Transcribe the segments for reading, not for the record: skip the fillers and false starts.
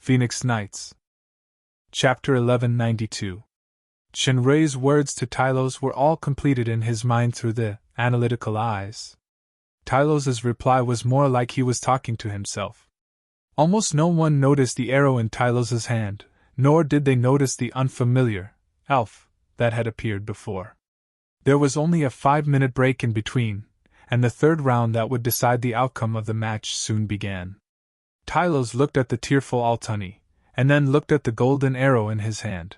Phoenix Nights. Chapter 1192. Shinrei's words to Tylos were all completed in his mind through the analytical eyes. Tylos's reply was more like he was talking to himself. Almost no one noticed the arrow in Tylos's hand, nor did they notice the unfamiliar elf that had appeared before. There was only a 5-minute break in between, and the third round that would decide the outcome of the match soon began. Tylos looked at the tearful Altani, and then looked at the golden arrow in his hand.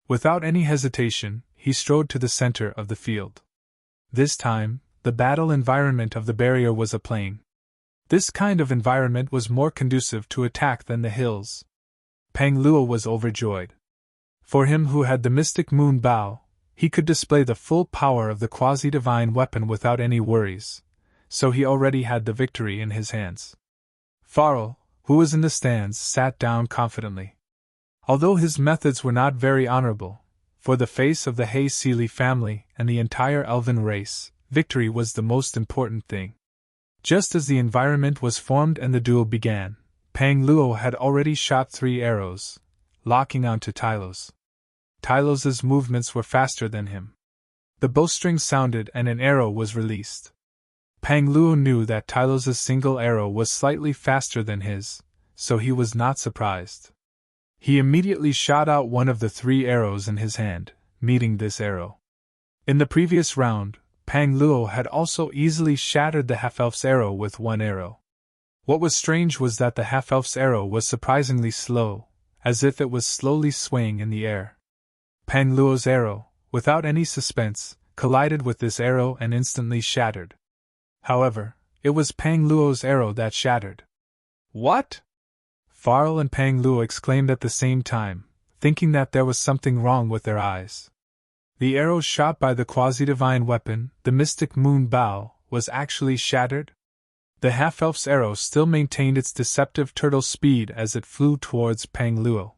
Without any hesitation, he strode to the center of the field. This time, the battle environment of the barrier was a plain. This kind of environment was more conducive to attack than the hills. Pang Luo was overjoyed. For him who had the mystic moon bow, he could display the full power of the quasi-divine weapon without any worries, so he already had the victory in his hands. Farrell, who was in the stands, sat down confidently. Although his methods were not very honorable, for the face of the Hay-Sealy family and the entire elven race, victory was the most important thing. Just as the environment was formed and the duel began, Pang Luo had already shot 3 arrows, locking onto Tylos. Tylos's movements were faster than him. The bowstring sounded and an arrow was released. Pang Luo knew that Tylos's single arrow was slightly faster than his, so he was not surprised. He immediately shot out one of the 3 arrows in his hand, meeting this arrow. In the previous round, Pang Luo had also easily shattered the half-elf's arrow with 1 arrow. What was strange was that the half-elf's arrow was surprisingly slow, as if it was slowly swaying in the air. Pang Luo's arrow, without any suspense, collided with this arrow and instantly shattered. However, it was Pang Luo's arrow that shattered. What? Farrell and Pang Luo exclaimed at the same time, thinking that there was something wrong with their eyes. The arrow shot by the quasi-divine weapon, the mystic moon bow, was actually shattered? The half-elf's arrow still maintained its deceptive turtle speed as it flew towards Pang Luo.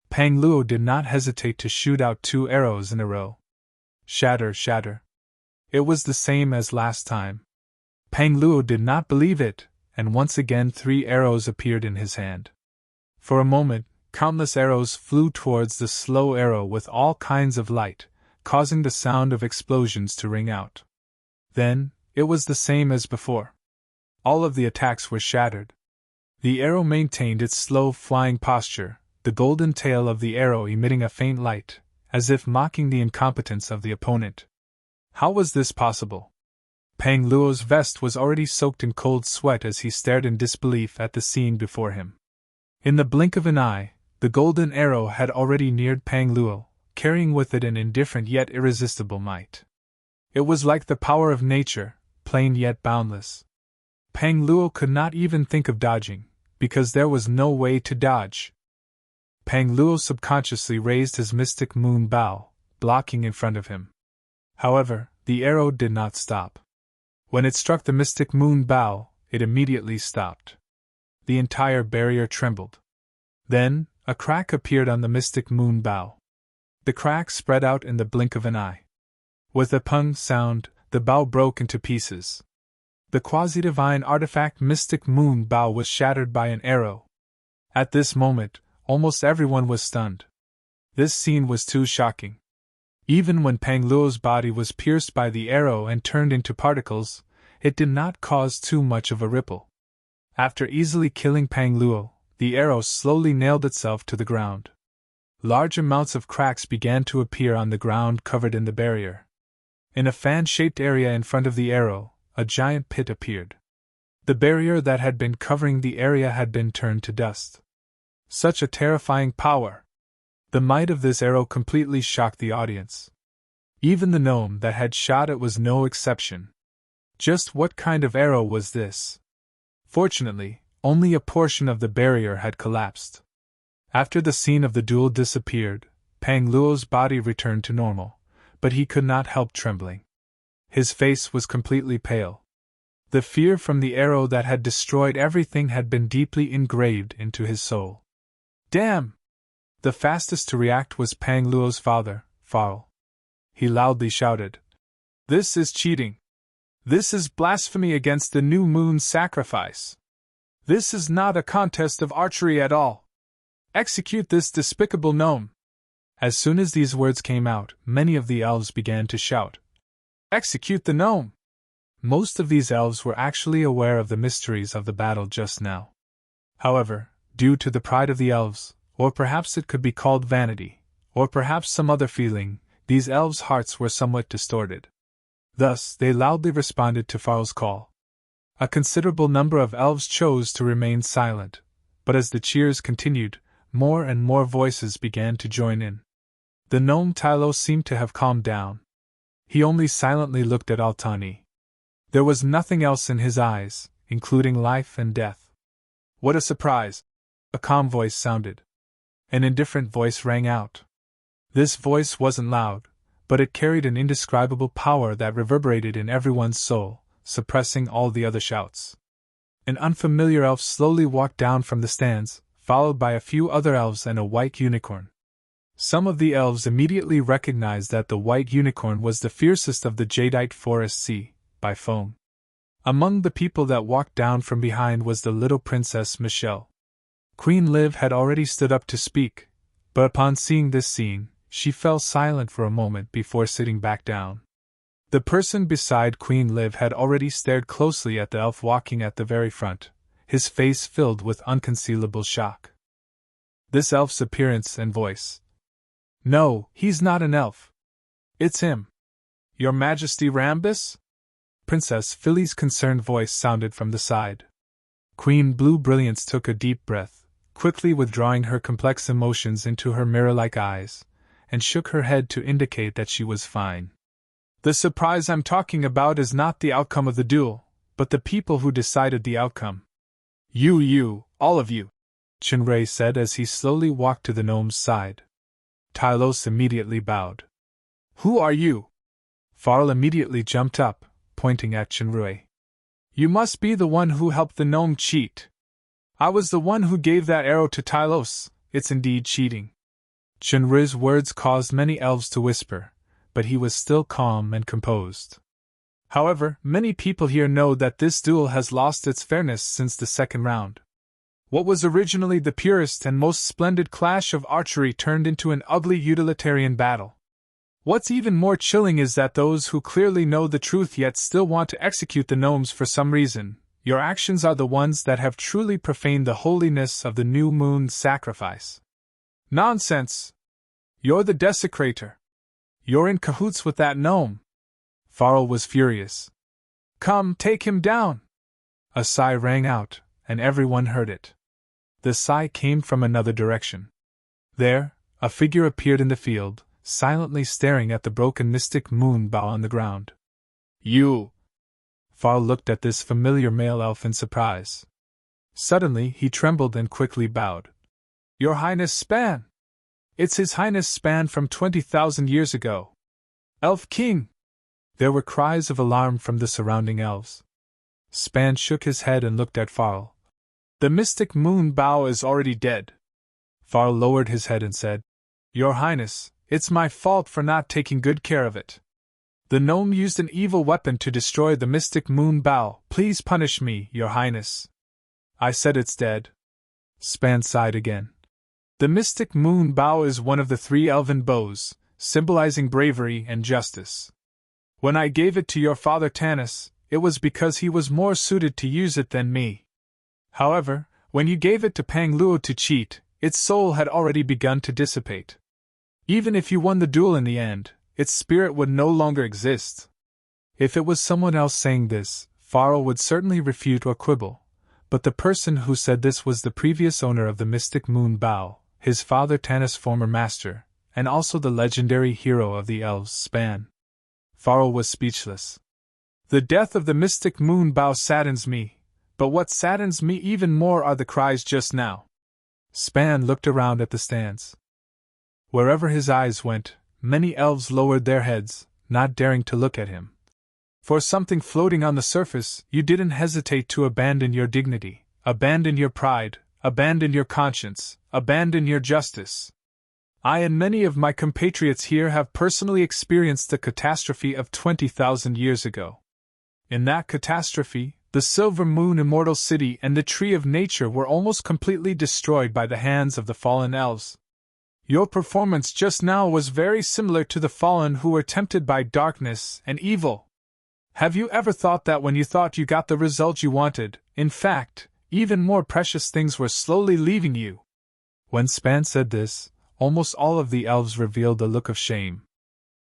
Pang Luo did not hesitate to shoot out 2 arrows in a row. Shatter, shatter. It was the same as last time. Pang Luo did not believe it, and once again 3 arrows appeared in his hand. For a moment, countless arrows flew towards the slow arrow with all kinds of light, causing the sound of explosions to ring out. Then, it was the same as before. All of the attacks were shattered. The arrow maintained its slow flying posture, the golden tail of the arrow emitting a faint light, as if mocking the incompetence of the opponent. How was this possible? Pang Luo's vest was already soaked in cold sweat as he stared in disbelief at the scene before him. In the blink of an eye, the golden arrow had already neared Pang Luo, carrying with it an indifferent yet irresistible might. It was like the power of nature, plain yet boundless. Pang Luo could not even think of dodging, because there was no way to dodge. Pang Luo subconsciously raised his mystic moon bow, blocking in front of him. However, the arrow did not stop. When it struck the mystic moon bow, it immediately stopped. The entire barrier trembled. Then, a crack appeared on the mystic moon bow. The crack spread out in the blink of an eye. With a pung sound, the bow broke into pieces. The quasi-divine artifact mystic moon bow was shattered by an arrow. At this moment, almost everyone was stunned. This scene was too shocking. Even when Pang Luo's body was pierced by the arrow and turned into particles, it did not cause too much of a ripple. After easily killing Pang Luo, the arrow slowly nailed itself to the ground. Large amounts of cracks began to appear on the ground covered in the barrier. In a fan-shaped area in front of the arrow, a giant pit appeared. The barrier that had been covering the area had been turned to dust. Such a terrifying power! The might of this arrow completely shocked the audience. Even the gnome that had shot it was no exception. Just what kind of arrow was this? Fortunately, only a portion of the barrier had collapsed. After the scene of the duel disappeared, Pang Luo's body returned to normal, but he could not help trembling. His face was completely pale. The fear from the arrow that had destroyed everything had been deeply engraved into his soul. Damn! The fastest to react was Pang Luo's father, Farrell. He loudly shouted, "This is cheating! This is blasphemy against the new moon's sacrifice! This is not a contest of archery at all! Execute this despicable gnome! As soon as these words came out, many of the elves began to shout, Execute the gnome! Most of these elves were actually aware of the mysteries of the battle just now. However, due to the pride of the elves, or perhaps it could be called vanity, or perhaps some other feeling, these elves' hearts were somewhat distorted. Thus, they loudly responded to Farl's call. A considerable number of elves chose to remain silent, but as the cheers continued, more and more voices began to join in. The gnome Tylos seemed to have calmed down. He only silently looked at Altani. There was nothing else in his eyes, including life and death. What a surprise! A calm voice sounded. An indifferent voice rang out. This voice wasn't loud, but it carried an indescribable power that reverberated in everyone's soul, suppressing all the other shouts. An unfamiliar elf slowly walked down from the stands, followed by a few other elves and a white unicorn. Some of the elves immediately recognized that the white unicorn was the fiercest of the jadeite forest sea, by foam. Among the people that walked down from behind was the little Princess Michelle. Queen Liv had already stood up to speak, but upon seeing this scene, she fell silent for a moment before sitting back down. The person beside Queen Liv had already stared closely at the elf walking at the very front, his face filled with unconcealable shock. This elf's appearance and voice. No, he's not an elf. It's him. Your Majesty Rambus? Princess Philly's concerned voice sounded from the side. Queen Blue Brilliance took a deep breath, quickly withdrawing her complex emotions into her mirror-like eyes, and shook her head to indicate that she was fine. The surprise I'm talking about is not the outcome of the duel, but the people who decided the outcome. You, all of you, Chinray said as he slowly walked to the gnome's side. Tylos immediately bowed. Who are you? Farl immediately jumped up, pointing at Chinray. You must be the one who helped the gnome cheat. I was the one who gave that arrow to Tylos, it's indeed cheating. Chinray's words caused many elves to whisper, but he was still calm and composed. However, many people here know that this duel has lost its fairness since the second round. What was originally the purest and most splendid clash of archery turned into an ugly utilitarian battle. What's even more chilling is that those who clearly know the truth yet still want to execute the gnomes for some reason, your actions are the ones that have truly profaned the holiness of the new moon sacrifice. Nonsense! You're the desecrator. You're in cahoots with that gnome. Farl was furious. Come, take him down! A sigh rang out, and everyone heard it. The sigh came from another direction. There, a figure appeared in the field, silently staring at the broken mystic moon bow on the ground. You! Farl looked at this familiar male elf in surprise. Suddenly he trembled and quickly bowed. Your Highness Span! It's His Highness Span from 20,000 years ago. Elf King! There were cries of alarm from the surrounding elves. Span shook his head and looked at Farl. The mystic moon bow is already dead. Farl lowered his head and said, Your Highness, it's my fault for not taking good care of it. The gnome used an evil weapon to destroy the mystic moon bow. Please punish me, Your Highness. I said it's dead. Span sighed again. The mystic moon bow is one of the 3 elven bows, symbolizing bravery and justice. When I gave it to your father Tanis, it was because he was more suited to use it than me. However, when you gave it to Pang Luo to cheat, its soul had already begun to dissipate. Even if you won the duel in the end, its spirit would no longer exist. If it was someone else saying this, Farl would certainly refute or quibble, but the person who said this was the previous owner of the mystic moon bow, his father Tanis' former master, and also the legendary hero of the elves, Span. Farl was speechless. The death of the mystic moon bow saddens me, but what saddens me even more are the cries just now. Span looked around at the stands. Wherever his eyes went, many elves lowered their heads, not daring to look at him. For something floating on the surface, you didn't hesitate to abandon your dignity, abandon your pride, abandon your conscience, abandon your justice. I and many of my compatriots here have personally experienced the catastrophe of 20,000 years ago. In that catastrophe, The silver moon immortal city and the tree of nature were almost completely destroyed by the hands of the fallen elves. Your performance just now was very similar to the fallen who were tempted by darkness and evil. Have you ever thought that when you thought you got the result you wanted, in fact, even more precious things were slowly leaving you? When Span said this, almost all of the elves revealed a look of shame.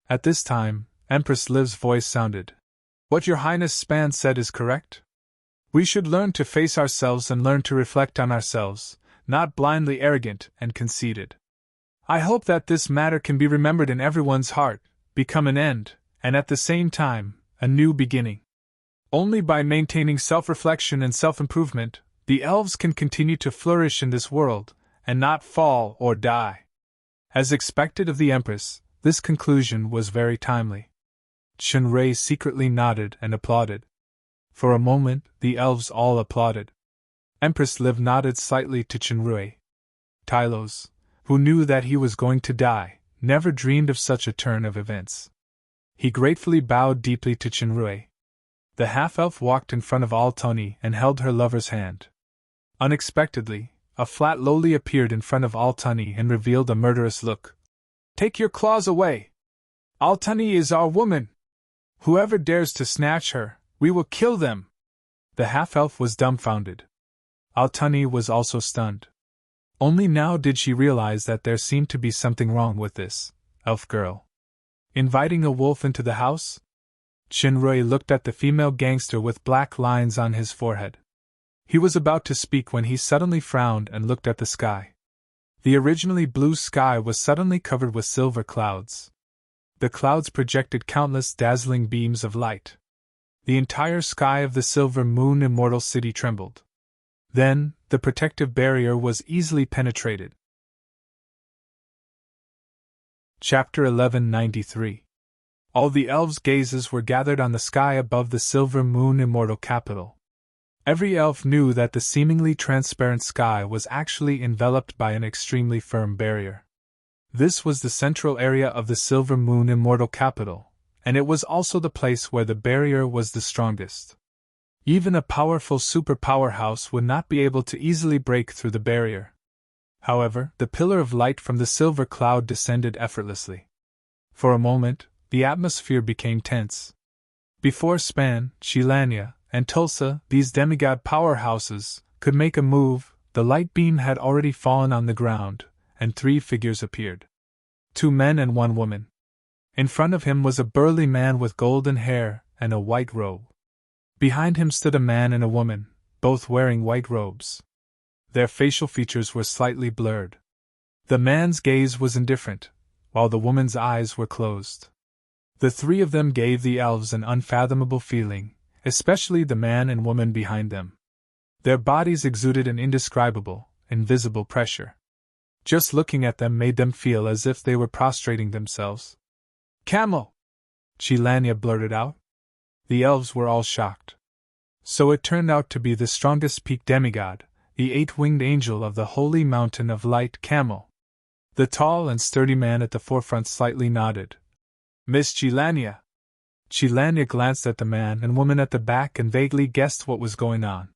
At this time, Empress Liv's voice sounded. What Your Highness Span said is correct. We should learn to face ourselves and learn to reflect on ourselves, not blindly arrogant and conceited. I hope that this matter can be remembered in everyone's heart, become an end, and at the same time, a new beginning. Only by maintaining self-reflection and self-improvement, the elves can continue to flourish in this world, and not fall or die. As expected of the Empress, this conclusion was very timely. Shinrei secretly nodded and applauded. For a moment, the elves all applauded. Empress Liv nodded slightly to Shinrei. Tylos, who knew that he was going to die, never dreamed of such a turn of events. He gratefully bowed deeply to Shinrei. The half-elf walked in front of Altani and held her lover's hand. Unexpectedly, a flat lowly appeared in front of Altani and revealed a murderous look. Take your claws away! Altani is our woman! Whoever dares to snatch her, we will kill them! The half-elf was dumbfounded. Altani was also stunned. Only now did she realize that there seemed to be something wrong with this elf girl. Inviting a wolf into the house? Shinrei looked at the female gangster with black lines on his forehead. He was about to speak when he suddenly frowned and looked at the sky. The originally blue sky was suddenly covered with silver clouds. The clouds projected countless dazzling beams of light. The entire sky of the silver moon immortal city trembled. Then, the protective barrier was easily penetrated. Chapter 1193. All the elves' gazes were gathered on the sky above the silver moon immortal capital. Every elf knew that the seemingly transparent sky was actually enveloped by an extremely firm barrier. This was the central area of the silver moon immortal capital, and it was also the place where the barrier was the strongest. Even a powerful superpowerhouse would not be able to easily break through the barrier. However, the pillar of light from the silver cloud descended effortlessly. For a moment, the atmosphere became tense. Before Span, Shilanya, and Tulsa, these demigod powerhouses, could make a move, the light beam had already fallen on the ground, and 3 figures appeared. 2 men and 1 woman. In front of him was a burly man with golden hair and a white robe. Behind him stood a man and a woman, both wearing white robes. Their facial features were slightly blurred. The man's gaze was indifferent, while the woman's eyes were closed. The 3 of them gave the elves an unfathomable feeling, especially the man and woman behind them. Their bodies exuded an indescribable, invisible pressure. Just looking at them made them feel as if they were prostrating themselves. Camel! Shilanya blurted out. The elves were all shocked. So it turned out to be the strongest peak demigod, the 8-winged angel of the holy mountain of light Camel. The tall and sturdy man at the forefront slightly nodded. Miss Shilanya. Shilanya glanced at the man and woman at the back and vaguely guessed what was going on.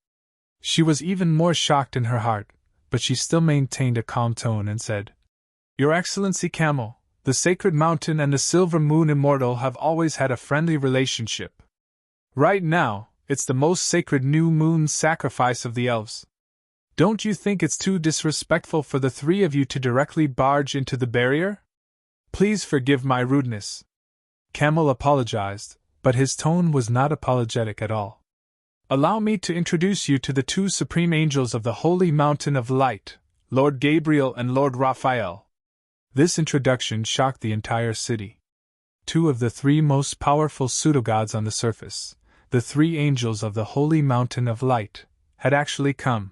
She was even more shocked in her heart, but she still maintained a calm tone and said, Your Excellency Camel, the sacred mountain and the silver moon immortal have always had a friendly relationship. Right now, it's the most sacred new moon sacrifice of the elves. Don't you think it's too disrespectful for the 3 of you to directly barge into the barrier? Please forgive my rudeness. Camel apologized, but his tone was not apologetic at all. Allow me to introduce you to the 2 supreme angels of the holy mountain of light, Lord Gabriel and Lord Raphael. This introduction shocked the entire city. 2 of the 3 most powerful pseudogods on the surface, the 3 angels of the holy mountain of light, had actually come.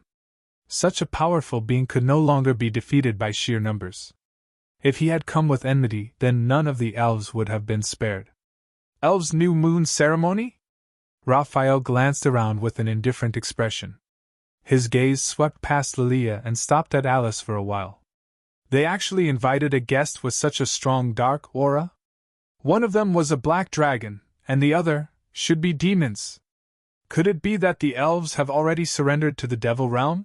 Such a powerful being could no longer be defeated by sheer numbers. If he had come with enmity, then none of the elves would have been spared. Elves' new moon ceremony? Raphael glanced around with an indifferent expression. His gaze swept past Lilia and stopped at Alice for a while. They actually invited a guest with such a strong dark aura? One of them was a black dragon, and the other should be demons. Could it be that the elves have already surrendered to the devil realm?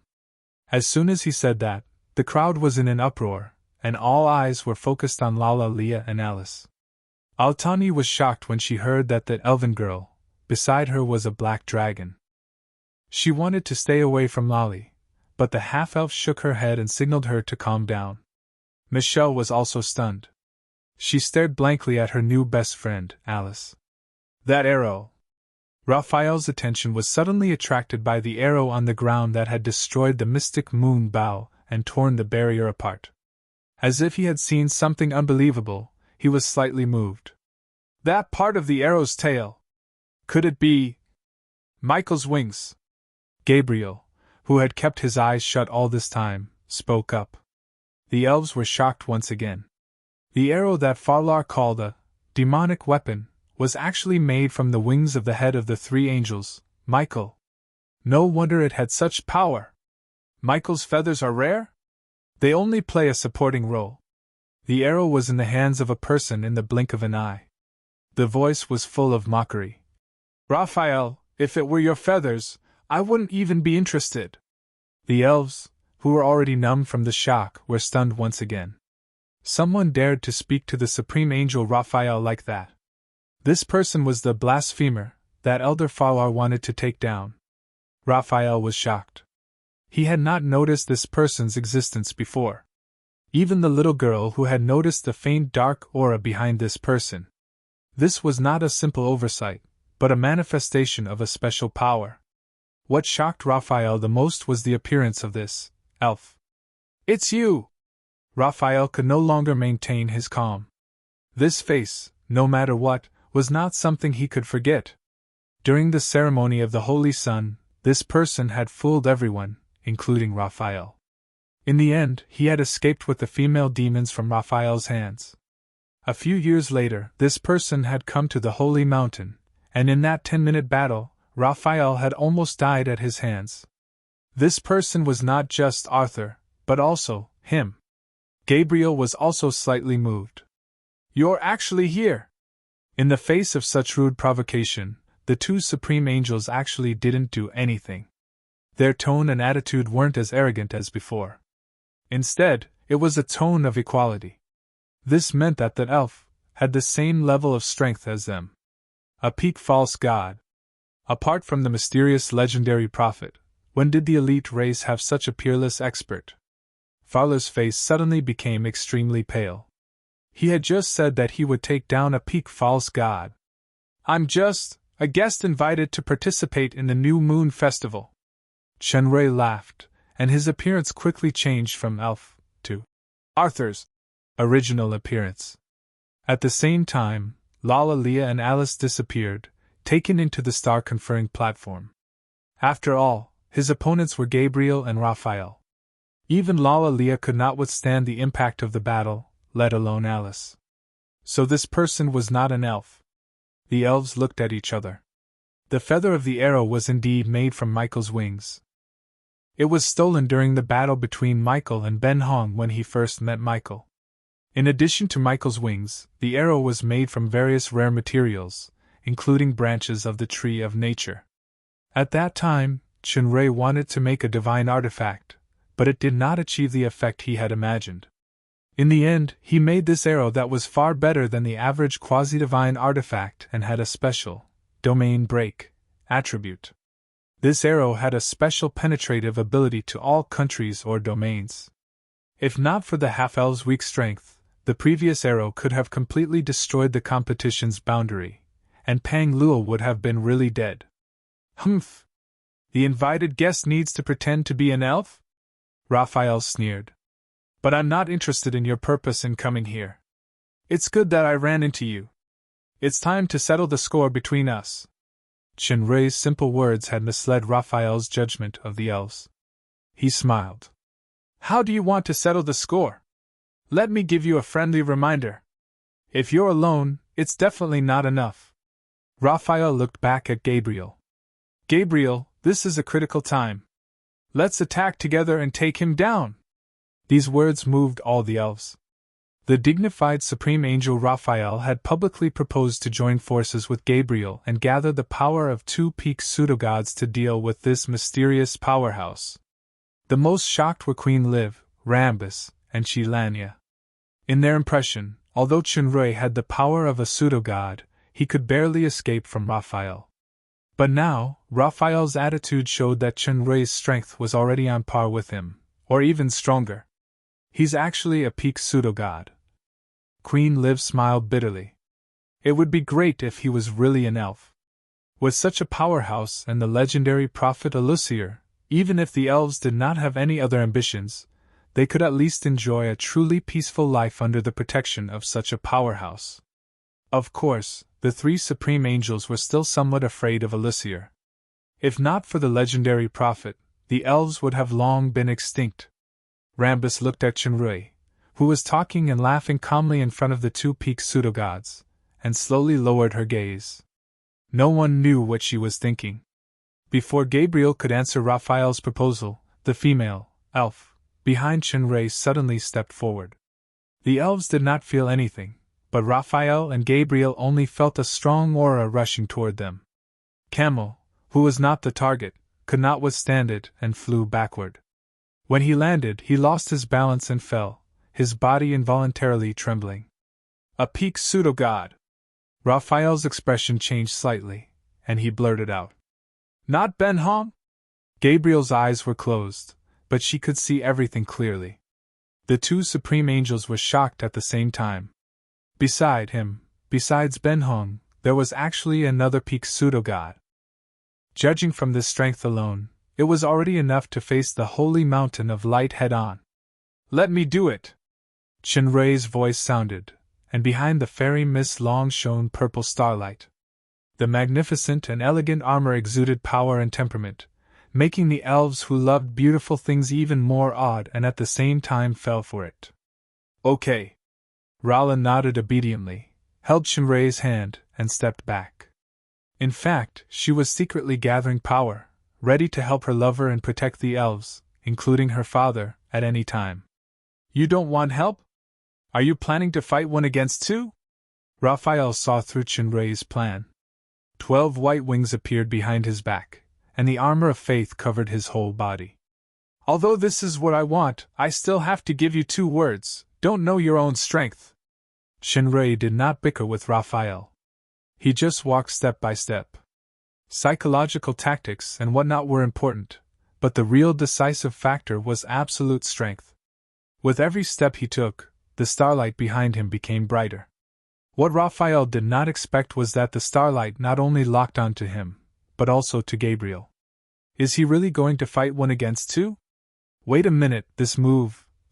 As soon as he said that, the crowd was in an uproar, and all eyes were focused on Lala, Leah, and Alice. Altani was shocked when she heard that the elven girl, beside her, was a black dragon. She wanted to stay away from Lali, but the half-elf shook her head and signaled her to calm down. Michelle was also stunned. She stared blankly at her new best friend, Alice. That arrow! Raphael's attention was suddenly attracted by the arrow on the ground that had destroyed the mystic moon bow and torn the barrier apart. As if he had seen something unbelievable, he was slightly moved. That part of the arrow's tail! Could it be Michael's wings? Gabriel, who had kept his eyes shut all this time, spoke up. The elves were shocked once again. The arrow that Farlar called a demonic weapon was actually made from the wings of the head of the three angels, Michael. No wonder it had such power. Michael's feathers are rare? They only play a supporting role. The arrow was in the hands of a person in the blink of an eye. The voice was full of mockery. Raphael, if it were your feathers, I wouldn't even be interested. The elves, who were already numb from the shock, were stunned once again. Someone dared to speak to the supreme angel Raphael like that. This person was the blasphemer that Elder Farlar wanted to take down. Raphael was shocked. He had not noticed this person's existence before. Even the little girl who had noticed the faint dark aura behind this person. This was not a simple oversight, but a manifestation of a special power. What shocked Raphael the most was the appearance of this elf. It's you! Raphael could no longer maintain his calm. This face, no matter what, was not something he could forget. During the ceremony of the Holy Sun, this person had fooled everyone, including Raphael. In the end, he had escaped with the female demons from Raphael's hands. A few years later, this person had come to the Holy Mountain, and in that 10-minute battle, Raphael had almost died at his hands. This person was not just Arthur, but also him. Gabriel was also slightly moved. You're actually here! In the face of such rude provocation, the two supreme angels actually didn't do anything. Their tone and attitude weren't as arrogant as before. Instead, it was a tone of equality. This meant that the elf had the same level of strength as them. A peak false god. Apart from the mysterious legendary prophet, when did the elite race have such a peerless expert? Farlar's face suddenly became extremely pale. He had just said that he would take down a peak false god. I'm just a guest invited to participate in the New Moon Festival. Shenrei laughed, and his appearance quickly changed from elf to Arthur's original appearance. At the same time, Lala, Leah, and Alice disappeared, taken into the star-conferring platform. After all, his opponents were Gabriel and Raphael. Even Lala Leah could not withstand the impact of the battle, let alone Alice. So this person was not an elf. The elves looked at each other. The feather of the arrow was indeed made from Michael's wings. It was stolen during the battle between Michael and Ben Hong when he first met Michael. In addition to Michael's wings, the arrow was made from various rare materials, including branches of the tree of nature. At that time, Shenrei wanted to make a divine artifact, but it did not achieve the effect he had imagined. In the end, he made this arrow that was far better than the average quasi-divine artifact and had a special domain break attribute. This arrow had a special penetrative ability to all countries or domains. If not for the half-elf's weak strength, the previous arrow could have completely destroyed the competition's boundary, and Pang Luo would have been really dead. Humph! The invited guest needs to pretend to be an elf? Raphael sneered. But I'm not interested in your purpose in coming here. It's good that I ran into you. It's time to settle the score between us. Shenrei's simple words had misled Raphael's judgment of the elves. He smiled. How do you want to settle the score? Let me give you a friendly reminder. If you're alone, it's definitely not enough. Raphael looked back at Gabriel. Gabriel, this is a critical time. Let's attack together and take him down. These words moved all the elves. The dignified supreme angel Raphael had publicly proposed to join forces with Gabriel and gather the power of two peak pseudogods to deal with this mysterious powerhouse. The most shocked were Queen Liv, Rambus, and Chilania. In their impression, although Chunrui had the power of a pseudogod, he could barely escape from Raphael. But now, Raphael's attitude showed that Chunrui's strength was already on par with him, or even stronger. He's actually a peak pseudogod. Queen Liv smiled bitterly. It would be great if he was really an elf. With such a powerhouse and the legendary prophet Elusier, even if the elves did not have any other ambitions, they could at least enjoy a truly peaceful life under the protection of such a powerhouse. Of course, the three supreme angels were still somewhat afraid of Elusier. If not for the legendary prophet, the elves would have long been extinct. Rambus looked at Chunrui, who was talking and laughing calmly in front of the two peak pseudogods, and slowly lowered her gaze. No one knew what she was thinking. Before Gabriel could answer Raphael's proposal, the female elf behind Chunrui suddenly stepped forward. The elves did not feel anything, but Raphael and Gabriel only felt a strong aura rushing toward them. Camel, who was not the target, could not withstand it and flew backward. When he landed, he lost his balance and fell, his body involuntarily trembling. A peak pseudogod! Raphael's expression changed slightly, and he blurted out, "Not Ben Hong?" Gabriel's eyes were closed, but she could see everything clearly. The two supreme angels were shocked at the same time. Besides Ben Hong, there was actually another peak pseudogod. Judging from this strength alone, it was already enough to face the holy mountain of light head-on. "Let me do it!" Chunrui's voice sounded, and behind the fairy mist long shone purple starlight. The magnificent and elegant armor exuded power and temperament, making the elves who loved beautiful things even more awed and at the same time fell for it. "Okay." Rala nodded obediently, held Chunrui's hand, and stepped back. In fact, she was secretly gathering power, ready to help her lover and protect the elves, including her father, at any time. "You don't want help? Are you planning to fight one against two?" Raphael saw through Chunrui's plan. 12 white wings appeared behind his back, and the armor of faith covered his whole body. "Although this is what I want, I still have to give you 2 words. Don't know your own strength." Chunrui did not bicker with Raphael. He just walked step by step. Psychological tactics and whatnot were important, but the real decisive factor was absolute strength. With every step he took, the starlight behind him became brighter. What Raphael did not expect was that the starlight not only locked onto him, but also to Gabriel. Is he really going to fight one against two? Wait a minute,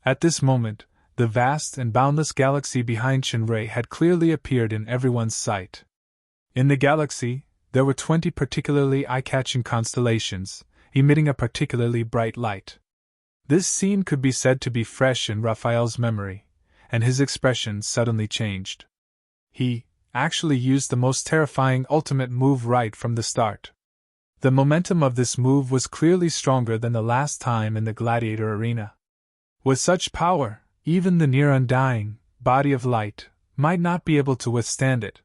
at this moment, the vast and boundless galaxy behind Chunrui had clearly appeared in everyone's sight. In the galaxy, there were 20 particularly eye-catching constellations, emitting a particularly bright light. This scene could be said to be fresh in Raphael's memory, and his expression suddenly changed. He actually used the most terrifying ultimate move right from the start. The momentum of this move was clearly stronger than the last time in the gladiator arena. With such power, even the near undying body of light might not be able to withstand it.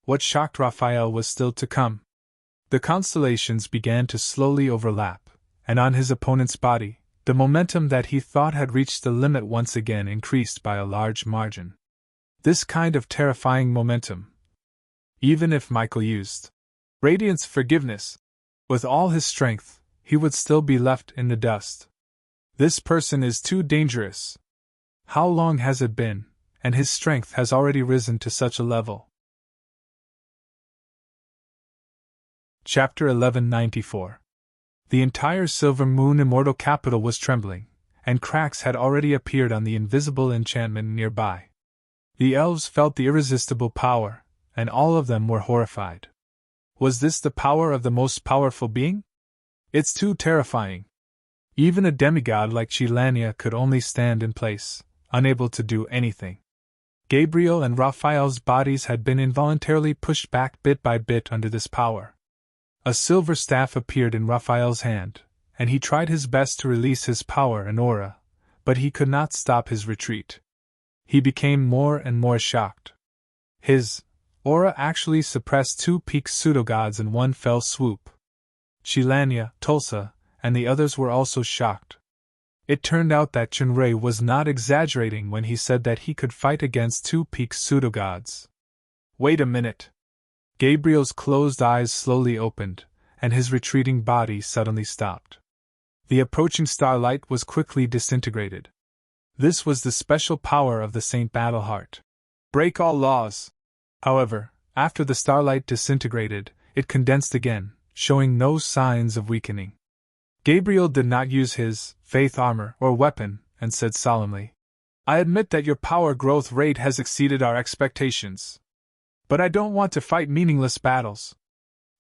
What shocked Raphael was still to come. The constellations began to slowly overlap, and on his opponent's body, the momentum that he thought had reached the limit once again increased by a large margin. This kind of terrifying momentum. Even if Michael used Radiant's forgiveness with all his strength, he would still be left in the dust. This person is too dangerous. How long has it been, and his strength has already risen to such a level? Chapter 1194. The entire Silver Moon Immortal capital was trembling, and cracks had already appeared on the invisible enchantment nearby. The elves felt the irresistible power, and all of them were horrified. Was this the power of the most powerful being? It's too terrifying. Even a demigod like Chilania could only stand in place, unable to do anything. Gabriel and Raphael's bodies had been involuntarily pushed back bit by bit under this power. A silver staff appeared in Raphael's hand, and he tried his best to release his power and aura, but he could not stop his retreat. he became more and more shocked. His aura actually suppressed 2 peak pseudogods in one fell swoop. Shilanya, Tulsa, and the others were also shocked. It turned out that Chunrei was not exaggerating when he said that he could fight against 2 peak pseudogods. Wait a minute. Gabriel's closed eyes slowly opened, and his retreating body suddenly stopped. The approaching starlight was quickly disintegrated. This was the special power of the Saint Battleheart. Break all laws. However, after the starlight disintegrated, it condensed again, showing no signs of weakening. Gabriel did not use his faith armor or weapon, and said solemnly, "I admit that your power growth rate has exceeded our expectations. But I don't want to fight meaningless battles.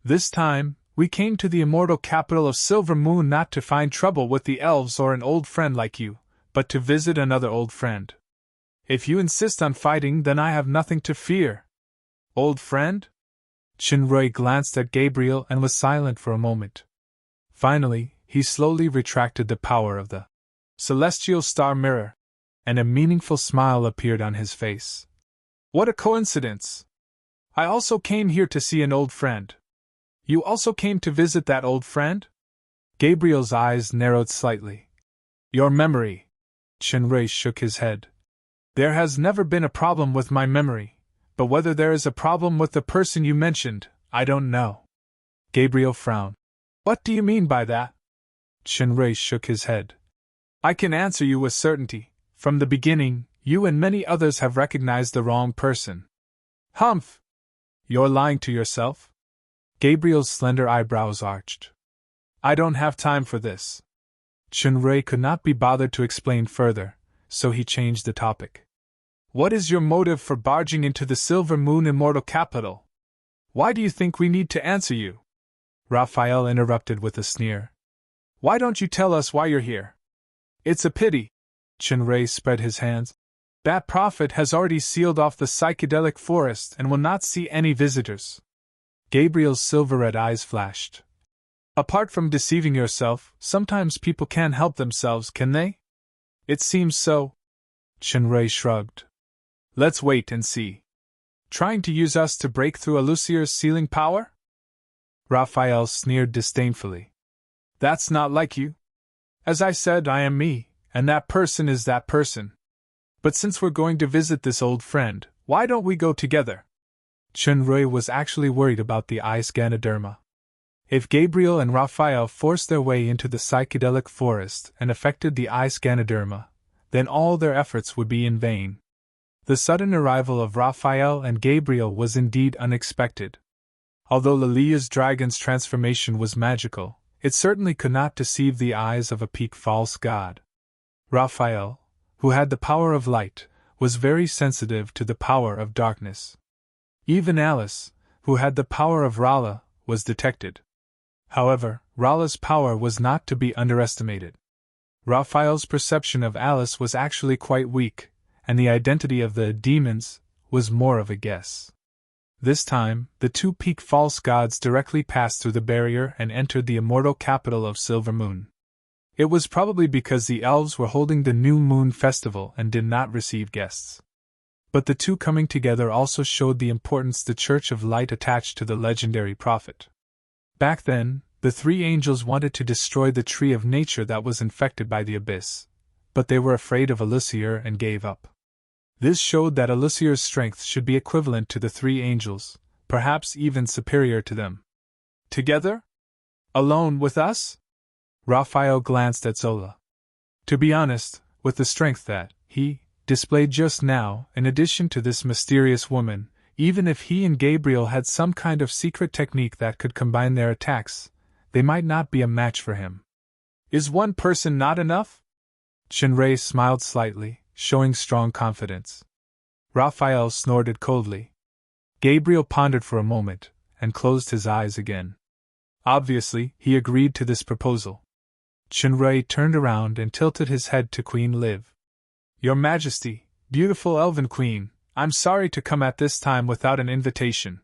This time, we came to the immortal capital of Silver Moon not to find trouble with the elves or an old friend like you, but to visit another old friend. If you insist on fighting, then I have nothing to fear." Old friend? Chunrei glanced at Gabriel and was silent for a moment. Finally, he slowly retracted the power of the celestial star mirror, and a meaningful smile appeared on his face. "What a coincidence! I also came here to see an old friend. You also came to visit that old friend?" Gabriel's eyes narrowed slightly. "Your memory." Chunrei shook his head. "There has never been a problem with my memory, but whether there is a problem with the person you mentioned, I don't know." Gabriel frowned. "What do you mean by that?" Chunrei shook his head. "I can answer you with certainty. From the beginning, you and many others have recognized the wrong person." "Humph! You're lying to yourself?" Gabriel's slender eyebrows arched. "I don't have time for this." Chunrei could not be bothered to explain further, so he changed the topic. "What is your motive for barging into the Silver Moon immortal capital? Why do you think we need to answer you?" Raphael interrupted with a sneer. "Why don't you tell us why you're here?" "It's a pity." Chunrei spread his hands. "That prophet has already sealed off the psychedelic forest and will not see any visitors." Gabriel's silver-red eyes flashed. "Apart from deceiving yourself, sometimes people can't help themselves, can they?" "It seems so." Chunrei shrugged. "Let's wait and see. Trying to use us to break through Alucier's sealing power?" Raphael sneered disdainfully. "That's not like you. As I said, I am me, and that person is that person. But since we're going to visit this old friend, why don't we go together?" Chunrei was actually worried about the ice Ganoderma. If Gabriel and Raphael forced their way into the psychedelic forest and affected the ice Ganoderma, then all their efforts would be in vain. The sudden arrival of Raphael and Gabriel was indeed unexpected. Although Lilia's dragon's transformation was magical, it certainly could not deceive the eyes of a peak false god. Raphael, who had the power of light, was very sensitive to the power of darkness. Even Alice, who had the power of Rala, was detected. However, Rala's power was not to be underestimated. Raphael's perception of Alice was actually quite weak, and the identity of the demons was more of a guess. This time, the 2 peak false gods directly passed through the barrier and entered the immortal capital of Silver Moon. It was probably because the elves were holding the New Moon Festival and did not receive guests. But the two coming together also showed the importance the Church of Light attached to the legendary prophet. Back then, the 3 angels wanted to destroy the tree of nature that was infected by the abyss, but they were afraid of Alucier and gave up. This showed that Alucier's strength should be equivalent to the 3 angels, perhaps even superior to them. "Together? Alone with us?" Raphael glanced at Zola. To be honest, with the strength that he displayed just now, in addition to this mysterious woman, even if he and Gabriel had some kind of secret technique that could combine their attacks, they might not be a match for him. "Is one person not enough?" Chunrei smiled slightly, showing strong confidence. Raphael snorted coldly. Gabriel pondered for a moment, and closed his eyes again. Obviously, he agreed to this proposal. Chunrei turned around and tilted his head to Queen Liv. "Your Majesty, beautiful elven queen, I'm sorry to come at this time without an invitation.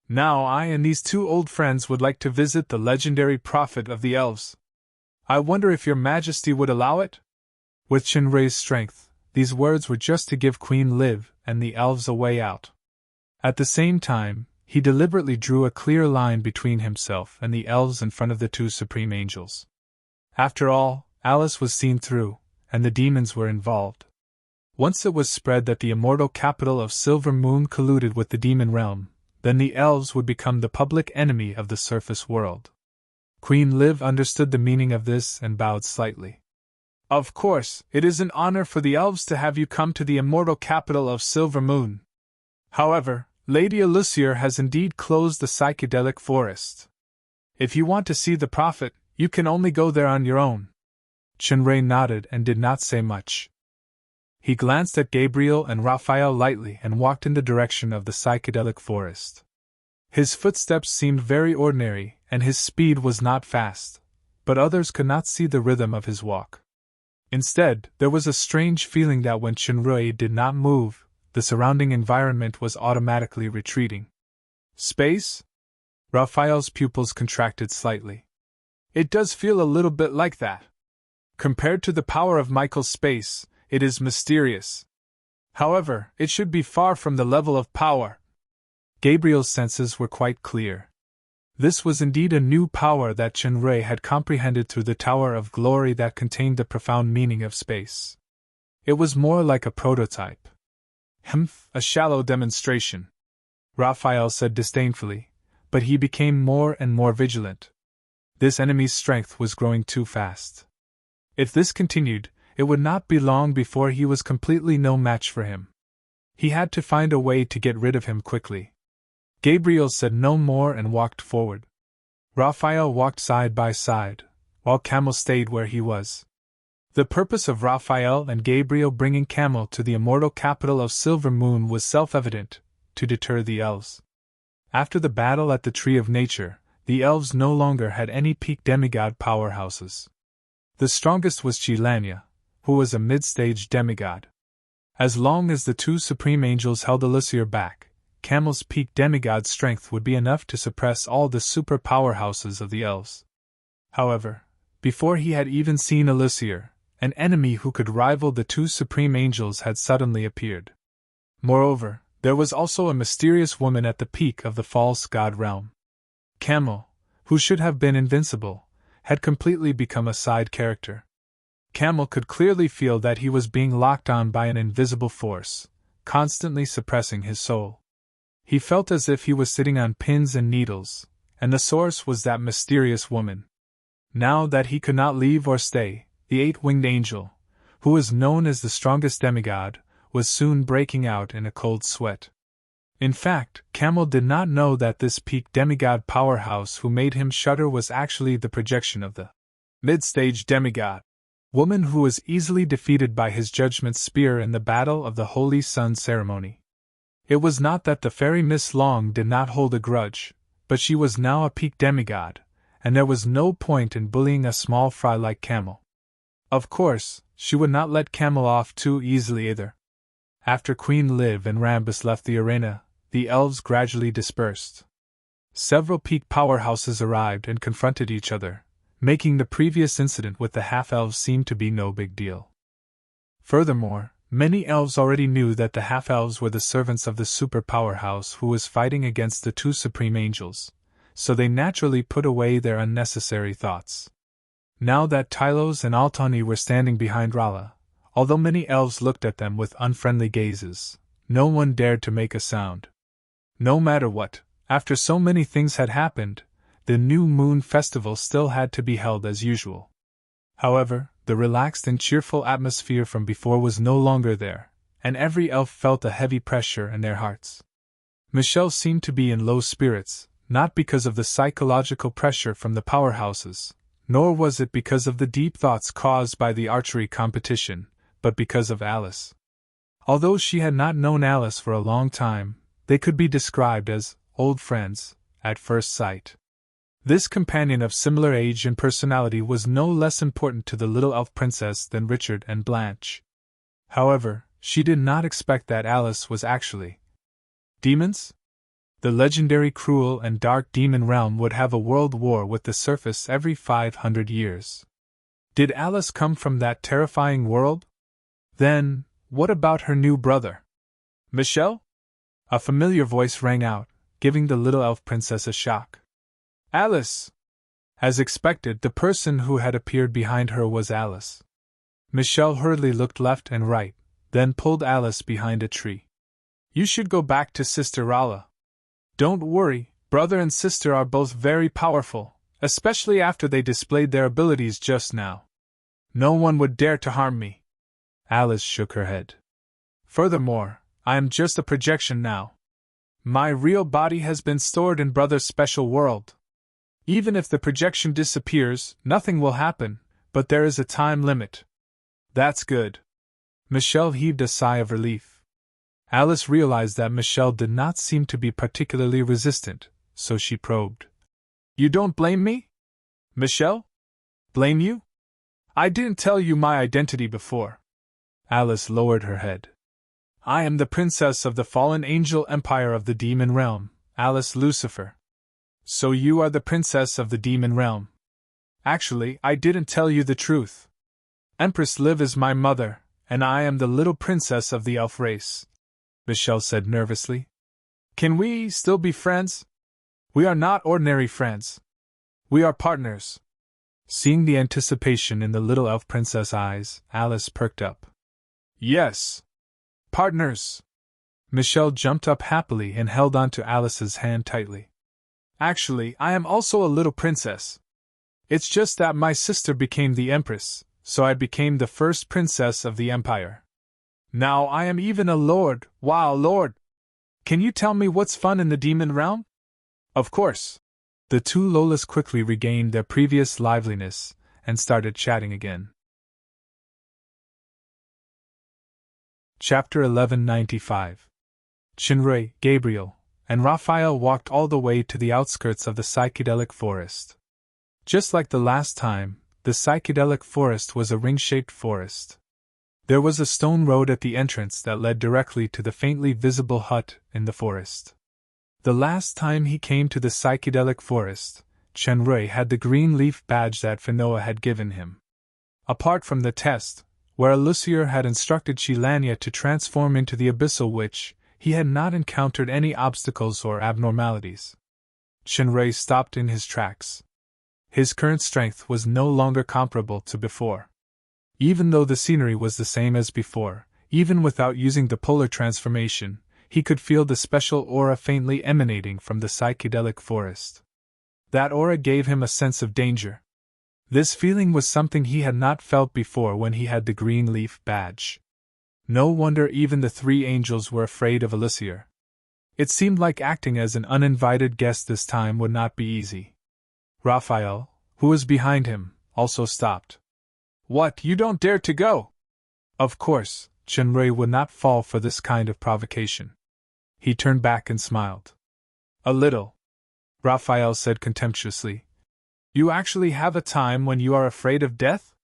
Now I and these 2 old friends would like to visit the legendary prophet of the elves. I wonder if your Majesty would allow it?" With Chunrei's strength, these words were just to give Queen Liv and the elves a way out. At the same time, he deliberately drew a clear line between himself and the elves in front of the two supreme angels. After all, Alice was seen through, and the demons were involved. Once it was spread that the immortal capital of Silver Moon colluded with the demon realm, then the elves would become the public enemy of the surface world. Queen Liv understood the meaning of this and bowed slightly. Of course, it is an honor for the elves to have you come to the immortal capital of Silver Moon. However, Lady Elusier has indeed closed the psychedelic forest. If you want to see the prophet, you can only go there on your own. Chenray nodded and did not say much. He glanced at Gabriel and Raphael lightly and walked in the direction of the psychedelic forest. His footsteps seemed very ordinary, and his speed was not fast, but others could not see the rhythm of his walk. Instead, there was a strange feeling that when Chenray did not move, the surrounding environment was automatically retreating. Space? Raphael's pupils contracted slightly. It does feel a little bit like that. Compared to the power of Michael's space, it is mysterious. However, it should be far from the level of power. Gabriel's senses were quite clear. This was indeed a new power that Chenray had comprehended through the Tower of Glory that contained the profound meaning of space. It was more like a prototype. A shallow demonstration, Raphael said disdainfully, but he became more and more vigilant. This enemy's strength was growing too fast. If this continued, it would not be long before he was completely no match for him. He had to find a way to get rid of him quickly. Gabriel said no more and walked forward. Raphael walked side by side, while Camel stayed where he was. The purpose of Raphael and Gabriel bringing Camel to the immortal capital of Silver Moon was self-evident: to deter the elves. After the battle at the Tree of Nature, the elves no longer had any peak demigod powerhouses. The strongest was Chilania, who was a mid-stage demigod. As long as the two supreme angels held Elusier back, Camel's peak demigod strength would be enough to suppress all the super powerhouses of the elves. However, before he had even seen Elusier, an enemy who could rival the two supreme angels had suddenly appeared. Moreover, there was also a mysterious woman at the peak of the false god realm. Camel, who should have been invincible, had completely become a side character. Camel could clearly feel that he was being locked on by an invisible force, constantly suppressing his soul. He felt as if he was sitting on pins and needles, and the source was that mysterious woman. Now that he could not leave or stay, the eight-winged angel, who was known as the strongest demigod, was soon breaking out in a cold sweat. In fact, Camel did not know that this peak demigod powerhouse who made him shudder was actually the projection of the mid-stage demigod woman who was easily defeated by his judgment spear in the Battle of the Holy Sun ceremony. It was not that the fairy Miss Long did not hold a grudge, but she was now a peak demigod, and there was no point in bullying a small fry like Camel. Of course, she would not let Camel off too easily either. After Queen Liv and Rambus left the arena, the elves gradually dispersed. Several peak powerhouses arrived and confronted each other, making the previous incident with the half-elves seem to be no big deal. Furthermore, many elves already knew that the half-elves were the servants of the super powerhouse who was fighting against the two supreme angels, so they naturally put away their unnecessary thoughts. Now that Tylos and Altani were standing behind Rala, although many elves looked at them with unfriendly gazes, no one dared to make a sound. No matter what, after so many things had happened, the New Moon Festival still had to be held as usual. However, the relaxed and cheerful atmosphere from before was no longer there, and every elf felt a heavy pressure in their hearts. Michelle seemed to be in low spirits, not because of the psychological pressure from the powerhouses, nor was it because of the deep thoughts caused by the archery competition, but because of Alice. Although she had not known Alice for a long time, they could be described as old friends at first sight. This companion of similar age and personality was no less important to the little elf princess than Richard and Blanche. However, she did not expect that Alice was actually demons? The legendary cruel and dark demon realm would have a world war with the surface every 500 years. Did Alice come from that terrifying world? Then, what about her new brother? Michel? A familiar voice rang out, giving the little elf princess a shock. Alice! As expected, the person who had appeared behind her was Alice. Michel hurriedly looked left and right, then pulled Alice behind a tree. You should go back to Sister Rala. Don't worry, brother and sister are both very powerful, especially after they displayed their abilities just now. No one would dare to harm me. Alice shook her head. Furthermore, I am just a projection now. My real body has been stored in brother's special world. Even if the projection disappears, nothing will happen, but there is a time limit. That's good. Michel heaved a sigh of relief. Alice realized that Michel did not seem to be particularly resistant, so she probed. You don't blame me? Michel? Blame you? I didn't tell you my identity before. Alice lowered her head. I am the princess of the fallen angel empire of the demon realm, Alice Lucifer. So you are the princess of the demon realm. Actually, I didn't tell you the truth. Empress Liv is my mother, and I am the little princess of the elf race, Michel said nervously. Can we still be friends? We are not ordinary friends. We are partners. Seeing the anticipation in the little elf princess' eyes, Alice perked up. Yes. Partners. Michel jumped up happily and held onto Alice's hand tightly. Actually, I am also a little princess. It's just that my sister became the empress, so I became the first princess of the empire. Now I am even a lord. Wow, lord! Can you tell me what's fun in the demon realm? Of course. The two Lolas quickly regained their previous liveliness and started chatting again. Chapter 1195. Chinrui, Gabriel, and Raphael walked all the way to the outskirts of the psychedelic forest. Just like the last time, the psychedelic forest was a ring-shaped forest. There was a stone road at the entrance that led directly to the faintly visible hut in the forest. The last time he came to the psychedelic forest, Chinrui had the green leaf badge that Finoa had given him. Apart from the test, where Alucier had instructed Chilania to transform into the abyssal witch, he had not encountered any obstacles or abnormalities. Chinrui stopped in his tracks. His current strength was no longer comparable to before. Even though the scenery was the same as before, even without using the polar transformation, he could feel the special aura faintly emanating from the psychedelic forest. That aura gave him a sense of danger. This feeling was something he had not felt before when he had the green leaf badge. No wonder even the three angels were afraid of Alucier. It seemed like acting as an uninvited guest this time would not be easy. Raphael, who was behind him, also stopped. What, you don't dare to go? Of course, Chinrui would not fall for this kind of provocation. He turned back and smiled. A little. Raphael said contemptuously. You actually have a time when you are afraid of death?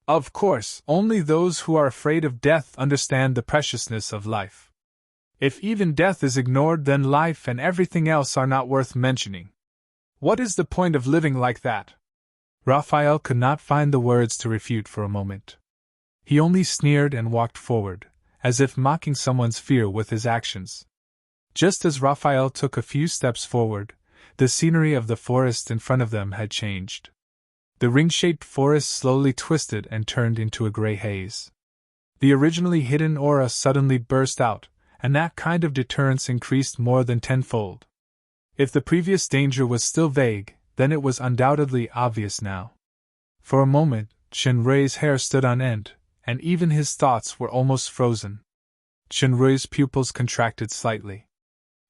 Of course, only those who are afraid of death understand the preciousness of life. If even death is ignored, then life and everything else are not worth mentioning. What is the point of living like that? Raphael could not find the words to refute for a moment. He only sneered and walked forward, as if mocking someone's fear with his actions. Just as Raphael took a few steps forward, the scenery of the forest in front of them had changed. The ring-shaped forest slowly twisted and turned into a gray haze. The originally hidden aura suddenly burst out, and that kind of deterrence increased more than tenfold. If the previous danger was still vague, then it was undoubtedly obvious now. For a moment, Chinrui's hair stood on end, and even his thoughts were almost frozen. Chinrui's pupils contracted slightly.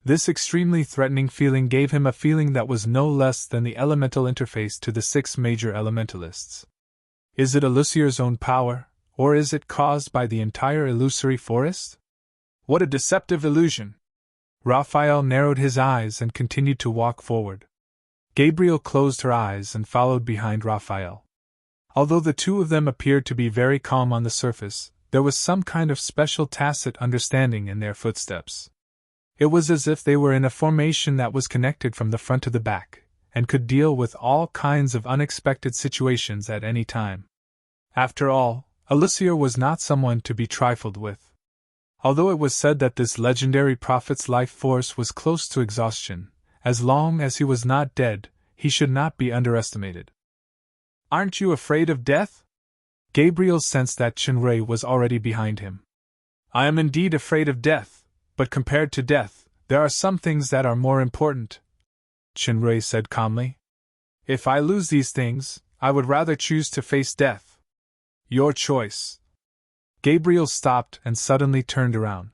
This extremely threatening feeling gave him a feeling that was no less than the elemental interface to the 6 major elementalists. Is it Alucier's own power, or is it caused by the entire illusory forest? What a deceptive illusion! Raphael narrowed his eyes and continued to walk forward. Gabriel closed her eyes and followed behind Raphael. Although the two of them appeared to be very calm on the surface, there was some kind of special tacit understanding in their footsteps. It was as if they were in a formation that was connected from the front to the back, and could deal with all kinds of unexpected situations at any time. After all, Alucier was not someone to be trifled with. Although it was said that this legendary prophet's life force was close to exhaustion, as long as he was not dead, he should not be underestimated. "Aren't you afraid of death?" Gabriel sensed that Chinrei was already behind him. "I am indeed afraid of death, but compared to death, there are some things that are more important," Chinrei said calmly. "If I lose these things, I would rather choose to face death." "Your choice." Gabriel stopped and suddenly turned around.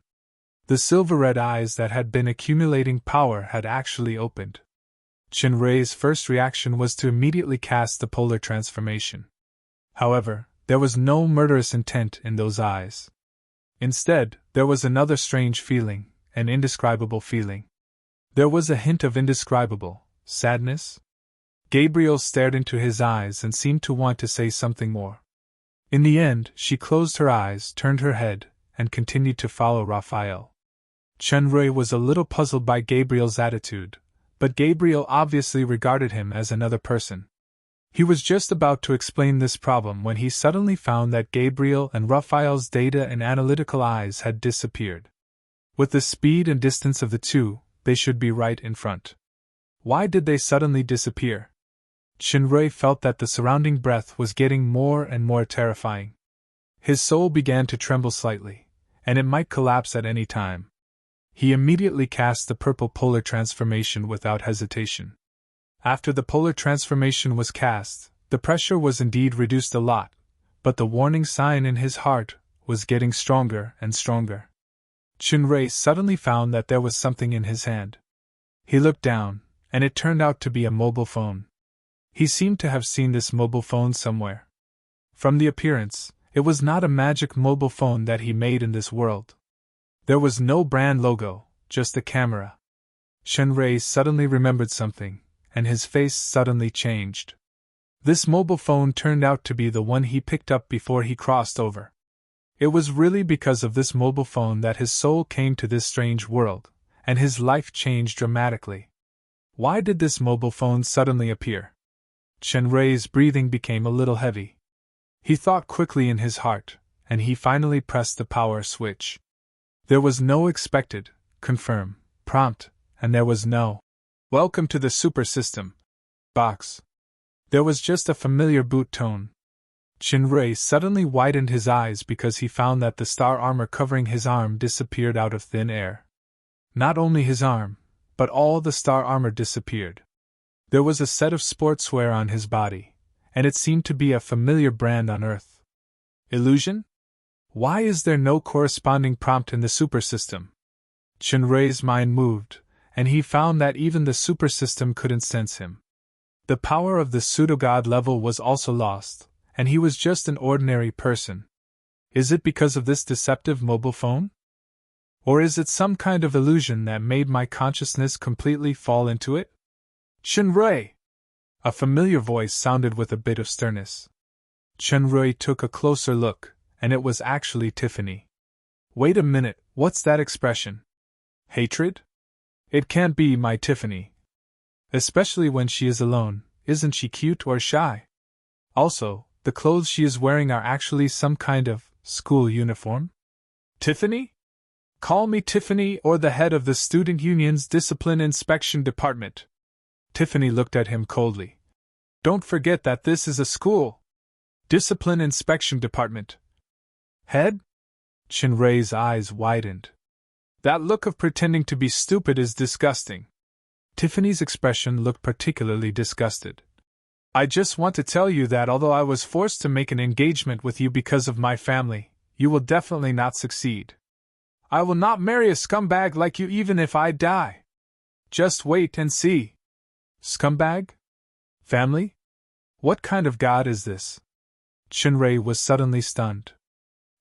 The silver-red eyes that had been accumulating power had actually opened. Chinrei's first reaction was to immediately cast the polar transformation. However, there was no murderous intent in those eyes. Instead, there was another strange feeling, an indescribable feeling. There was a hint of indescribable sadness. Gabriel stared into his eyes and seemed to want to say something more. In the end, she closed her eyes, turned her head, and continued to follow Raphael. Chinrei was a little puzzled by Gabriel's attitude, but Gabriel obviously regarded him as another person. He was just about to explain this problem when he suddenly found that Gabriel and Raphael's data and analytical eyes had disappeared. With the speed and distance of the two, they should be right in front. Why did they suddenly disappear? Chinrei felt that the surrounding breath was getting more and more terrifying. His soul began to tremble slightly, and it might collapse at any time. He immediately cast the purple polar transformation without hesitation. After the polar transformation was cast, the pressure was indeed reduced a lot, but the warning sign in his heart was getting stronger and stronger. Chinrei suddenly found that there was something in his hand. He looked down, and it turned out to be a mobile phone. He seemed to have seen this mobile phone somewhere. From the appearance, it was not a magic mobile phone that he made in this world. There was no brand logo, just a camera. Chinrei suddenly remembered something, and his face suddenly changed. This mobile phone turned out to be the one he picked up before he crossed over. It was really because of this mobile phone that his soul came to this strange world, and his life changed dramatically. Why did this mobile phone suddenly appear? Chinrei's breathing became a little heavy. He thought quickly in his heart, and he finally pressed the power switch. There was no expected, confirm, prompt, and there was no "Welcome to the super system" box. There was just a familiar boot tone. Chinrei suddenly widened his eyes because he found that the star armor covering his arm disappeared out of thin air. Not only his arm, but all the star armor disappeared. There was a set of sportswear on his body, and it seemed to be a familiar brand on Earth. Illusion? Why is there no corresponding prompt in the super system? Chinrei's mind moved, and he found that even the super system couldn't sense him. The power of the pseudo-god level was also lost, and he was just an ordinary person. Is it because of this deceptive mobile phone? Or is it some kind of illusion that made my consciousness completely fall into it? "Chinrei!" A familiar voice sounded with a bit of sternness. Chinrei took a closer look, and it was actually Tiffany. Wait a minute, what's that expression? Hatred? It can't be my Tiffany. Especially when she is alone, isn't she cute or shy? Also, the clothes she is wearing are actually some kind of school uniform? Tiffany? Call me Tiffany or the head of the Student Union's Discipline Inspection Department. Tiffany looked at him coldly. Don't forget that this is a school. Discipline Inspection Department. Head? Chinrei's eyes widened. That look of pretending to be stupid is disgusting. Tiffany's expression looked particularly disgusted. I just want to tell you that although I was forced to make an engagement with you because of my family, you will definitely not succeed. I will not marry a scumbag like you even if I die. Just wait and see. Scumbag? Family? What kind of god is this? Chinrei was suddenly stunned.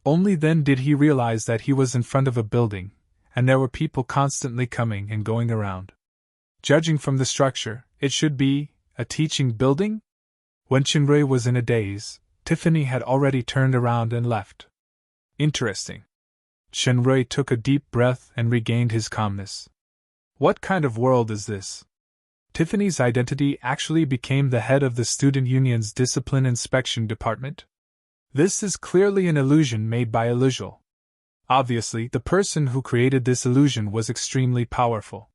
Only then did he realize that he was in front of a building, and there were people constantly coming and going around. Judging from the structure, it should be a teaching building? When Chinrei was in a daze, Tiffany had already turned around and left. Interesting. Chinrei took a deep breath and regained his calmness. What kind of world is this? Tiffany's identity actually became the head of the Student Union's Discipline Inspection Department? This is clearly an illusion made by Illusion. Obviously, the person who created this illusion was extremely powerful.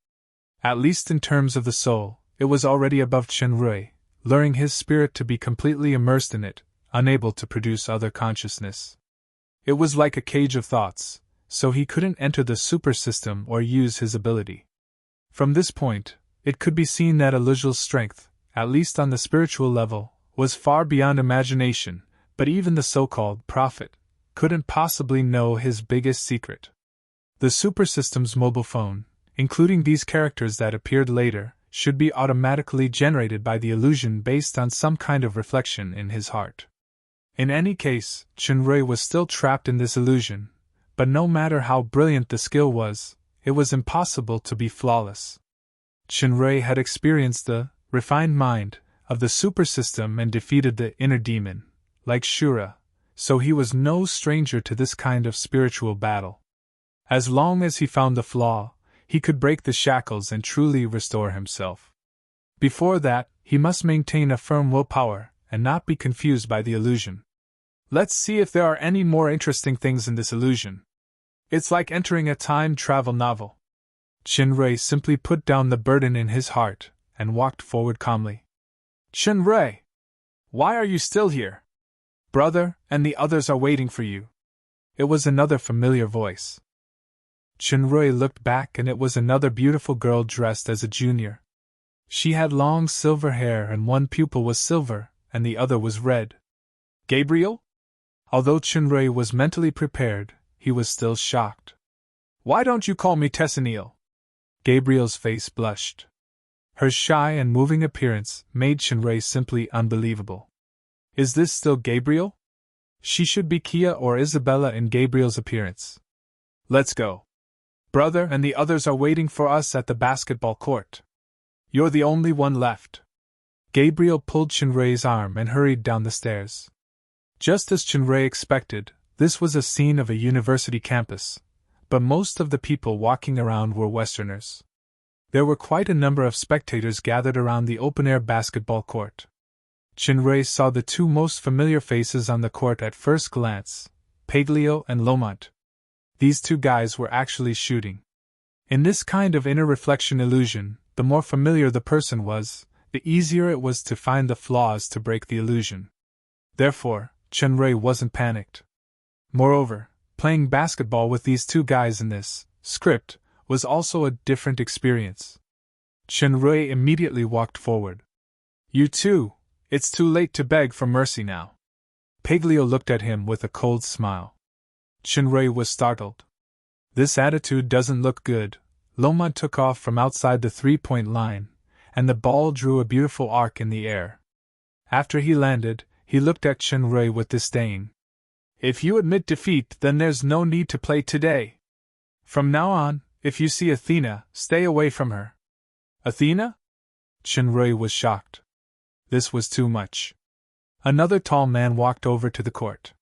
At least in terms of the soul, it was already above Chen-Rui, luring his spirit to be completely immersed in it, unable to produce other consciousness. It was like a cage of thoughts, so he couldn't enter the super system or use his ability. From this point, it could be seen that Illusion's strength, at least on the spiritual level, was far beyond imagination, but even the so-called prophet couldn't possibly know his biggest secret. The super system's mobile phone, including these characters that appeared later, should be automatically generated by the illusion based on some kind of reflection in his heart. In any case, Chen-Rui was still trapped in this illusion, but no matter how brilliant the skill was, it was impossible to be flawless. Chen-Rui had experienced the refined mind of the super system and defeated the inner demon, like Shura, so he was no stranger to this kind of spiritual battle. As long as he found the flaw, he could break the shackles and truly restore himself. Before that, he must maintain a firm willpower and not be confused by the illusion. Let's see if there are any more interesting things in this illusion. It's like entering a time travel novel. Chen-Rui simply put down the burden in his heart and walked forward calmly. Chen-Rui! Why are you still here? Brother and the others are waiting for you. It was another familiar voice. Chen-Rui looked back and it was another beautiful girl dressed as a junior. She had long silver hair and one pupil was silver and the other was red. Gabriel? Although Chen-Rui was mentally prepared, he was still shocked. Why don't you call me Tessaniel? Gabriel's face blushed. Her shy and moving appearance made Chen-Rui simply unbelievable. Is this still Gabriel? She should be Kia or Isabella in Gabriel's appearance. Let's go. Brother and the others are waiting for us at the basketball court. You're the only one left. Gabriel pulled Chen-Rui's arm and hurried down the stairs. Just as Chen-Rui expected, this was a scene of a university campus, but most of the people walking around were Westerners. There were quite a number of spectators gathered around the open-air basketball court. Chen-Rui saw the two most familiar faces on the court at first glance, Paglio and Lomont. These two guys were actually shooting. In this kind of inner reflection illusion, the more familiar the person was, the easier it was to find the flaws to break the illusion. Therefore, Chen-Rui wasn't panicked. Moreover, playing basketball with these two guys in this script was also a different experience. Chen-Rui immediately walked forward. You two, it's too late to beg for mercy now. Paglio looked at him with a cold smile. Chen-Rui was startled. This attitude doesn't look good. Lomont took off from outside the three-point line, and the ball drew a beautiful arc in the air. After he landed, he looked at Chen-Rui with disdain. If you admit defeat, then there's no need to play today. From now on, if you see Athena, stay away from her. Athena? Chen-Rui was shocked. This was too much. Another tall man walked over to the court.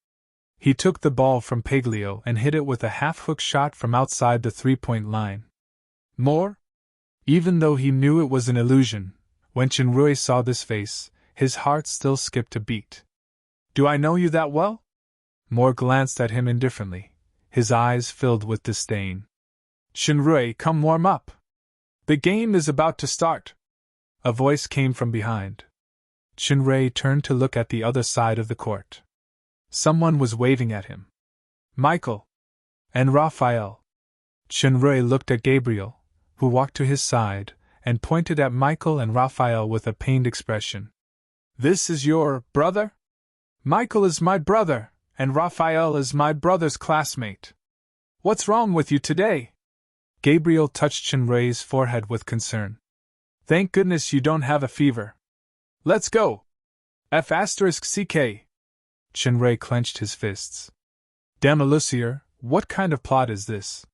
He took the ball from Paglio and hit it with a half-hook shot from outside the three-point line. More? Even though he knew it was an illusion, when Chen-Rui saw this face, his heart still skipped a beat. Do I know you that well? Moore glanced at him indifferently, his eyes filled with disdain. Chen-Rui, come warm up. The game is about to start. A voice came from behind. Chen-Rui turned to look at the other side of the court. Someone was waving at him. Michael. And Raphael. Chen-Rui looked at Gabriel, who walked to his side, and pointed at Michael and Raphael with a pained expression. This is your brother? Michael is my brother, and Raphael is my brother's classmate. What's wrong with you today? Gabriel touched Chen-Rui's forehead with concern. Thank goodness you don't have a fever. Let's go! F***CK. Chen-Rui clenched his fists. Demelucier, what kind of plot is this?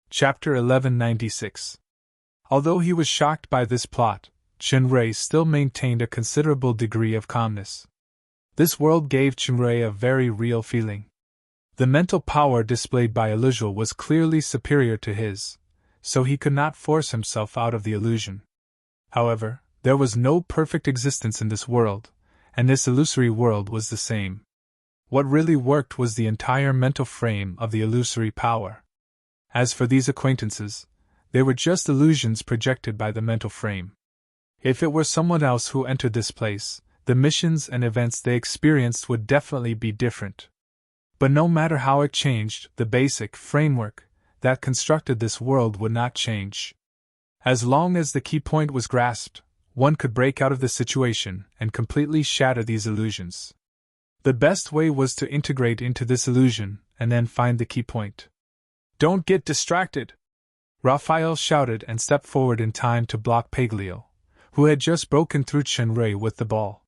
Chapter 1196. Although he was shocked by this plot, Chen-Rui still maintained a considerable degree of calmness. This world gave Chen-Rui a very real feeling. The mental power displayed by Illusion was clearly superior to his, so he could not force himself out of the illusion. However, there was no perfect existence in this world, and this illusory world was the same. What really worked was the entire mental frame of the illusory power. As for these acquaintances, they were just illusions projected by the mental frame. If it were someone else who entered this place, the missions and events they experienced would definitely be different. But no matter how it changed, the basic framework that constructed this world would not change. As long as the key point was grasped, one could break out of the situation and completely shatter these illusions. The best way was to integrate into this illusion and then find the key point. "Don't get distracted!" Raphael shouted and stepped forward in time to block Paglio, who had just broken through Chenray with the ball.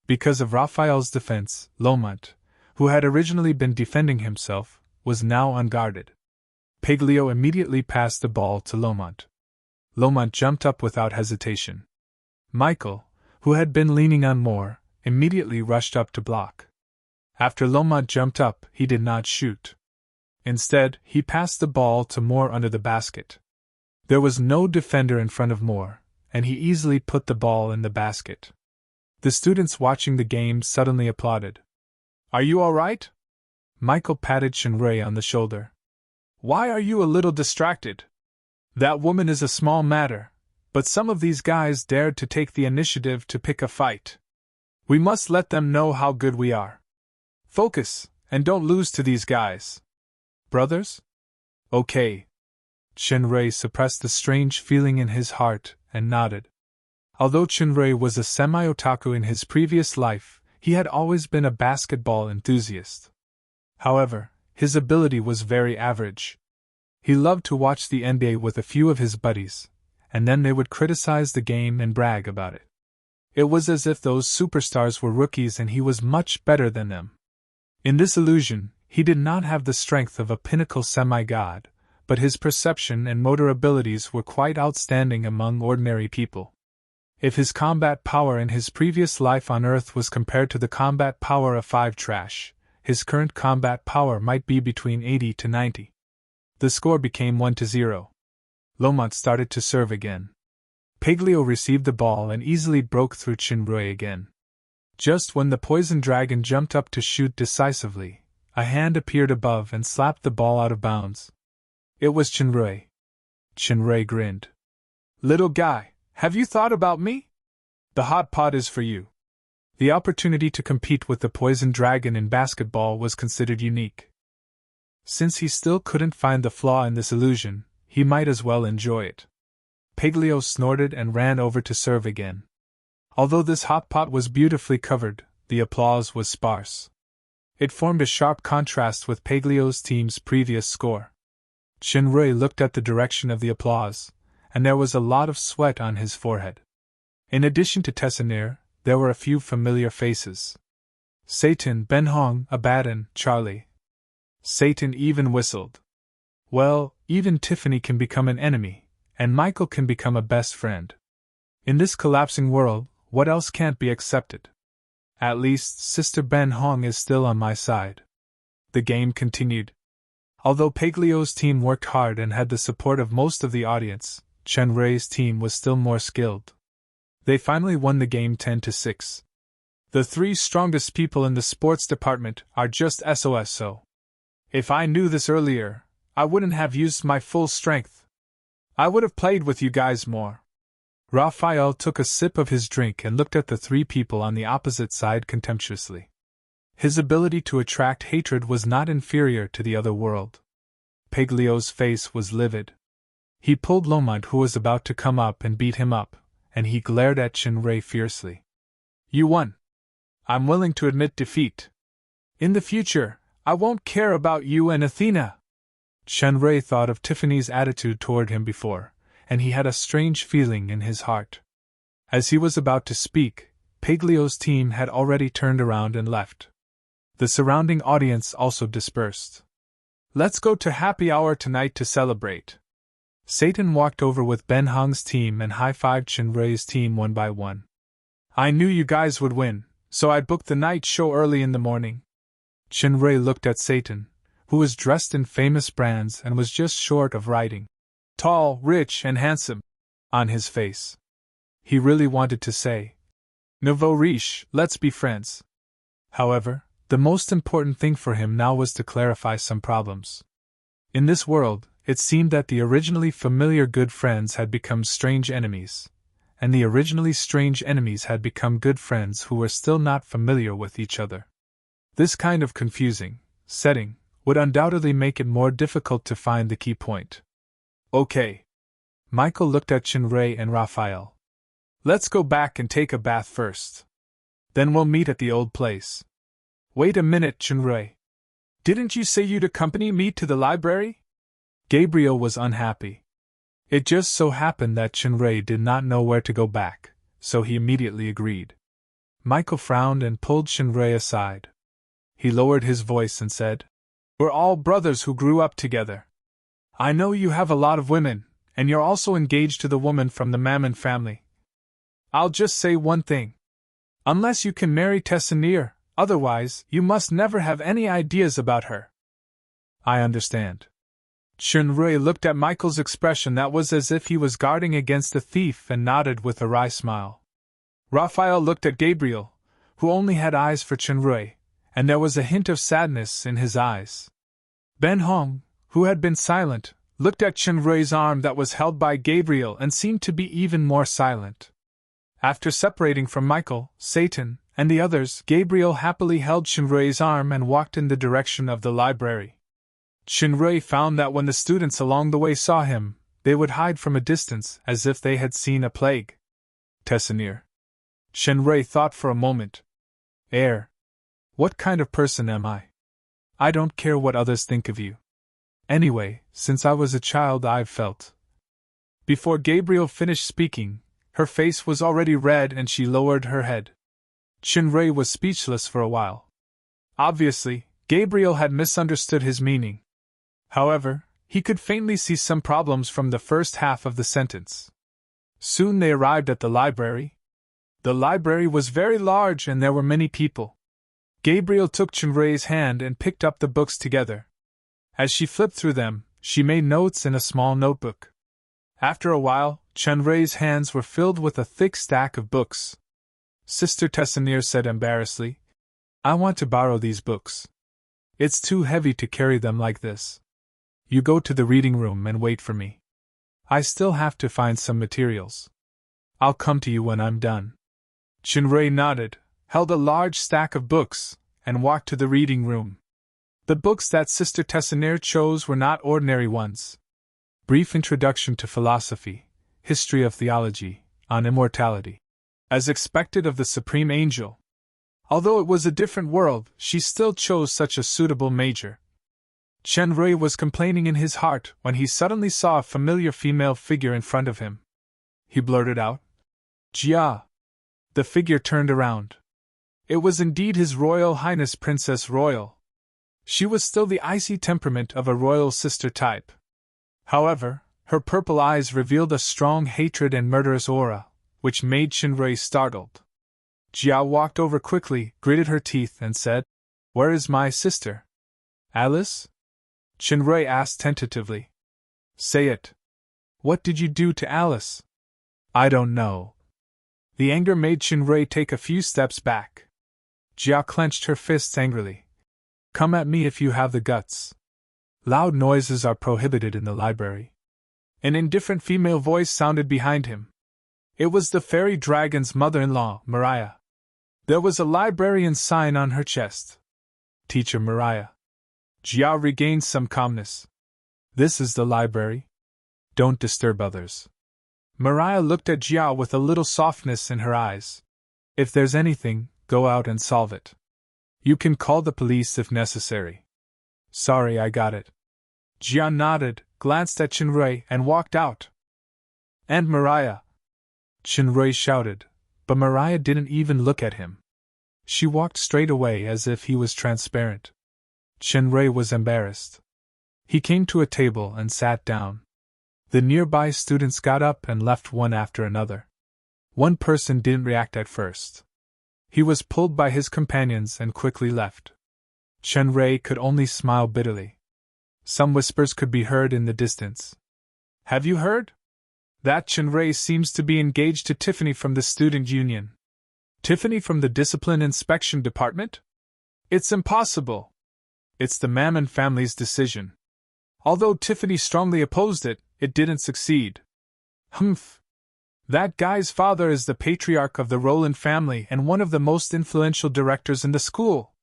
Because of Raphael's defense, Lomont, who had originally been defending himself, was now unguarded. Paglio immediately passed the ball to Lomont. Lomont jumped up without hesitation. Michael, who had been leaning on Moore, immediately rushed up to block. After Lomont jumped up, he did not shoot. Instead, he passed the ball to Moore under the basket. There was no defender in front of Moore, and he easily put the ball in the basket. The students watching the game suddenly applauded. "Are you all right?" Michael patted Chenray on the shoulder. "Why are you a little distracted? That woman is a small matter, but some of these guys dared to take the initiative to pick a fight. We must let them know how good we are. Focus, and don't lose to these guys. Brothers? Okay." Chenray suppressed the strange feeling in his heart and nodded. Although Chenray was a semi-otaku in his previous life, he had always been a basketball enthusiast. However, his ability was very average. He loved to watch the NBA with a few of his buddies, and then they would criticize the game and brag about it. It was as if those superstars were rookies and he was much better than them. In this illusion, he did not have the strength of a pinnacle semi-god, but his perception and motor abilities were quite outstanding among ordinary people. If his combat power in his previous life on Earth was compared to the combat power of 5 trash, his current combat power might be between 80 to 90. The score became 1-0. Lomont started to serve again. Paglio received the ball and easily broke through Chenray again. Just when the poison dragon jumped up to shoot decisively, a hand appeared above and slapped the ball out of bounds. It was Chenray. Chenray grinned. "Little guy, have you thought about me? The hot pot is for you." The opportunity to compete with the poison dragon in basketball was considered unique. Since he still couldn't find the flaw in this illusion, he might as well enjoy it. Paglio snorted and ran over to serve again. Although this hot pot was beautifully covered, the applause was sparse. It formed a sharp contrast with Paglio's team's previous score. Chenray looked at the direction of the applause, and there was a lot of sweat on his forehead. In addition to Tessanier, there were a few familiar faces. Satan, Ben Hong, Abaddon, Charlie. Satan even whistled. Well, even Tiffany can become an enemy, and Michael can become a best friend. In this collapsing world, what else can't be accepted? At least, Sister Ben Hong is still on my side. The game continued. Although Paglio's team worked hard and had the support of most of the audience, Chenray's team was still more skilled. They finally won the game 10-6. The 3 strongest people in the sports department are just SOS. If I knew this earlier, I wouldn't have used my full strength. I would have played with you guys more. Raphael took a sip of his drink and looked at the 3 people on the opposite side contemptuously. His ability to attract hatred was not inferior to the other world. Paglio's face was livid. He pulled Lomont, who was about to come up and beat him up, and he glared at Chenray fiercely. You won. I'm willing to admit defeat. In the future, I won't care about you and Athena. Chenray thought of Tiffany's attitude toward him before, and he had a strange feeling in his heart. As he was about to speak, Paglio's team had already turned around and left. The surrounding audience also dispersed. Let's go to happy hour tonight to celebrate. Satan walked over with Ben Hong's team and high-fived Chenray's team one by one. I knew you guys would win, so I booked the night show early in the morning. Chenray looked at Satan, who was dressed in famous brands and was just short of writing tall, rich, and handsome on his face. He really wanted to say, Nouveau riche, let's be friends. However, The most important thing for him now was to clarify some problems. In this world, it seemed that the originally familiar good friends had become strange enemies, and the originally strange enemies had become good friends who were still not familiar with each other. This kind of confusing setting would undoubtedly make it more difficult to find the key point. Okay. Michael looked at Chinray and Raphael. Let's go back and take a bath first. Then we'll meet at the old place. Wait a minute, Chinray. Didn't you say you'd accompany me to the library? Gabriel was unhappy. It just so happened that Chinray did not know where to go back, so he immediately agreed. Michael frowned and pulled Chinray aside. He lowered his voice and said, We're all brothers who grew up together. I know you have a lot of women, and you're also engaged to the woman from the Mammon family. I'll just say one thing. Unless you can marry Tessanier, otherwise, you must never have any ideas about her. I understand. Chinray looked at Michael's expression that was as if he was guarding against a thief and nodded with a wry smile. Raphael looked at Gabriel, who only had eyes for Chinray, and there was a hint of sadness in his eyes. Ben Hong, who had been silent, looked at Chinray's arm that was held by Gabriel and seemed to be even more silent. After separating from Michael, Satan, and the others, Gabriel happily held Chinray's arm and walked in the direction of the library. Chinray found that when the students along the way saw him, they would hide from a distance as if they had seen a plague. Tessanier. Chinray thought for a moment. What kind of person am I? I don't care what others think of you. Anyway, since I was a child I've felt. Before Gabriel finished speaking, her face was already red and she lowered her head. Chinray was speechless for a while. Obviously, Gabriel had misunderstood his meaning. However, he could faintly see some problems from the first half of the sentence. Soon they arrived at the library. The library was very large and there were many people. Gabriel took Chinray's hand and picked up the books together. As she flipped through them, she made notes in a small notebook. After a while, Chinray's hands were filled with a thick stack of books. Sister Tessanier said embarrassedly, I want to borrow these books. It's too heavy to carry them like this. You go to the reading room and wait for me. I still have to find some materials. I'll come to you when I'm done. Chinray nodded, held a large stack of books, and walked to the reading room. The books that Sister Tessanier chose were not ordinary ones. Brief Introduction to Philosophy, History of Theology, on Immortality. As expected of the Supreme Angel. Although it was a different world, she still chose such a suitable major. Chinray was complaining in his heart when he suddenly saw a familiar female figure in front of him. He blurted out, Jia. The figure turned around. It was indeed His Royal Highness Princess Royal. She was still the icy temperament of a royal sister type. However, her purple eyes revealed a strong hatred and murderous aura, which made Chinray startled. Jia walked over quickly, gritted her teeth, and said, Where is my sister? Alice? Chinray asked tentatively. Say it. What did you do to Alice? I don't know. The anger made Chinray take a few steps back. Jia clenched her fists angrily. Come at me if you have the guts. Loud noises are prohibited in the library. An indifferent female voice sounded behind him. It was the fairy dragon's mother-in-law, Mariah. There was a librarian's sign on her chest. Teacher Mariah. Jia regained some calmness. This is the library. Don't disturb others. Mariah looked at Jia with a little softness in her eyes. If there's anything, go out and solve it. You can call the police if necessary. Sorry, I got it. Jia nodded, glanced at Chinray, and walked out. And Mariah! Chinray shouted, but Mariah didn't even look at him. She walked straight away as if he was transparent. Chinray was embarrassed. He came to a table and sat down. The nearby students got up and left one after another. One person didn't react at first. He was pulled by his companions and quickly left. Chinray could only smile bitterly. Some whispers could be heard in the distance. Have you heard? That Chinray seems to be engaged to Tiffany from the student union. Tiffany from the discipline inspection department? It's impossible. It's the Mammon family's decision. Although Tiffany strongly opposed it, it didn't succeed. Humph. That guy's father is the patriarch of the Rowland family and one of the most influential directors in the school.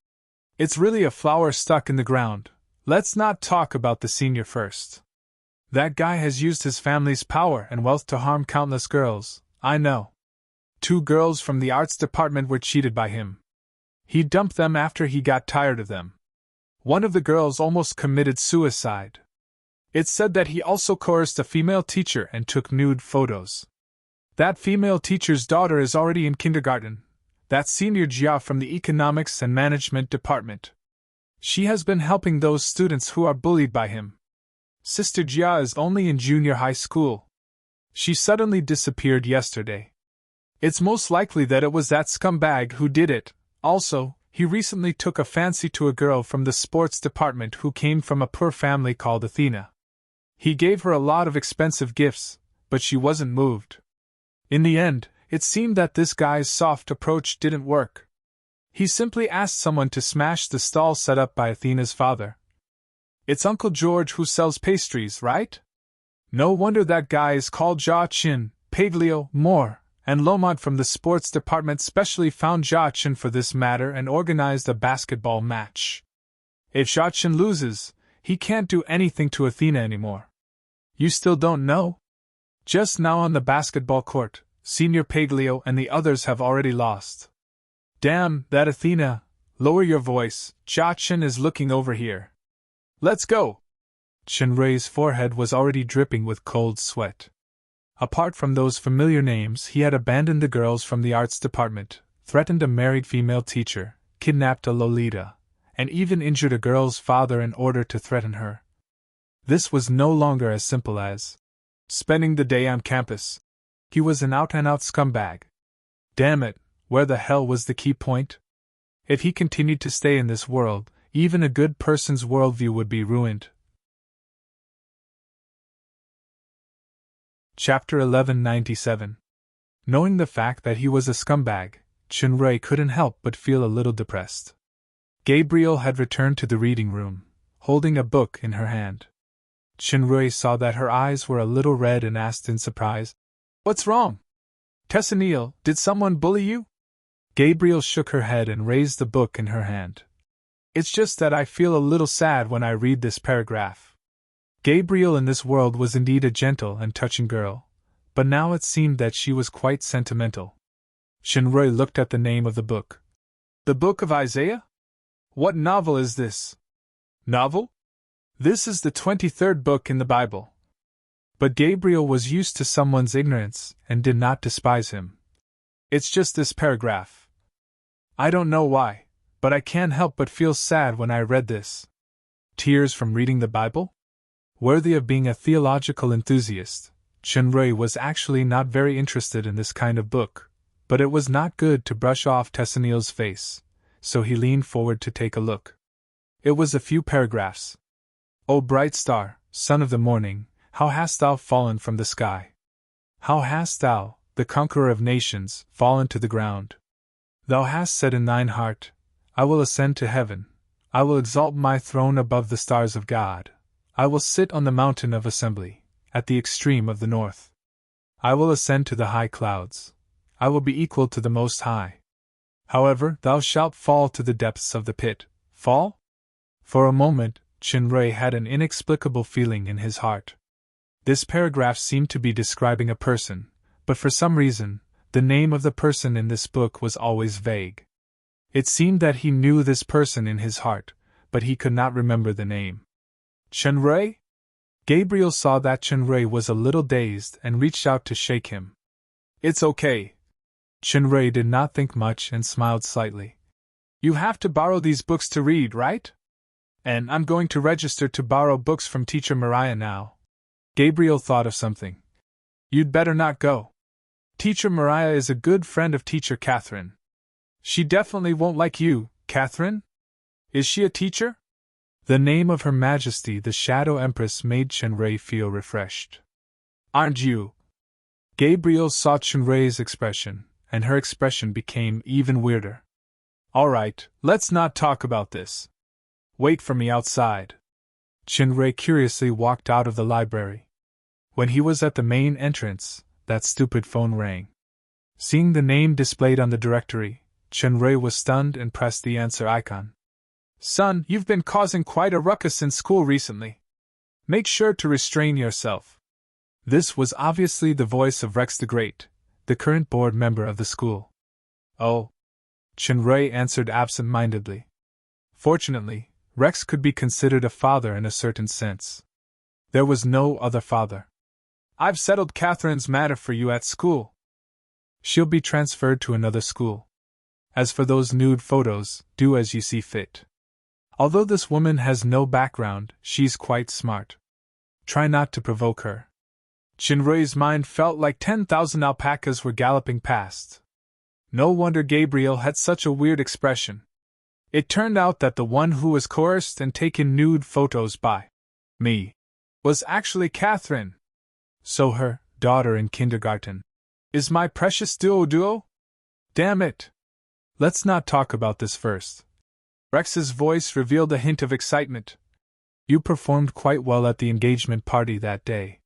It's really a flower stuck in the ground. Let's not talk about the senior first. That guy has used his family's power and wealth to harm countless girls, I know. 2 girls from the arts department were cheated by him. He dumped them after he got tired of them. One of the girls almost committed suicide. It's said that he also coerced a female teacher and took nude photos. That female teacher's daughter is already in kindergarten. That's Senior Jia from the Economics and Management Department. She has been helping those students who are bullied by him. Sister Jia is only in junior high school. She suddenly disappeared yesterday. It's most likely that it was that scumbag who did it. Also, he recently took a fancy to a girl from the sports department who came from a poor family called Athena. He gave her a lot of expensive gifts, but she wasn't moved. In the end, it seemed that this guy's soft approach didn't work. He simply asked someone to smash the stall set up by Athena's father. It's Uncle George who sells pastries, right? No wonder that guy is called Jia Chin. Paglio, Moore, and Lomont from the sports department specially found Jia Chin for this matter and organized a basketball match. If Jia Chin loses, he can't do anything to Athena anymore. You still don't know? Just now on the basketball court, Senior Paglio and the others have already lost. Damn, that Athena! Lower your voice, Jia Chin is looking over here. Let's go! Chenrei's forehead was already dripping with cold sweat. Apart from those familiar names, he had abandoned the girls from the arts department, threatened a married female teacher, kidnapped a Lolita, and even injured a girl's father in order to threaten her. This was no longer as simple as spending the day on campus. He was an out-and-out scumbag. Damn it, where the hell was the key point? If he continued to stay in this world, even a good person's worldview would be ruined. Chapter 1197. Knowing the fact that he was a scumbag, Chenrei couldn't help but feel a little depressed. Gabriel had returned to the reading room, holding a book in her hand. Chenrei saw that her eyes were a little red and asked in surprise, "What's wrong? Tessaniel, did someone bully you?" Gabriel shook her head and raised the book in her hand. "It's just that I feel a little sad when I read this paragraph." Gabriel in this world was indeed a gentle and touching girl, but now it seemed that she was quite sentimental. Chenrei looked at the name of the book. "The Book of Isaiah? What novel is this?" "Novel? This is the 23rd book in the Bible." But Gabriel was used to someone's ignorance and did not despise him. "It's just this paragraph. I don't know why, but I can't help but feel sad when I read this." Tears from reading the Bible? Worthy of being a theological enthusiast, Chenrei was actually not very interested in this kind of book, but it was not good to brush off Tessaniel's face, so he leaned forward to take a look. It was a few paragraphs. "O bright star, son of the morning, how hast thou fallen from the sky? How hast thou, the conqueror of nations, fallen to the ground? Thou hast said in thine heart, I will ascend to heaven, I will exalt my throne above the stars of God, I will sit on the mountain of assembly, at the extreme of the north. I will ascend to the high clouds, I will be equal to the Most High. However, thou shalt fall to the depths of the pit." Fall? For a moment, Chenrei had an inexplicable feeling in his heart. This paragraph seemed to be describing a person, but for some reason, the name of the person in this book was always vague. It seemed that he knew this person in his heart, but he could not remember the name. "Chenrei?" Gabriel saw that Chenrei was a little dazed and reached out to shake him. "It's okay." Chenrei did not think much and smiled slightly. "You have to borrow these books to read, right? And I'm going to register to borrow books from Teacher Mariah now." Gabriel thought of something. "You'd better not go. Teacher Mariah is a good friend of Teacher Catherine. She definitely won't like you, Catherine. Is she a teacher?" The name of Her Majesty the Shadow Empress made Chenrei feel refreshed. "Aren't you?" Gabriel saw Chenrei's expression, and her expression became even weirder. All right, let's not talk about this. Wait for me outside. Chinray curiously walked out of the library. When he was at the main entrance, that stupid phone rang. Seeing the name displayed on the directory, Chinray was stunned and pressed the answer icon. Son, you've been causing quite a ruckus in school recently. Make sure to restrain yourself. This was obviously the voice of Rex the Great, the current board member of the school. Oh. Chinray answered absent-mindedly. Fortunately, Rex could be considered a father in a certain sense. There was no other father. I've settled Catherine's matter for you at school. She'll be transferred to another school. As for those nude photos, do as you see fit. Although this woman has no background, she's quite smart. Try not to provoke her. Chinray's mind felt like 10,000 alpacas were galloping past. No wonder Gabriel had such a weird expression. It turned out that the one who was coerced and taken nude photos by me was actually Catherine. So her daughter in kindergarten is my precious duo? Damn it! Let's not talk about this first. Rex's voice revealed a hint of excitement. You performed quite well at the engagement party that day.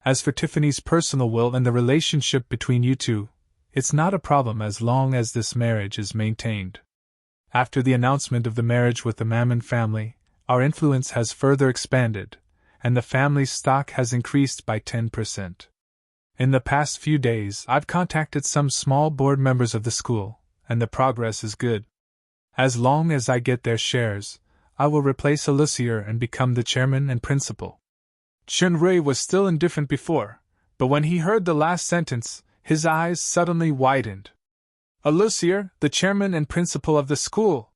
As for Tiffany's personal will and the relationship between you two, it's not a problem as long as this marriage is maintained. After the announcement of the marriage with the Mammon family, our influence has further expanded, and the family's stock has increased by 10%. In the past few days, I've contacted some small board members of the school, and the progress is good. As long as I get their shares, I will replace Alucier and become the chairman and principal. Chinray was still indifferent before, but when he heard the last sentence, his eyes suddenly widened. Alucier, the chairman and principal of the school.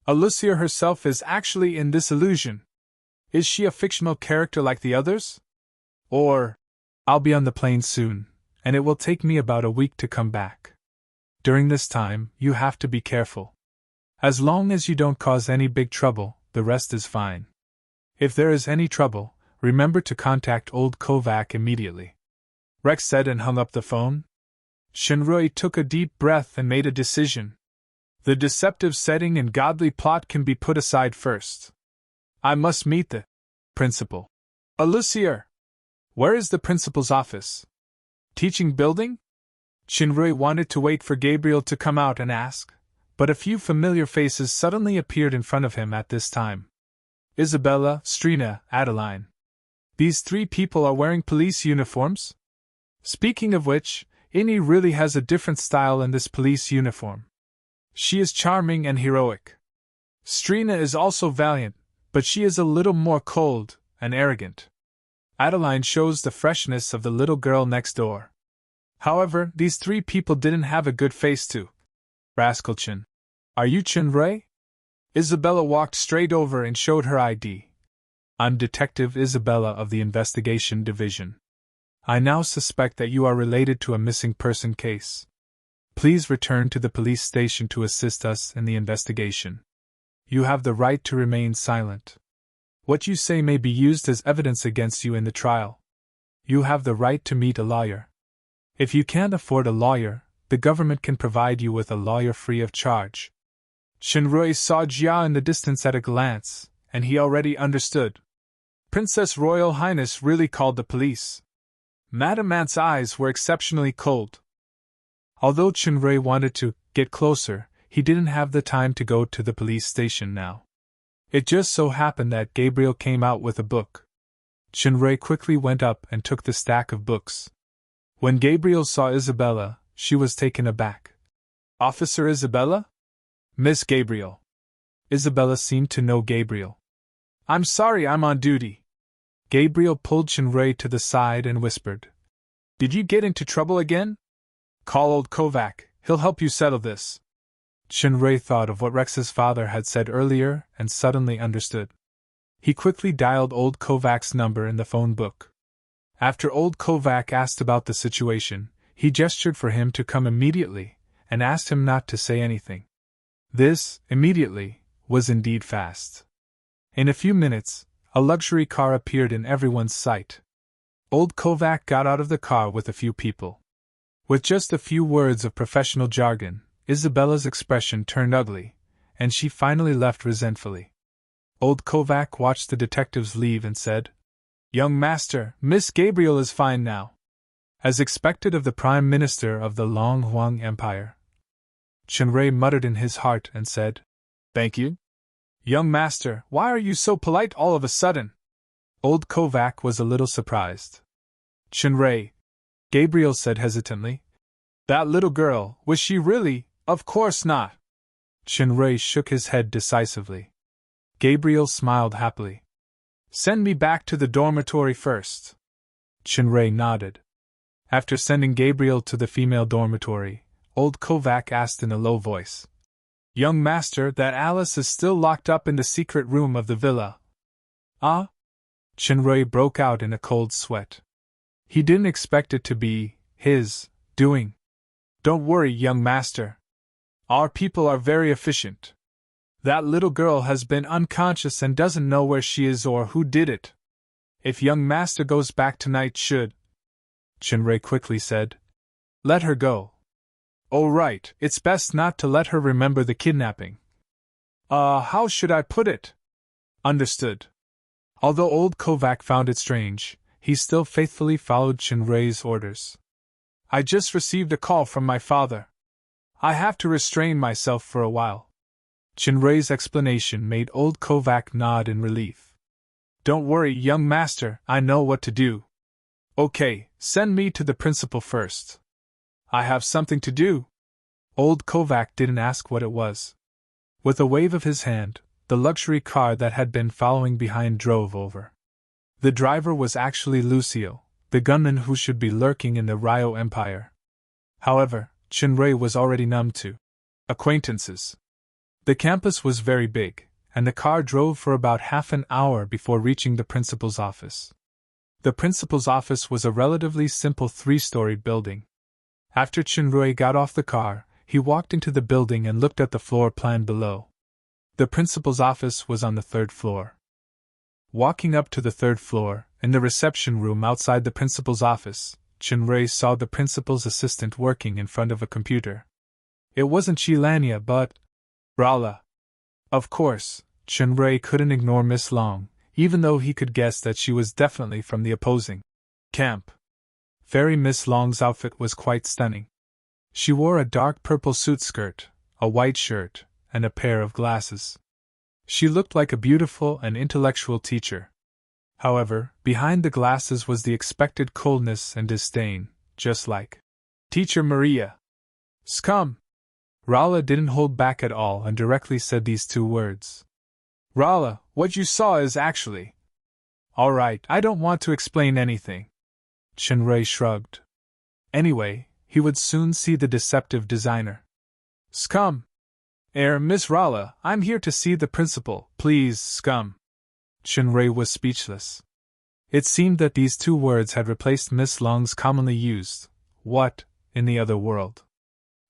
Alucier herself is actually in this illusion. Is she a fictional character like the others? Or, I'll be on the plane soon, and it will take me about a week to come back. During this time, you have to be careful. As long as you don't cause any big trouble, the rest is fine. If there is any trouble, remember to contact old Kovac immediately. Rex said and hung up the phone. Chinray took a deep breath and made a decision. The deceptive setting and godly plot can be put aside first. I must meet the principal. Alucier! Where is the principal's office? Teaching building? Chinray wanted to wait for Gabriel to come out and ask, but a few familiar faces suddenly appeared in front of him at this time. Isabella, Strina, Adeline. These three people are wearing police uniforms? Speaking of which, Innie really has a different style in this police uniform. She is charming and heroic. Strina is also valiant, but she is a little more cold and arrogant. Adeline shows the freshness of the little girl next door. However, these three people didn't have a good face to. Rascalchin. Are you Chinray? Isabella walked straight over and showed her ID. I'm Detective Isabella of the Investigation Division. I now suspect that you are related to a missing person case. Please return to the police station to assist us in the investigation. You have the right to remain silent. What you say may be used as evidence against you in the trial. You have the right to meet a lawyer. If you can't afford a lawyer, the government can provide you with a lawyer free of charge. Chinray saw Jia in the distance at a glance, and he already understood. Princess Royal Highness really called the police. Madame Ant's eyes were exceptionally cold. Although Chinray wanted to get closer, he didn't have the time to go to the police station now. It just so happened that Gabriel came out with a book. Chinray quickly went up and took the stack of books. When Gabriel saw Isabella, she was taken aback. Officer Isabella? Miss Gabriel. Isabella seemed to know Gabriel. I'm sorry, I'm on duty. Gabriel pulled Chinray to the side and whispered. Did you get into trouble again? Call old Kovac, he'll help you settle this. Chinray thought of what Rex's father had said earlier and suddenly understood. He quickly dialed old Kovac's number in the phone book. After old Kovac asked about the situation, he gestured for him to come immediately and asked him not to say anything. This, immediately, was indeed fast. In a few minutes, a luxury car appeared in everyone's sight. Old Kovac got out of the car with a few people. With just a few words of professional jargon, Isabella's expression turned ugly, and she finally left resentfully. Old Kovac watched the detectives leave and said, "Young master, Miss Gabriel is fine now." As expected of the Prime Minister of the Long Huang Empire. Chenrei muttered in his heart and said, "Thank you." "Young master, why are you so polite all of a sudden?" Old Kovac was a little surprised. "Chenrei," Gabriel said hesitantly. "That little girl, was she really? Of course not." Chenrei shook his head decisively. Gabriel smiled happily. "Send me back to the dormitory first." Chenrei nodded. After sending Gabriel to the female dormitory, old Kovac asked in a low voice, "Young master, that Alice is still locked up in the secret room of the villa?" "Ah?" Chenrei broke out in a cold sweat. He didn't expect it to be his doing. "Don't worry, young master. Our people are very efficient. That little girl has been unconscious and doesn't know where she is or who did it. If young master goes back tonight Chenrei quickly said, "Let her go." "Oh right, it's best not to let her remember the kidnapping." How should I put it?" "Understood." Although old Kovac found it strange, he still faithfully followed Chenrei's orders. "I just received a call from my father. I have to restrain myself for a while." Chenrei's explanation made old Kovac nod in relief. "Don't worry, young master, I know what to do." "Okay, send me to the principal first." "I have something to do." Old Kovac didn't ask what it was. With a wave of his hand, the luxury car that had been following behind drove over. The driver was actually Lucio, the gunman who should be lurking in the Rio Empire. However, Chenrei was already numb to acquaintances. The campus was very big, and the car drove for about half an hour before reaching the principal's office. The principal's office was a relatively simple 3-storied building. After Chenrei got off the car, he walked into the building and looked at the floor plan below. The principal's office was on the 3rd floor. Walking up to the 3rd floor, in the reception room outside the principal's office, Chenrei saw the principal's assistant working in front of a computer. It wasn't Chilania but Rala. Of course, Chenrei couldn't ignore Miss Long, even though he could guess that she was definitely from the opposing camp. Fairy Miss Long's outfit was quite stunning. She wore a dark purple suit skirt, a white shirt, and a pair of glasses. She looked like a beautiful and intellectual teacher. However, behind the glasses was the expected coldness and disdain, just like Teacher Maria. "Scum!" Rala didn't hold back at all and directly said these 2 words. "Rala, what you saw is actually—" "All right, I don't want to explain anything." Chenrei shrugged. Anyway, he would soon see the deceptive designer. "Scum! Miss Rala, I'm here to see the principal, please, scum." Chenrei was speechless. It seemed that these 2 words had replaced Miss Long's commonly used, "What?" in the other world.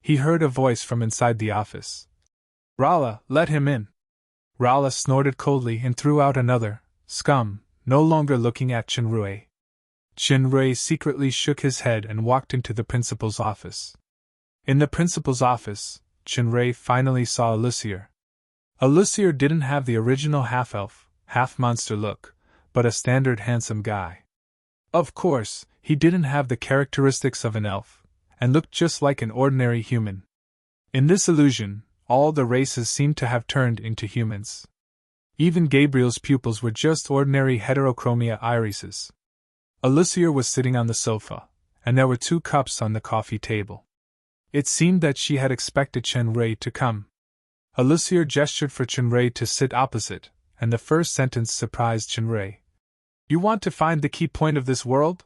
He heard a voice from inside the office. "Rala, let him in." Rala snorted coldly and threw out another, "Scum," no longer looking at Chenrei. Chenrei secretly shook his head and walked into the principal's office. In the principal's office, Chenrei finally saw Alucier. Alucier didn't have the original half-elf, half-monster look, but a standard handsome guy. Of course, he didn't have the characteristics of an elf, and looked just like an ordinary human. In this illusion, all the races seemed to have turned into humans. Even Gabriel's pupils were just ordinary heterochromia irises. Alucier was sitting on the sofa, and there were 2 cups on the coffee table. It seemed that she had expected Chenrei to come. Alucier gestured for Chenrei to sit opposite, and the first sentence surprised Chenrei. "You want to find the key point of this world?"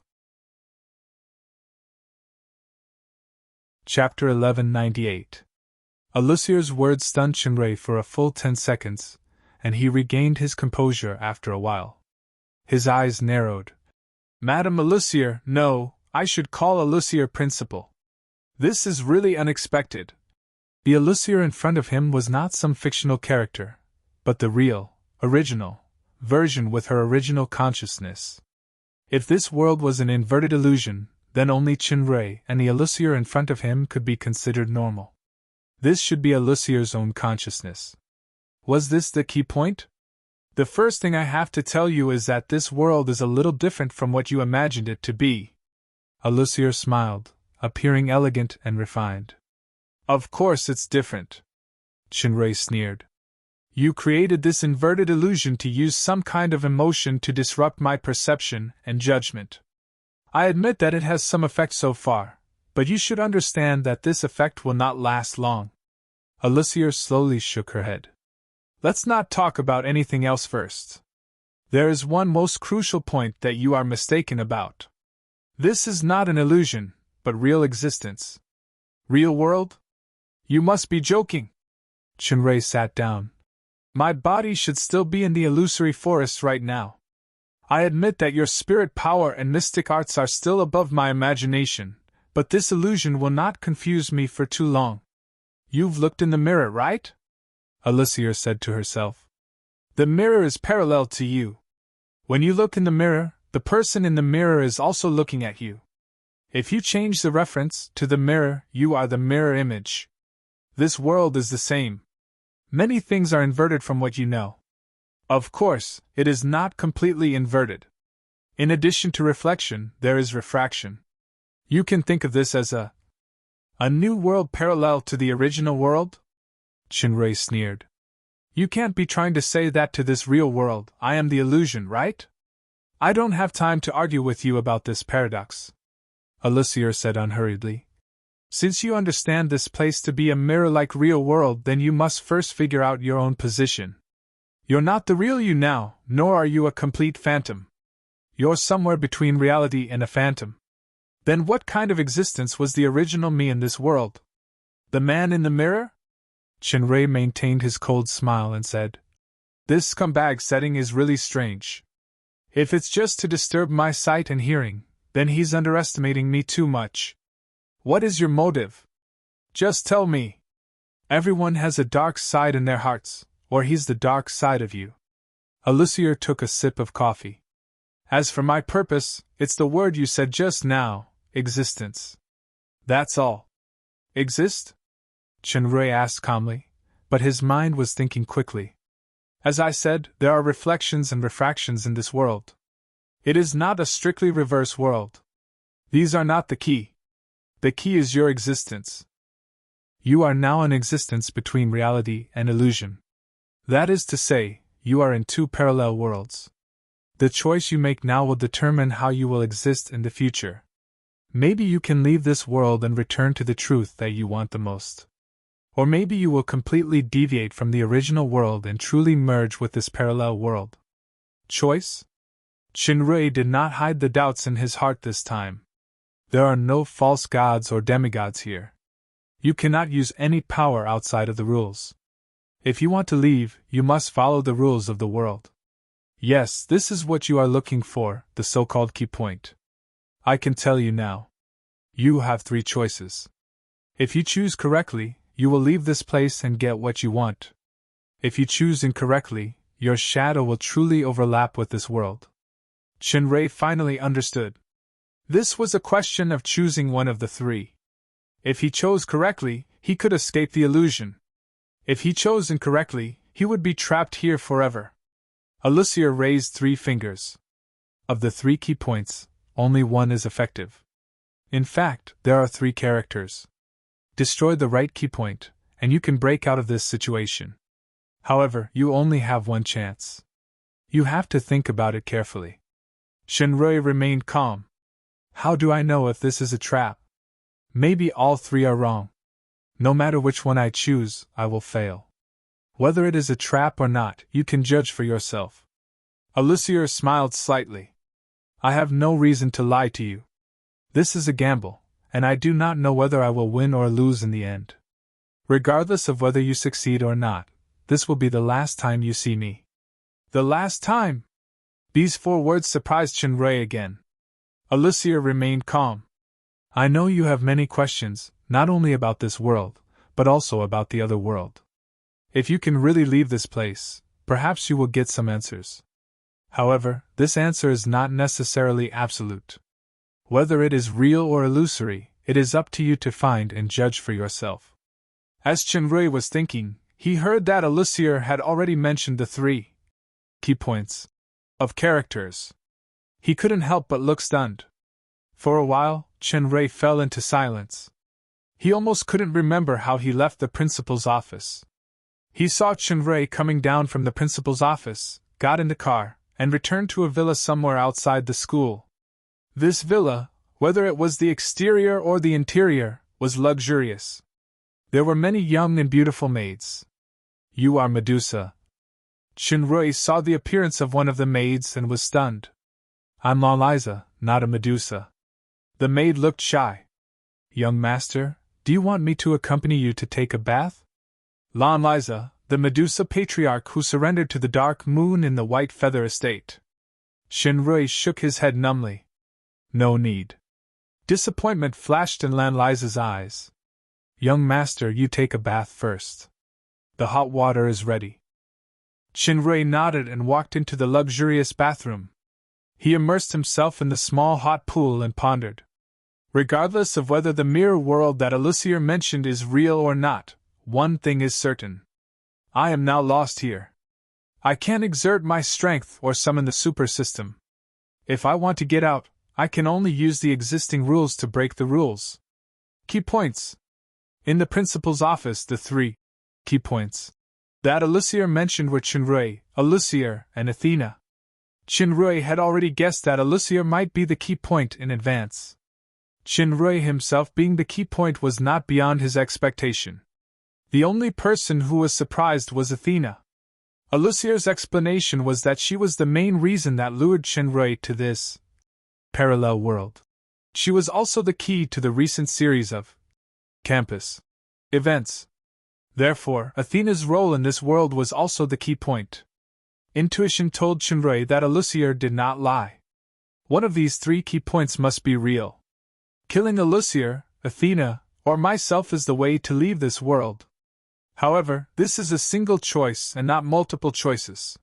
Chapter 1198. Alucier's words stunned Chenrei for a full 10 seconds, and he regained his composure after a while. His eyes narrowed. "Madame Alucier, no, I should call Alucier principal. This is really unexpected." The Alucier in front of him was not some fictional character, but the real, original version with her original consciousness. If this world was an inverted illusion, then only Chenrei and the Alucier in front of him could be considered normal. This should be Lucier's own consciousness. Was this the key point? The first thing I have to tell you is that this world is a little different from what you imagined it to be. Lucier smiled, appearing elegant and refined. Of course it's different. Shinrei sneered. You created this inverted illusion to use some kind of emotion to disrupt my perception and judgment. I admit that it has some effect so far, but you should understand that this effect will not last long. Lucier slowly shook her head. Let's not talk about anything else first. There is one most crucial point that you are mistaken about. This is not an illusion, but real existence. Real world? You must be joking. Shinrei sat down. My body should still be in the illusory forest right now. I admit that your spirit power and mystic arts are still above my imagination, but this illusion will not confuse me for too long. You've looked in the mirror, right? Lucier said to herself. The mirror is parallel to you. When you look in the mirror, the person in the mirror is also looking at you. If you change the reference to the mirror, you are the mirror image. This world is the same. Many things are inverted from what you know. Of course, it is not completely inverted. In addition to reflection, there is refraction. You can think of this as a new world parallel to the original world? Shinrei sneered. You can't be trying to say that to this real world. I am the illusion, right? I don't have time to argue with you about this paradox. Lucier said unhurriedly. Since you understand this place to be a mirror-like real world, then you must first figure out your own position. You're not the real you now, nor are you a complete phantom. You're somewhere between reality and a phantom. Then what kind of existence was the original me in this world? The man in the mirror? Shinrei maintained his cold smile and said, This scumbag setting is really strange. If it's just to disturb my sight and hearing, then he's underestimating me too much. What is your motive? Just tell me. Everyone has a dark side in their hearts, or he's the dark side of you. Lucier took a sip of coffee. As for my purpose, it's the word you said just now, existence. That's all. Exist? Shinrei asked calmly, but his mind was thinking quickly. As I said, there are reflections and refractions in this world. It is not a strictly reverse world. These are not the key. The key is your existence. You are now in existence between reality and illusion. That is to say, you are in two parallel worlds. The choice you make now will determine how you will exist in the future. Maybe you can leave this world and return to the truth that you want the most. Or maybe you will completely deviate from the original world and truly merge with this parallel world. Choice? Shinrei did not hide the doubts in his heart this time. There are no false gods or demigods here. You cannot use any power outside of the rules. If you want to leave, you must follow the rules of the world. Yes, this is what you are looking for, the so-called key point. I can tell you now. You have 3 choices. If you choose correctly, you will leave this place and get what you want. If you choose incorrectly, your shadow will truly overlap with this world. Shinrei finally understood. This was a question of choosing one of the 3. If he chose correctly, he could escape the illusion. If he chose incorrectly, he would be trapped here forever. Lucier raised 3 fingers. Of the 3 key points, only one is effective. In fact, there are 3 characters. Destroy the right key point, and you can break out of this situation. However, you only have one chance. You have to think about it carefully. Shinrei remained calm. How do I know if this is a trap? Maybe all 3 are wrong. No matter which one I choose, I will fail. Whether it is a trap or not, you can judge for yourself. Lucier smiled slightly. I have no reason to lie to you. This is a gamble, and I do not know whether I will win or lose in the end. Regardless of whether you succeed or not, this will be the last time you see me. The last time? These 4 words surprised Shinrei again. Lucier remained calm. I know you have many questions, not only about this world, but also about the other world. If you can really leave this place, perhaps you will get some answers. However, this answer is not necessarily absolute. Whether it is real or illusory, it is up to you to find and judge for yourself. As Chenrui was thinking, he heard that Alucier had already mentioned the 3 key points of characters. He couldn't help but look stunned. For a while, Chenrui fell into silence. He almost couldn't remember how he left the principal's office. He saw Chenrui coming down from the principal's office, got in the car, and returned to a villa somewhere outside the school. This villa, whether it was the exterior or the interior, was luxurious. There were many young and beautiful maids. "You are Medusa." Chenrui saw the appearance of one of the maids and was stunned. "I'm Liza, not a Medusa." The maid looked shy. "Young master, do you want me to accompany you to take a bath?" Liza, the Medusa patriarch who surrendered to the dark moon in the White Feather Estate. Chenrui shook his head numbly. "No need." Disappointment flashed in Liza's eyes. "Young master, you take a bath first. The hot water is ready." Chenrui nodded and walked into the luxurious bathroom. He immersed himself in the small hot pool and pondered. Regardless of whether the mirror world that Alucier mentioned is real or not, one thing is certain. I am now lost here. I can't exert my strength or summon the super system. If I want to get out, I can only use the existing rules to break the rules. Key points. In the principal's office, the 3 key points that Alucier mentioned were Chenrui, Alucier, and Athena. Chenrui had already guessed that Alucier might be the key point in advance. Chenrui himself being the key point was not beyond his expectation. The only person who was surprised was Athena. Alucier's explanation was that she was the main reason that lured Chenrui to this parallel world. She was also the key to the recent series of campus events. Therefore, Athena's role in this world was also the key point. Intuition told Chenrui that Alucier did not lie. One of these 3 key points must be real. Killing Alucier, Athena, or myself is the way to leave this world. However, this is a single choice and not multiple choices.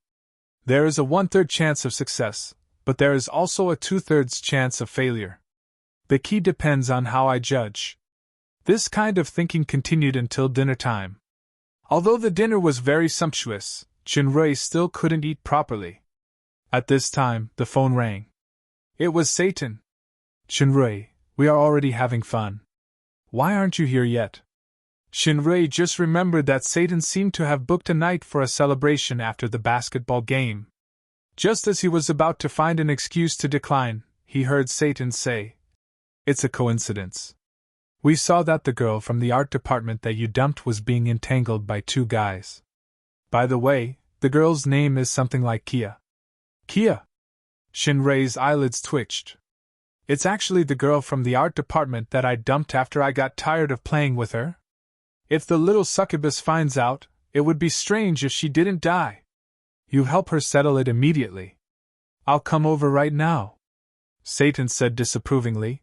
There is a 1/3 chance of success, but there is also a 2/3 chance of failure. The key depends on how I judge. This kind of thinking continued until dinner time. Although the dinner was very sumptuous, Chenrui still couldn't eat properly. At this time, the phone rang. It was Satan. "Chenrui, we are already having fun. Why aren't you here yet?" Chenrui just remembered that Satan seemed to have booked a night for a celebration after the basketball game. Just as he was about to find an excuse to decline, he heard Satan say, "It's a coincidence. We saw that the girl from the art department that you dumped was being entangled by 2 guys. By the way, the girl's name is something like Kia." "Kia?" Chenrui's eyelids twitched. "It's actually the girl from the art department that I dumped after I got tired of playing with her. If the little succubus finds out, it would be strange if she didn't die. You help her settle it immediately." "I'll come over right now," Satan said disapprovingly.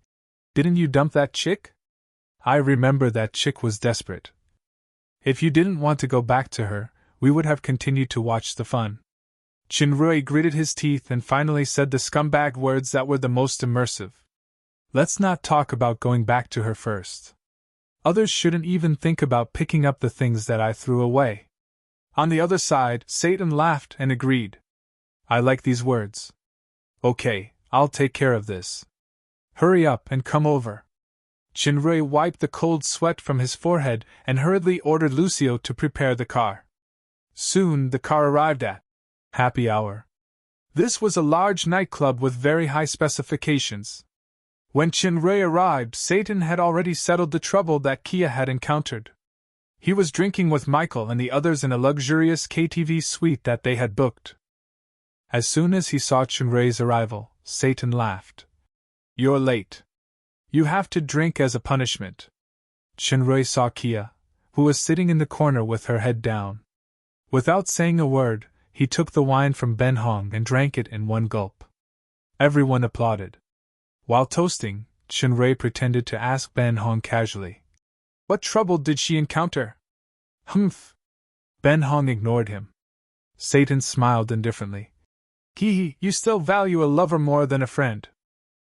"Didn't you dump that chick?" "I remember that chick was desperate. If you didn't want to go back to her, we would have continued to watch the fun." Chenrui gritted his teeth and finally said the scumbag words that were the most immersive. "Let's not talk about going back to her first. Others shouldn't even think about picking up the things that I threw away." On the other side, Satan laughed and agreed. "I like these words. Okay, I'll take care of this. Hurry up and come over." Chenrui wiped the cold sweat from his forehead and hurriedly ordered Lucio to prepare the car. Soon the car arrived at Happy Hour. This was a large nightclub with very high specifications. When Chenrui arrived, Satan had already settled the trouble that Kia had encountered. He was drinking with Michael and the others in a luxurious KTV suite that they had booked. As soon as he saw Chenrui's arrival, Satan laughed. "You're late. You have to drink as a punishment." Chenrui saw Kia, who was sitting in the corner with her head down. Without saying a word, he took the wine from Ben Hong and drank it in one gulp. Everyone applauded. While toasting, Chenrui pretended to ask Ben Hong casually, "What trouble did she encounter?" "Humph." Ben Hong ignored him. Satan smiled indifferently. "Hee, you still value a lover more than a friend.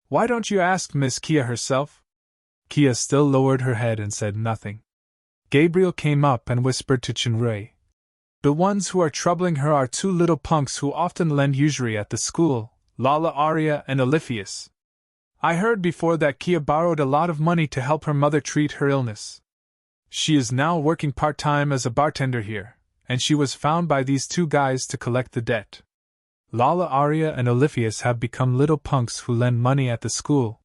Why don't you ask Miss Kia herself?" Kia still lowered her head and said nothing. Gabriel came up and whispered to Chinrei. The ones who are troubling her are two little punks who often lend usury at the school, Lala Arya and Oliphius. I heard before that Kia borrowed a lot of money to help her mother treat her illness. She is now working part-time as a bartender here, and she was found by these two guys to collect the debt. Lala Arya and Oliphius have become little punks who lend money at the school.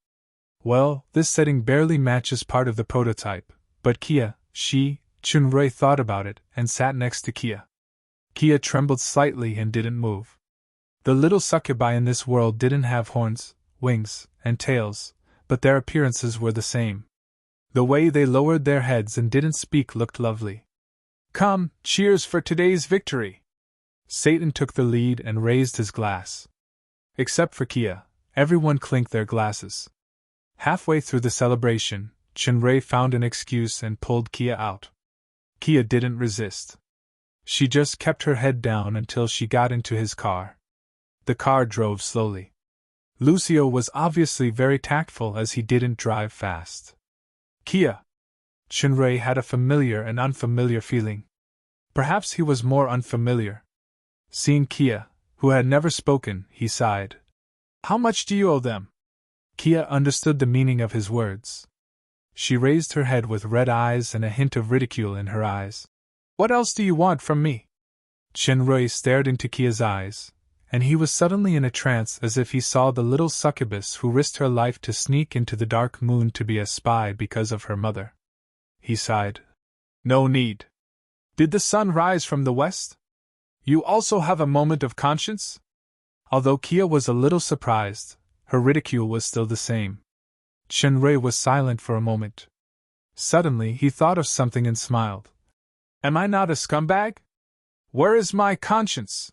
Well, this setting barely matches part of the prototype, but Kia, Chinrei thought about it and sat next to Kia. Kia trembled slightly and didn't move. The little succubi in this world didn't have horns, wings, and tails, but their appearances were the same. The way they lowered their heads and didn't speak looked lovely. Come, cheers for today's victory! Satan took the lead and raised his glass. Except for Kia, everyone clinked their glasses. Halfway through the celebration, Chinrei found an excuse and pulled Kia out. Kia didn't resist. She just kept her head down until she got into his car. The car drove slowly. Lucio was obviously very tactful as he didn't drive fast. Kia! Chinrei had a familiar and unfamiliar feeling. Perhaps he was more unfamiliar. Seeing Kia, who had never spoken, he sighed. How much do you owe them? Kia understood the meaning of his words. She raised her head with red eyes and a hint of ridicule in her eyes. What else do you want from me? Chinrei stared into Kia's eyes, and he was suddenly in a trance as if he saw the little succubus who risked her life to sneak into the dark moon to be a spy because of her mother. He sighed. No need. Did the sun rise from the west? You also have a moment of conscience? Although Kia was a little surprised, her ridicule was still the same. Chinrei was silent for a moment. Suddenly he thought of something and smiled. Am I not a scumbag? Where is my conscience?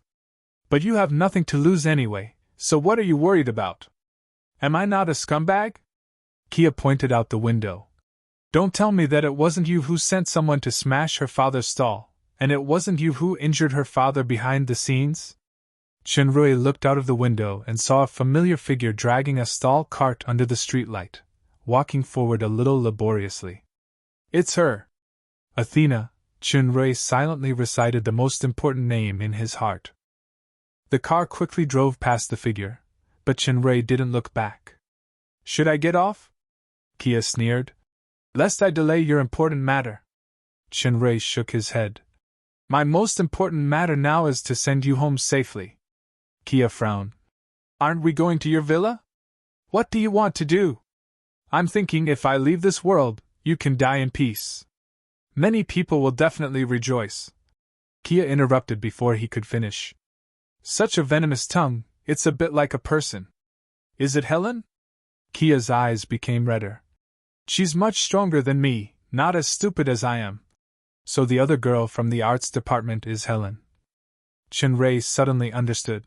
But you have nothing to lose anyway, so what are you worried about? Am I not a scumbag? Kia pointed out the window. Don't tell me that it wasn't you who sent someone to smash her father's stall, and it wasn't you who injured her father behind the scenes? Chinrei looked out of the window and saw a familiar figure dragging a stall cart under the streetlight, walking forward a little laboriously. It's her. Athena, Chinrei silently recited the most important name in his heart. The car quickly drove past the figure, but Chinrei didn't look back. Should I get off? Kia sneered. Lest I delay your important matter. Chinrei shook his head. My most important matter now is to send you home safely. Kia frowned. Aren't we going to your villa? What do you want to do? I'm thinking if I leave this world, you can die in peace. Many people will definitely rejoice. Kia interrupted before he could finish. Such a venomous tongue, it's a bit like a person. Is it Helen? Kia's eyes became redder. She's much stronger than me, not as stupid as I am. So the other girl from the arts department is Helen. Chinrei suddenly understood.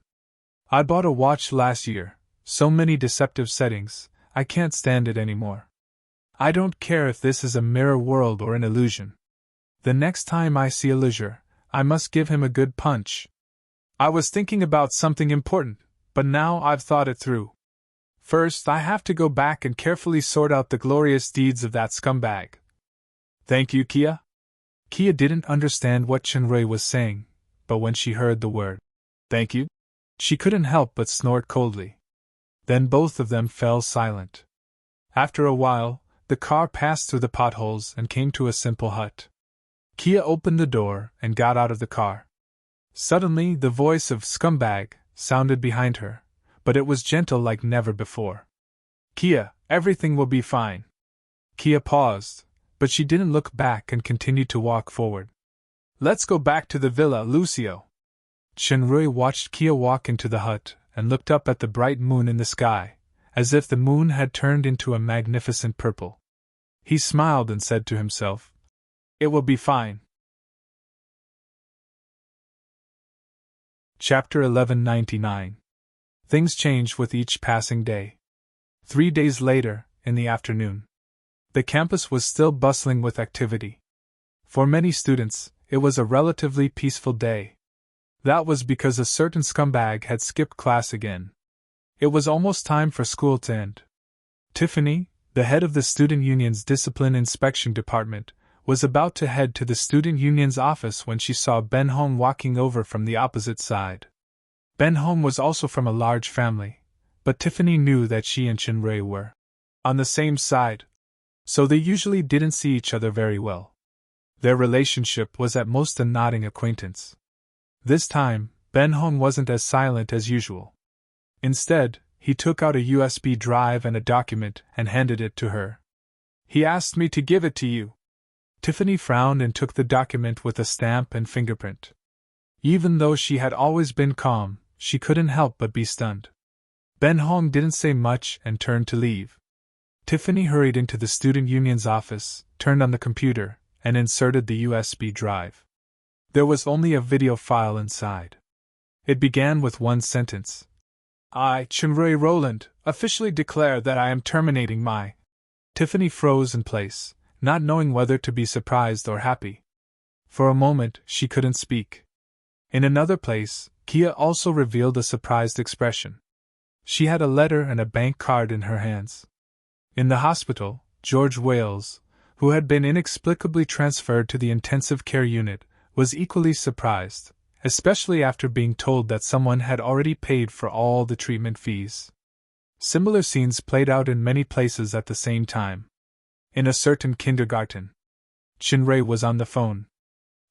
I bought a watch last year, so many deceptive settings, I can't stand it anymore. I don't care if this is a mirror world or an illusion. The next time I see a leisure, I must give him a good punch. I was thinking about something important, but now I've thought it through. First, I have to go back and carefully sort out the glorious deeds of that scumbag. Thank you, Kia. Kia didn't understand what Chinrei was saying, but when she heard the word, thank you, she couldn't help but snort coldly. Then both of them fell silent. After a while, the car passed through the potholes and came to a simple hut. Kia opened the door and got out of the car. Suddenly, the voice of scumbag sounded behind her, but it was gentle like never before. Kia, everything will be fine. Kia paused, but she didn't look back and continued to walk forward. Let's go back to the villa, Lucio. Chinrei watched Kia walk into the hut and looked up at the bright moon in the sky, as if the moon had turned into a magnificent purple. He smiled and said to himself, It will be fine. Chapter 1199. Things changed with each passing day. 3 days later, in the afternoon, the campus was still bustling with activity. For many students, it was a relatively peaceful day. That was because a certain scumbag had skipped class again. It was almost time for school to end. Tiffany, the head of the student union's discipline inspection department, was about to head to the student union's office when she saw Ben Home walking over from the opposite side. Ben Home was also from a large family, but Tiffany knew that she and Chinray were on the same side, so they usually didn't see each other very well. Their relationship was at most a nodding acquaintance. This time, Ben Home wasn't as silent as usual. Instead, he took out a USB drive and a document and handed it to her. "He asked me to give it to you." Tiffany frowned and took the document with a stamp and fingerprint. Even though she had always been calm, she couldn't help but be stunned. Ben Hong didn't say much and turned to leave. Tiffany hurried into the student union's office, turned on the computer, and inserted the USB drive. There was only a video file inside. It began with one sentence. "I, Chinray Rowland, officially declare that I am terminating my..." Tiffany froze in place, not knowing whether to be surprised or happy. For a moment, she couldn't speak. In another place, Kia also revealed a surprised expression. She had a letter and a bank card in her hands. In the hospital, George Wales, who had been inexplicably transferred to the intensive care unit, was equally surprised, especially after being told that someone had already paid for all the treatment fees. Similar scenes played out in many places at the same time. In a certain kindergarten, Chinray was on the phone.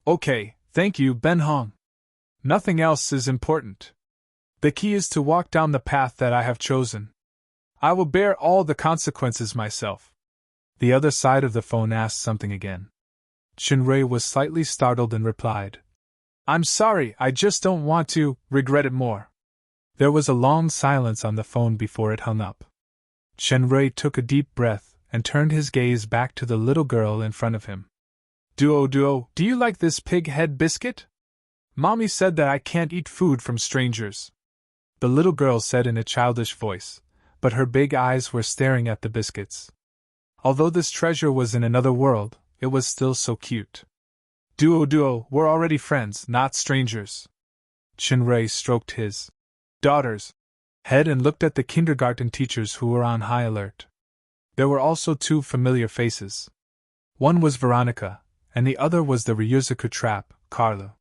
"Okay, thank you, Ben Hong. Nothing else is important. The key is to walk down the path that I have chosen. I will bear all the consequences myself." The other side of the phone asked something again. Chinray was slightly startled and replied, "I'm sorry, I just don't want to regret it more." There was a long silence on the phone before it hung up. Chinray took a deep breath and turned his gaze back to the little girl in front of him. Duo, do you like this pig head biscuit? Mommy said that I can't eat food from strangers," the little girl said in a childish voice, but her big eyes were staring at the biscuits. Although this treasure was in another world, it was still so cute. Duo, we're already friends, not strangers." Chinray stroked his daughter's head and looked at the kindergarten teachers who were on high alert. There were also two familiar faces. One was Veronica, and the other was the Ryuzuku trap, Carlo.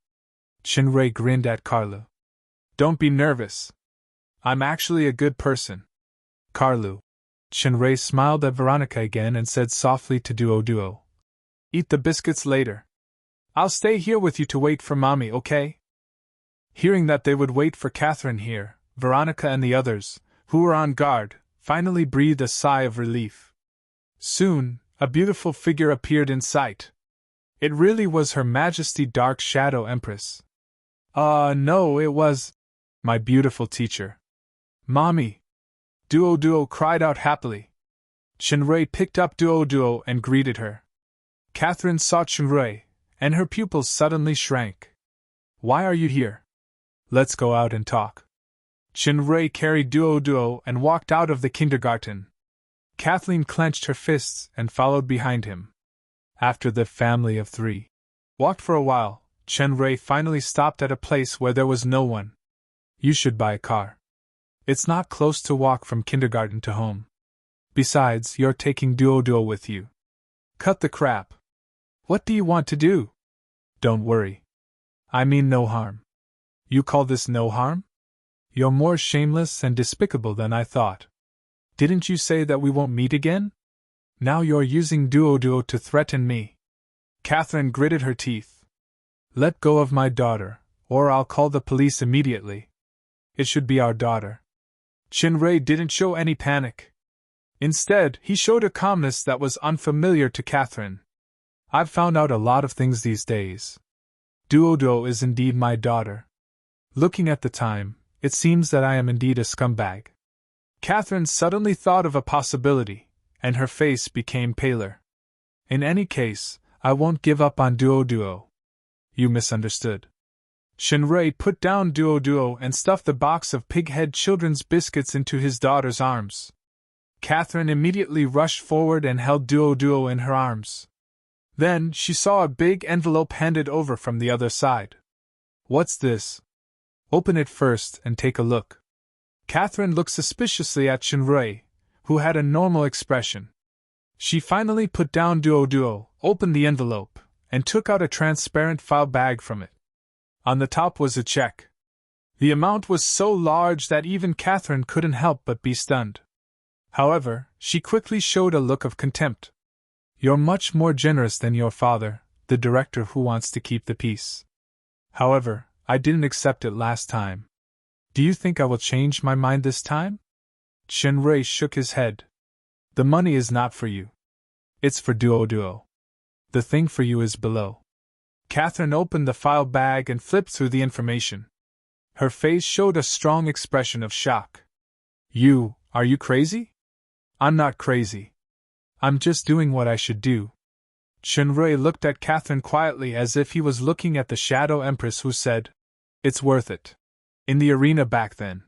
Chinray grinned at Carlo. "Don't be nervous. I'm actually a good person." "Carlo." Chinray smiled at Veronica again and said softly to Duo, "Eat the biscuits later. I'll stay here with you to wait for Mommy, okay?" Hearing that they would wait for Catherine here, Veronica and the others, who were on guard, finally breathed a sigh of relief. Soon, a beautiful figure appeared in sight. It really was Her Majesty Dark Shadow Empress. No, it was my beautiful teacher. "Mommy!" Duo cried out happily. Chinray picked up Duo and greeted her. Catherine saw Chinray, and her pupils suddenly shrank. "Why are you here? Let's go out and talk." Chinray carried Duo and walked out of the kindergarten. Kathleen clenched her fists and followed behind him. After the family of three walked for a while, Chinray finally stopped at a place where there was no one. "You should buy a car. It's not close to walk from kindergarten to home. Besides, you're taking Duo with you." "Cut the crap. What do you want to do?" "Don't worry. I mean no harm." "You call this no harm? You're more shameless and despicable than I thought. Didn't you say that we won't meet again? Now you're using Duo to threaten me." Catherine gritted her teeth. "Let go of my daughter, or I'll call the police immediately. It should be our daughter." Chinray didn't show any panic. Instead, he showed a calmness that was unfamiliar to Catherine. "I've found out a lot of things these days. Duo is indeed my daughter. Looking at the time, it seems that I am indeed a scumbag." Catherine suddenly thought of a possibility, and her face became paler. "In any case, I won't give up on Duo. You misunderstood." Chinray put down Duo and stuffed the box of pig-head children's biscuits into his daughter's arms. Catherine immediately rushed forward and held Duo in her arms. Then she saw a big envelope handed over from the other side. "What's this? Open it first and take a look." Catherine looked suspiciously at Chinray, who had a normal expression. She finally put down Duo opened the envelope, and took out a transparent file bag from it. On the top was a check. The amount was so large that even Catherine couldn't help but be stunned. However, she quickly showed a look of contempt. "You're much more generous than your father, the director who wants to keep the peace. However, I didn't accept it last time. Do you think I will change my mind this time?" Shinrei shook his head. "The money is not for you. It's for Duo. The thing for you is below." Catherine opened the file bag and flipped through the information. Her face showed a strong expression of shock. Are you crazy?" "I'm not crazy. I'm just doing what I should do." Shinrei looked at Catherine quietly as if he was looking at the Shadow Empress who said, "It's worth it. In the arena back then.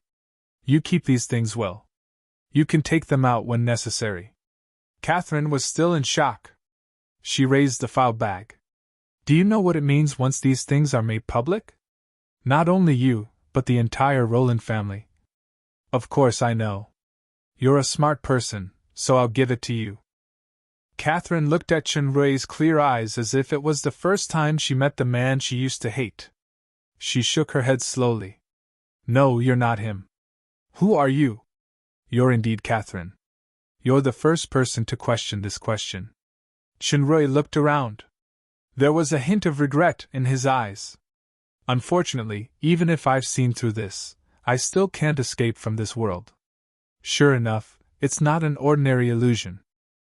You keep these things well. You can take them out when necessary." Catherine was still in shock. She raised the file bag. "Do you know what it means once these things are made public? Not only you, but the entire Roland family." "Of course I know. You're a smart person, so I'll give it to you." Catherine looked at Shinrei's clear eyes as if it was the first time she met the man she used to hate. She shook her head slowly. "No, you're not him." "Who are you?" "You're indeed Catherine. You're the first person to question this question." Shinrei looked around. There was a hint of regret in his eyes. "Unfortunately, even if I've seen through this, I still can't escape from this world. Sure enough, it's not an ordinary illusion.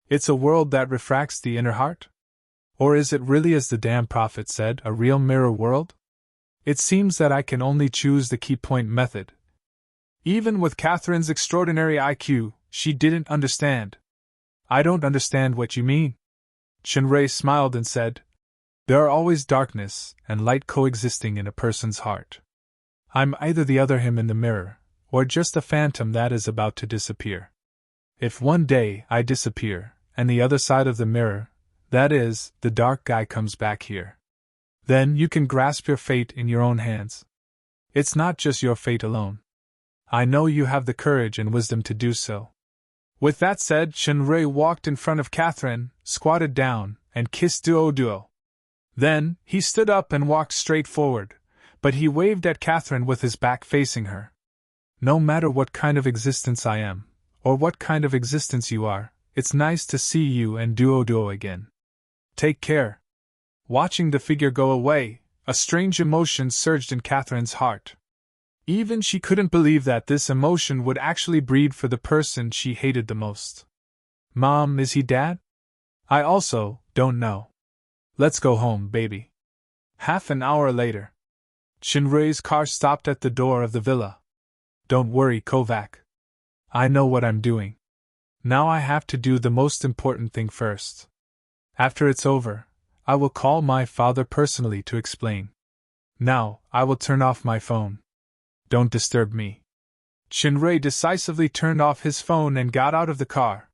It's a world that refracts the inner heart? Or is it really, as the damn prophet said, a real mirror world? It seems that I can only choose the key point method." Even with Catherine's extraordinary IQ, she didn't understand. "I don't understand what you mean." Shinrei smiled and said, "There are always darkness and light coexisting in a person's heart. I'm either the other him in the mirror, or just a phantom that is about to disappear. If one day I disappear, and the other side of the mirror, that is, the dark guy, comes back here, then you can grasp your fate in your own hands. It's not just your fate alone. I know you have the courage and wisdom to do so." With that said, Shinrei walked in front of Catherine, squatted down, and kissed Duo. Then, he stood up and walked straight forward, but he waved at Catherine with his back facing her. "No matter what kind of existence I am, or what kind of existence you are, it's nice to see you and Duo again. Take care." Watching the figure go away, a strange emotion surged in Catherine's heart. Even she couldn't believe that this emotion would actually breed for the person she hated the most. "Mom, is he Dad? I also don't know. Let's go home, baby." Half an hour later, Shinrei's car stopped at the door of the villa. "Don't worry, Kovac. I know what I'm doing. Now I have to do the most important thing first. After it's over, I will call my father personally to explain. Now, I will turn off my phone. Don't disturb me." Shinrei decisively turned off his phone and got out of the car.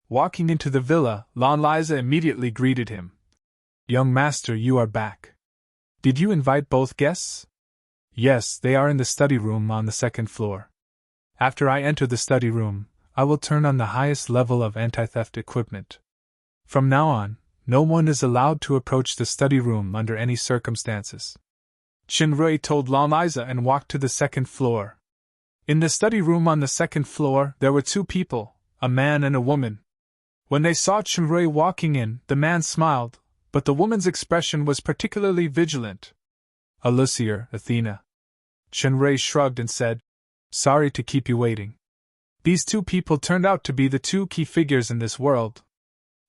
Walking into the villa, Liza immediately greeted him. "Young master, you are back. Did you invite both guests?" "Yes, they are in the study room on the second floor. After I enter the study room, I will turn on the highest level of anti-theft equipment. From now on, no one is allowed to approach the study room under any circumstances." Shinrei told Liza and walked to the second floor. In the study room on the second floor, there were two people, a man and a woman. When they saw Shinrei walking in, the man smiled, but the woman's expression was particularly vigilant. "Alucier, Athena." Shinrei shrugged and said, "Sorry to keep you waiting." These two people turned out to be the two key figures in this world.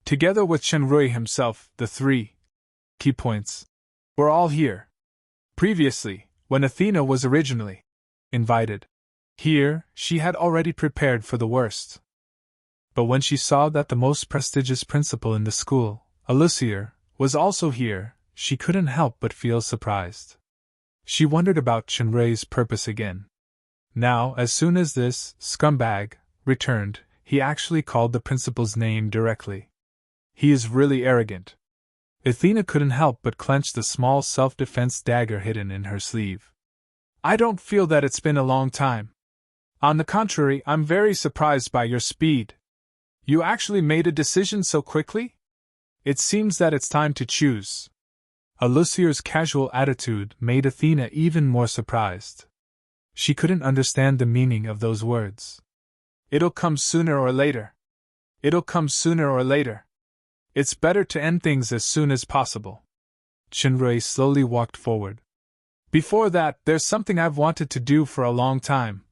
Together with Shinrei himself, the three key points were all here. Previously, when Athena was originally invited here, she had already prepared for the worst. But when she saw that the most prestigious principal in the school, Alucier, was also here, she couldn't help but feel surprised. She wondered about Shinrei's purpose again. Now, as soon as this scumbag returned, he actually called the principal's name directly. He is really arrogant. Athena couldn't help but clench the small self-defense dagger hidden in her sleeve. "I don't feel that it's been a long time. On the contrary, I'm very surprised by your speed. You actually made a decision so quickly?" It seems that it's time to choose. Alucier's casual attitude made Athena even more surprised. She couldn't understand the meaning of those words. It'll come sooner or later. It'll come sooner or later. It's better to end things as soon as possible. Chenrui slowly walked forward. Before that, there's something I've wanted to do for a long time.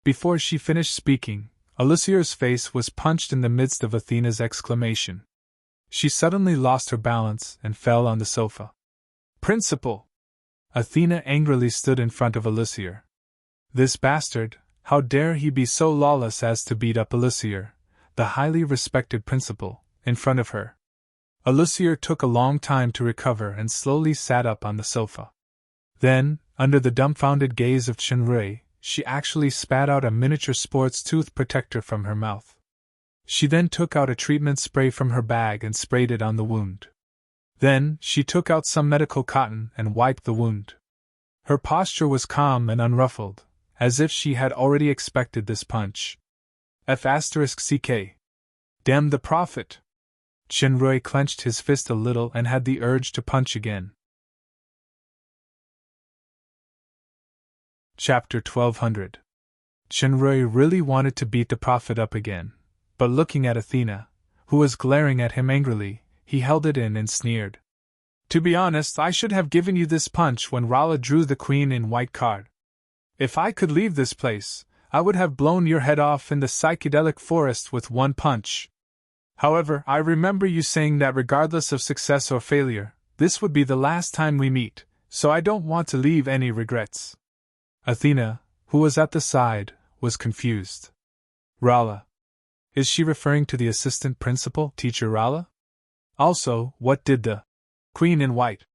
Before she finished speaking, Alucier's face was punched in the midst of Athena's exclamation. She suddenly lost her balance and fell on the sofa. Principal! Athena angrily stood in front of Alucier. This bastard, how dare he be so lawless as to beat up Alucier, the highly respected principal, in front of her. Alucier took a long time to recover and slowly sat up on the sofa. Then, under the dumbfounded gaze of Chenrui, she actually spat out a miniature sports tooth protector from her mouth. She then took out a treatment spray from her bag and sprayed it on the wound. Then, she took out some medical cotton and wiped the wound. Her posture was calm and unruffled, as if she had already expected this punch. F***ck. Damn the prophet! Chenrui clenched his fist a little and had the urge to punch again. Chapter 1200. Chenrui really wanted to beat the prophet up again, but looking at Athena, who was glaring at him angrily, he held it in and sneered. To be honest, I should have given you this punch when Rala drew the queen in white card. If I could leave this place, I would have blown your head off in the psychedelic forest with one punch. However, I remember you saying that regardless of success or failure, this would be the last time we meet, so I don't want to leave any regrets. Athena, who was at the side, was confused. Rala. Is she referring to the assistant principal, Teacher Rala? Also, what did the Queen in White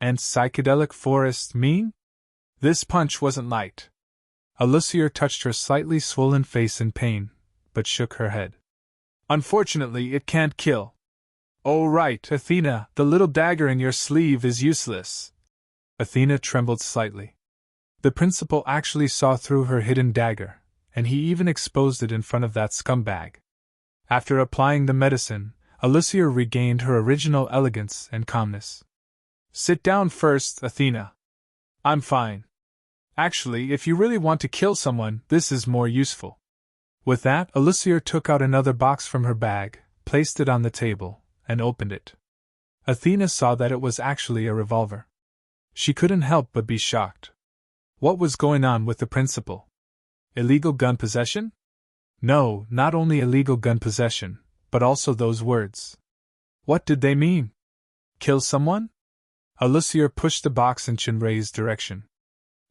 and psychedelic forest mean? This punch wasn't light. Alucier touched her slightly swollen face in pain, but shook her head. Unfortunately, it can't kill. Oh right, Athena, the little dagger in your sleeve is useless. Athena trembled slightly. The principal actually saw through her hidden dagger, and he even exposed it in front of that scumbag. After applying the medicine, Alucier regained her original elegance and calmness. Sit down first, Athena. I'm fine. Actually, if you really want to kill someone, this is more useful. With that, Alucier took out another box from her bag, placed it on the table, and opened it. Athena saw that it was actually a revolver. She couldn't help but be shocked. What was going on with the principal? Illegal gun possession? No, not only illegal gun possession, but also those words. What did they mean? Kill someone? Alucier pushed the box in Chenrui's direction.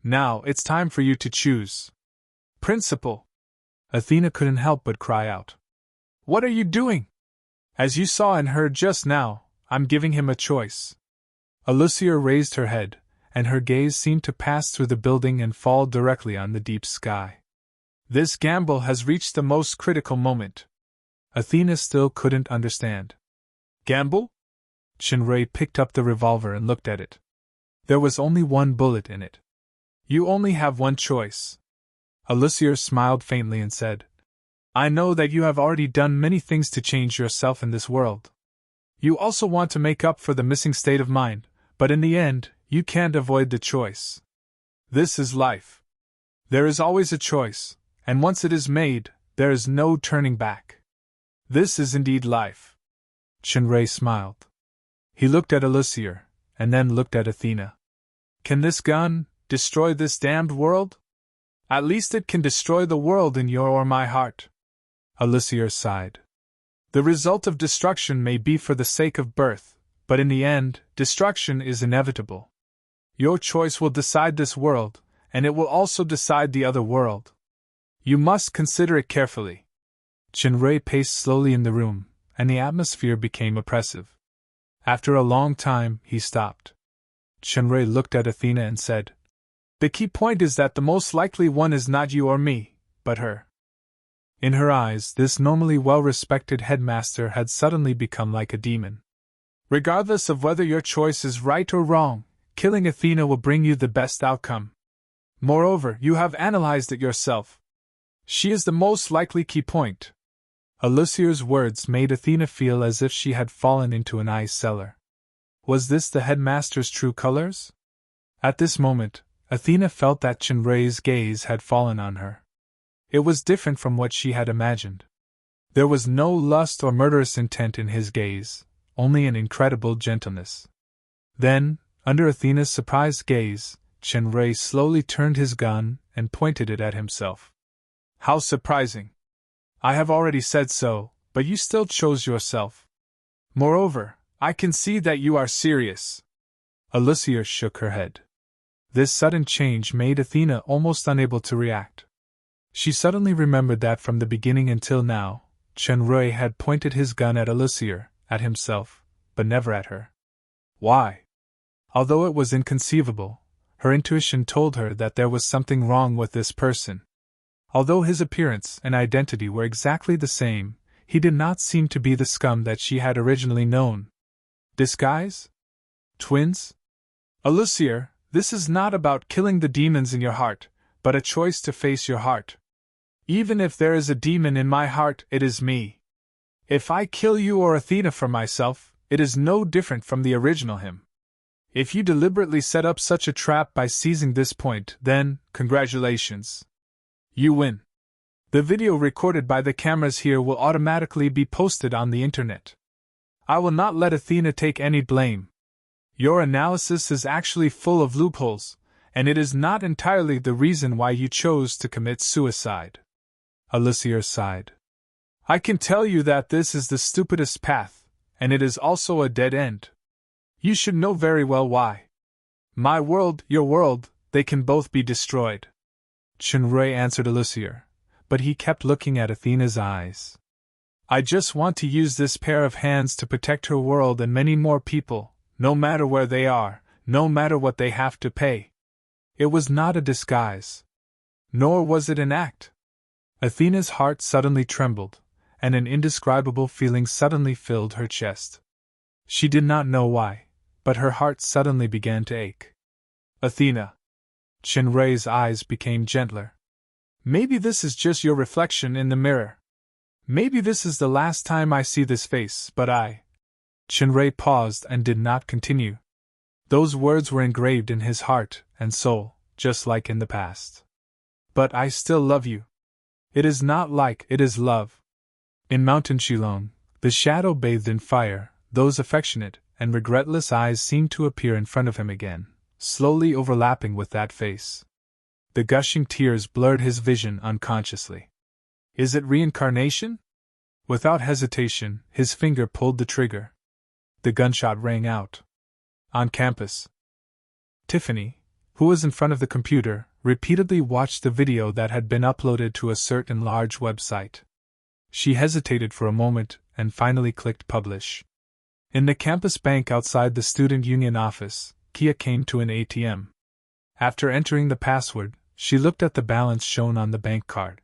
Now, it's time for you to choose. Principal! Athena couldn't help but cry out. What are you doing? As you saw and heard just now, I'm giving him a choice. Alucier raised her head, and her gaze seemed to pass through the building and fall directly on the deep sky. This gamble has reached the most critical moment. Athena still couldn't understand. Gamble? Chenrui picked up the revolver and looked at it. There was only one bullet in it. You only have one choice. Alucier smiled faintly and said, I know that you have already done many things to change yourself in this world. You also want to make up for the missing state of mind, but in the end, you can't avoid the choice. This is life. There is always a choice, and once it is made, there is no turning back. This is indeed life. Chenrui smiled. He looked at Alucier, and then looked at Athena. Can this gun destroy this damned world? At least it can destroy the world in your or my heart. Alucier sighed. The result of destruction may be for the sake of birth, but in the end, destruction is inevitable. Your choice will decide this world, and it will also decide the other world. You must consider it carefully. Chenrui paced slowly in the room, and the atmosphere became oppressive. After a long time, he stopped. Chenrui looked at Athena and said, The key point is that the most likely one is not you or me, but her. In her eyes, this normally well-respected headmaster had suddenly become like a demon. Regardless of whether your choice is right or wrong, killing Athena will bring you the best outcome. Moreover, you have analyzed it yourself. She is the most likely key point. Alusier's words made Athena feel as if she had fallen into an ice cellar. Was this the headmaster's true colors? At this moment, Athena felt that Chinray's gaze had fallen on her. It was different from what she had imagined. There was no lust or murderous intent in his gaze, only an incredible gentleness. Then, under Athena's surprised gaze, Chinray slowly turned his gun and pointed it at himself. How surprising! I have already said so, but you still chose yourself. Moreover, I can see that you are serious. Alusier shook her head. This sudden change made Athena almost unable to react. She suddenly remembered that from the beginning until now, Chinray had pointed his gun at Alusier, at himself, but never at her. Why? Although it was inconceivable, her intuition told her that there was something wrong with this person. Although his appearance and identity were exactly the same, he did not seem to be the scum that she had originally known. Disguise? Twins? Alusier, this is not about killing the demons in your heart, but a choice to face your heart. Even if there is a demon in my heart, it is me. If I kill you or Athena for myself, it is no different from the original him. If you deliberately set up such a trap by seizing this point, then, congratulations. You win. The video recorded by the cameras here will automatically be posted on the internet. I will not let Athena take any blame. Your analysis is actually full of loopholes, and it is not entirely the reason why you chose to commit suicide. Alusier sighed. I can tell you that this is the stupidest path, and it is also a dead end. You should know very well why. My world, your world, they can both be destroyed. Chinray answered Alusier, but he kept looking at Athena's eyes. I just want to use this pair of hands to protect her world and many more people, no matter where they are, no matter what they have to pay. It was not a disguise. Nor was it an act. Athena's heart suddenly trembled, and an indescribable feeling suddenly filled her chest. She did not know why, but her heart suddenly began to ache. Athena. Chinray's eyes became gentler. Maybe this is just your reflection in the mirror. Maybe this is the last time I see this face, but Chinray paused and did not continue. Those words were engraved in his heart and soul, just like in the past. But I still love you. It is not like, it is love. In Mountain Shillong, the shadow bathed in fire, those affectionate and regretless eyes seemed to appear in front of him again, slowly overlapping with that face. The gushing tears blurred his vision unconsciously. Is it reincarnation? Without hesitation, his finger pulled the trigger. The gunshot rang out. On campus, Tiffany, who was in front of the computer, repeatedly watched the video that had been uploaded to a certain large website. She hesitated for a moment and finally clicked publish. In the campus bank outside the student union office, Kia came to an ATM. After entering the password, she looked at the balance shown on the bank card.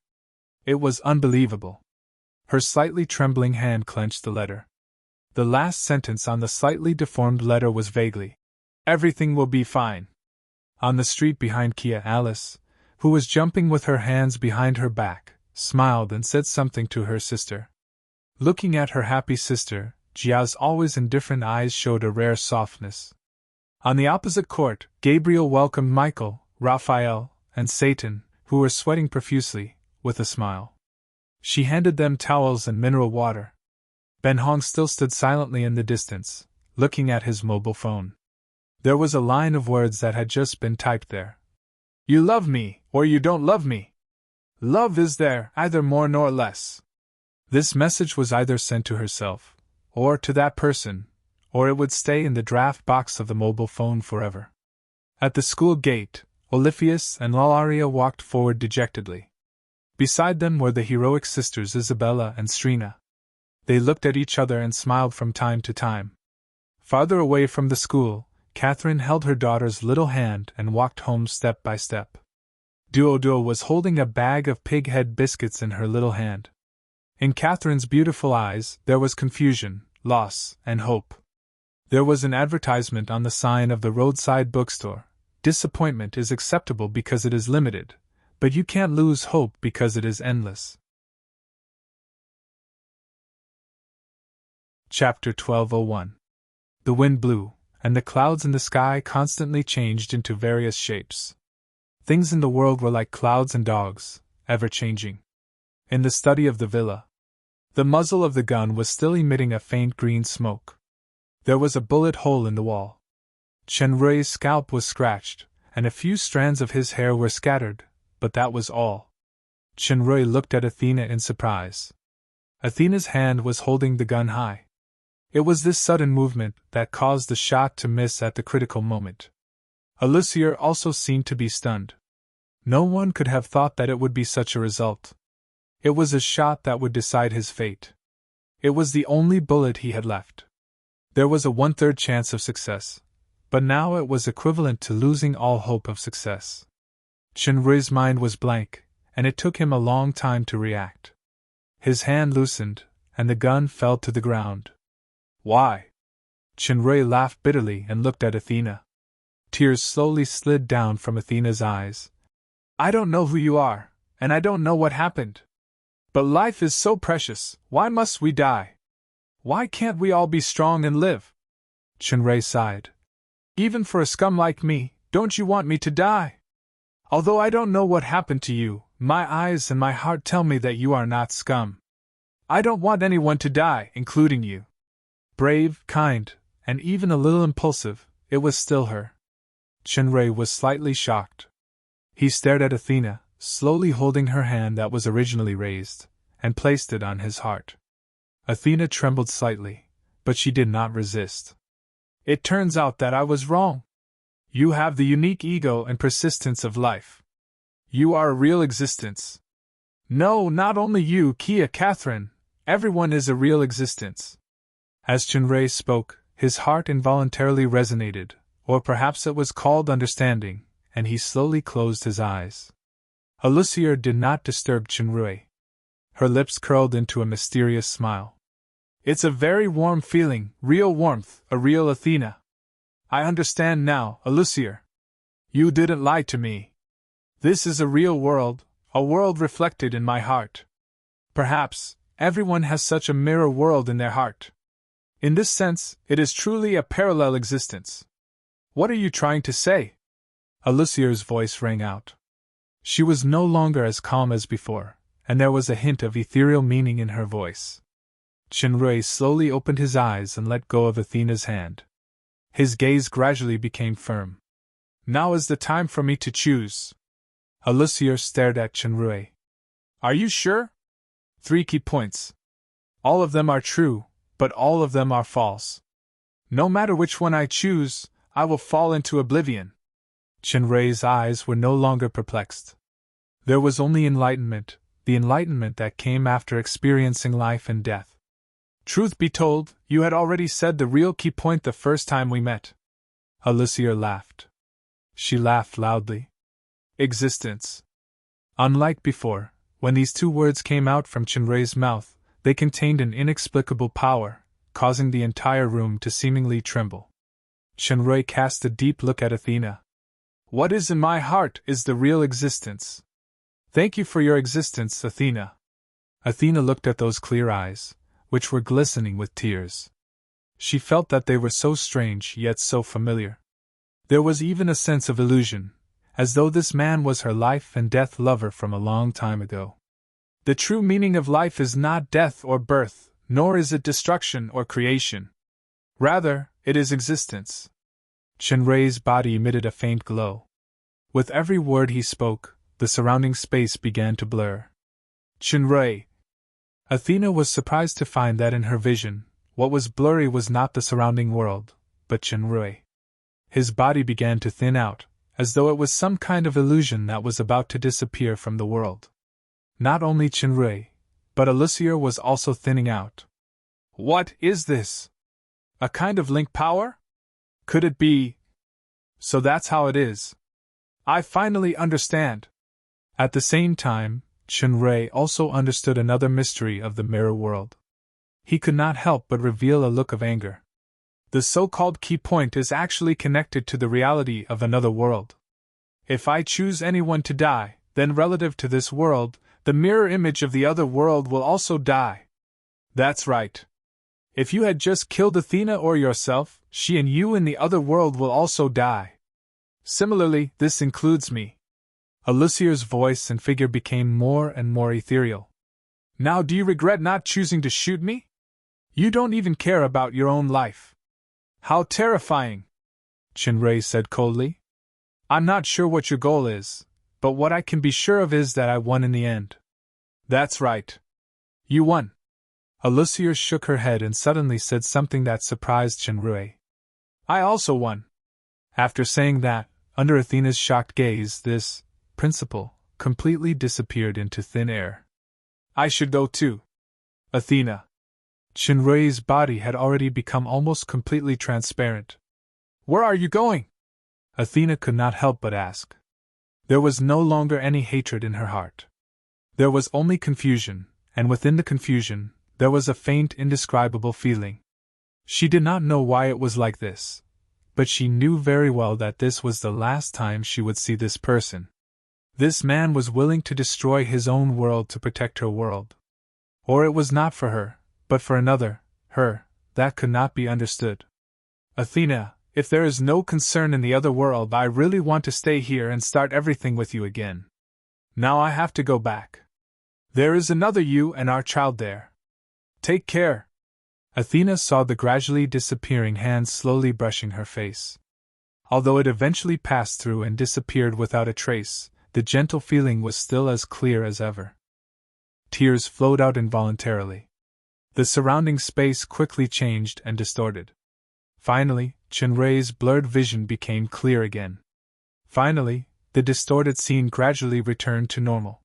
It was unbelievable. Her slightly trembling hand clenched the letter. The last sentence on the slightly deformed letter was vaguely, "Everything will be fine." On the street behind Kia, Alice, who was jumping with her hands behind her back, smiled and said something to her sister. Looking at her happy sister, Jia's always indifferent eyes showed a rare softness. On the opposite court, Gabriel welcomed Michael, Raphael, and Satan, who were sweating profusely, with a smile. She handed them towels and mineral water. Ben Hong still stood silently in the distance, looking at his mobile phone. There was a line of words that had just been typed there. You love me, or you don't love me. Love is there, either more nor less. This message was either sent to herself, or to that person, or it would stay in the draft box of the mobile phone forever. At the school gate, Oliphius and Lalaria walked forward dejectedly. Beside them were the heroic sisters Isabella and Strina. They looked at each other and smiled from time to time. Farther away from the school, Catherine held her daughter's little hand and walked home step by step. Duoduo was holding a bag of pig-head biscuits in her little hand. In Catherine's beautiful eyes, there was confusion, loss, and hope. There was an advertisement on the sign of the roadside bookstore. Disappointment is acceptable because it is limited, but you can't lose hope because it is endless. Chapter 1201. The wind blew, and the clouds in the sky constantly changed into various shapes. Things in the world were like clouds and dogs, ever changing. In the study of the villa, the muzzle of the gun was still emitting a faint green smoke. There was a bullet hole in the wall. Chenrui's scalp was scratched, and a few strands of his hair were scattered, but that was all. Chenrui looked at Athena in surprise. Athena's hand was holding the gun high. It was this sudden movement that caused the shot to miss at the critical moment. Alucier also seemed to be stunned. No one could have thought that it would be such a result. It was a shot that would decide his fate. It was the only bullet he had left. There was a 1/3 chance of success, but now it was equivalent to losing all hope of success. Chenrui's mind was blank, and it took him a long time to react. His hand loosened, and the gun fell to the ground. Why? Chenrui laughed bitterly and looked at Athena. Tears slowly slid down from Athena's eyes. I don't know who you are, and I don't know what happened. But life is so precious, why must we die? Why can't we all be strong and live? Chenrui sighed. Even for a scum like me, don't you want me to die? Although I don't know what happened to you, my eyes and my heart tell me that you are not scum. I don't want anyone to die, including you. Brave, kind, and even a little impulsive, it was still her. Chenrui was slightly shocked. He stared at Athena, slowly holding her hand that was originally raised, and placed it on his heart. Athena trembled slightly, but she did not resist. It turns out that I was wrong. You have the unique ego and persistence of life. You are a real existence. No, not only you, Kia Catherine, everyone is a real existence. As Chenrui spoke, his heart involuntarily resonated, or perhaps it was called understanding, and he slowly closed his eyes. Alucier did not disturb Chenrui. Her lips curled into a mysterious smile. It's a very warm feeling, real warmth, a real Athena. I understand now, Alucier. You didn't lie to me. This is a real world, a world reflected in my heart. Perhaps everyone has such a mirror world in their heart. In this sense, it is truly a parallel existence. What are you trying to say? Alucier's voice rang out. She was no longer as calm as before, and there was a hint of ethereal meaning in her voice. Chenrui slowly opened his eyes and let go of Athena's hand. His gaze gradually became firm. Now is the time for me to choose. Alucier stared at Chenrui. Are you sure? 3 key points. All of them are true, but all of them are false. No matter which one I choose, I will fall into oblivion. Chenrui's eyes were no longer perplexed. There was only enlightenment, the enlightenment that came after experiencing life and death. Truth be told, you had already said the real key point the first time we met. Alucier laughed. She laughed loudly. Existence. Unlike before, when these 2 words came out from Chenrui's mouth, they contained an inexplicable power, causing the entire room to seemingly tremble. Chenrui cast a deep look at Athena. What is in my heart is the real existence. Thank you for your existence, Athena. Athena looked at those clear eyes, which were glistening with tears. She felt that they were so strange yet so familiar. There was even a sense of illusion, as though this man was her life and death lover from a long time ago. The true meaning of life is not death or birth, nor is it destruction or creation. Rather, it is existence. Chenrui's body emitted a faint glow. With every word he spoke, the surrounding space began to blur. Chenrui. Athena was surprised to find that in her vision, what was blurry was not the surrounding world, but Chenrui. His body began to thin out, as though it was some kind of illusion that was about to disappear from the world. Not only Chenrui, but Alucier was also thinning out. What is this? A kind of link power? Could it be? So that's how it is. I finally understand. At the same time, Chenrui also understood another mystery of the mirror world. He could not help but reveal a look of anger. The so-called key point is actually connected to the reality of another world. If I choose anyone to die, then relative to this world, the mirror image of the other world will also die. That's right. If you had just killed Athena or yourself, she and you in the other world will also die. Similarly, this includes me. Alucier's voice and figure became more and more ethereal. Now do you regret not choosing to shoot me? You don't even care about your own life. How terrifying, Chinrei said coldly. I'm not sure what your goal is, but what I can be sure of is that I won in the end. That's right. You won. Alucier shook her head and suddenly said something that surprised Chinrei. I also won. After saying that, under Athena's shocked gaze, this principle completely disappeared into thin air. I should go too. Athena. Chinrei's body had already become almost completely transparent. Where are you going? Athena could not help but ask. There was no longer any hatred in her heart. There was only confusion, and within the confusion, there was a faint, indescribable feeling. She did not know why it was like this, but she knew very well that this was the last time she would see this person. This man was willing to destroy his own world to protect her world. Or it was not for her, but for another, her, that could not be understood. Athena, if there is no concern in the other world, I really want to stay here and start everything with you again. Now I have to go back. There is another you and our child there. Take care. Athena saw the gradually disappearing hand slowly brushing her face. Although it eventually passed through and disappeared without a trace, the gentle feeling was still as clear as ever. Tears flowed out involuntarily. The surrounding space quickly changed and distorted. Finally, Chinrei's blurred vision became clear again. Finally, the distorted scene gradually returned to normal.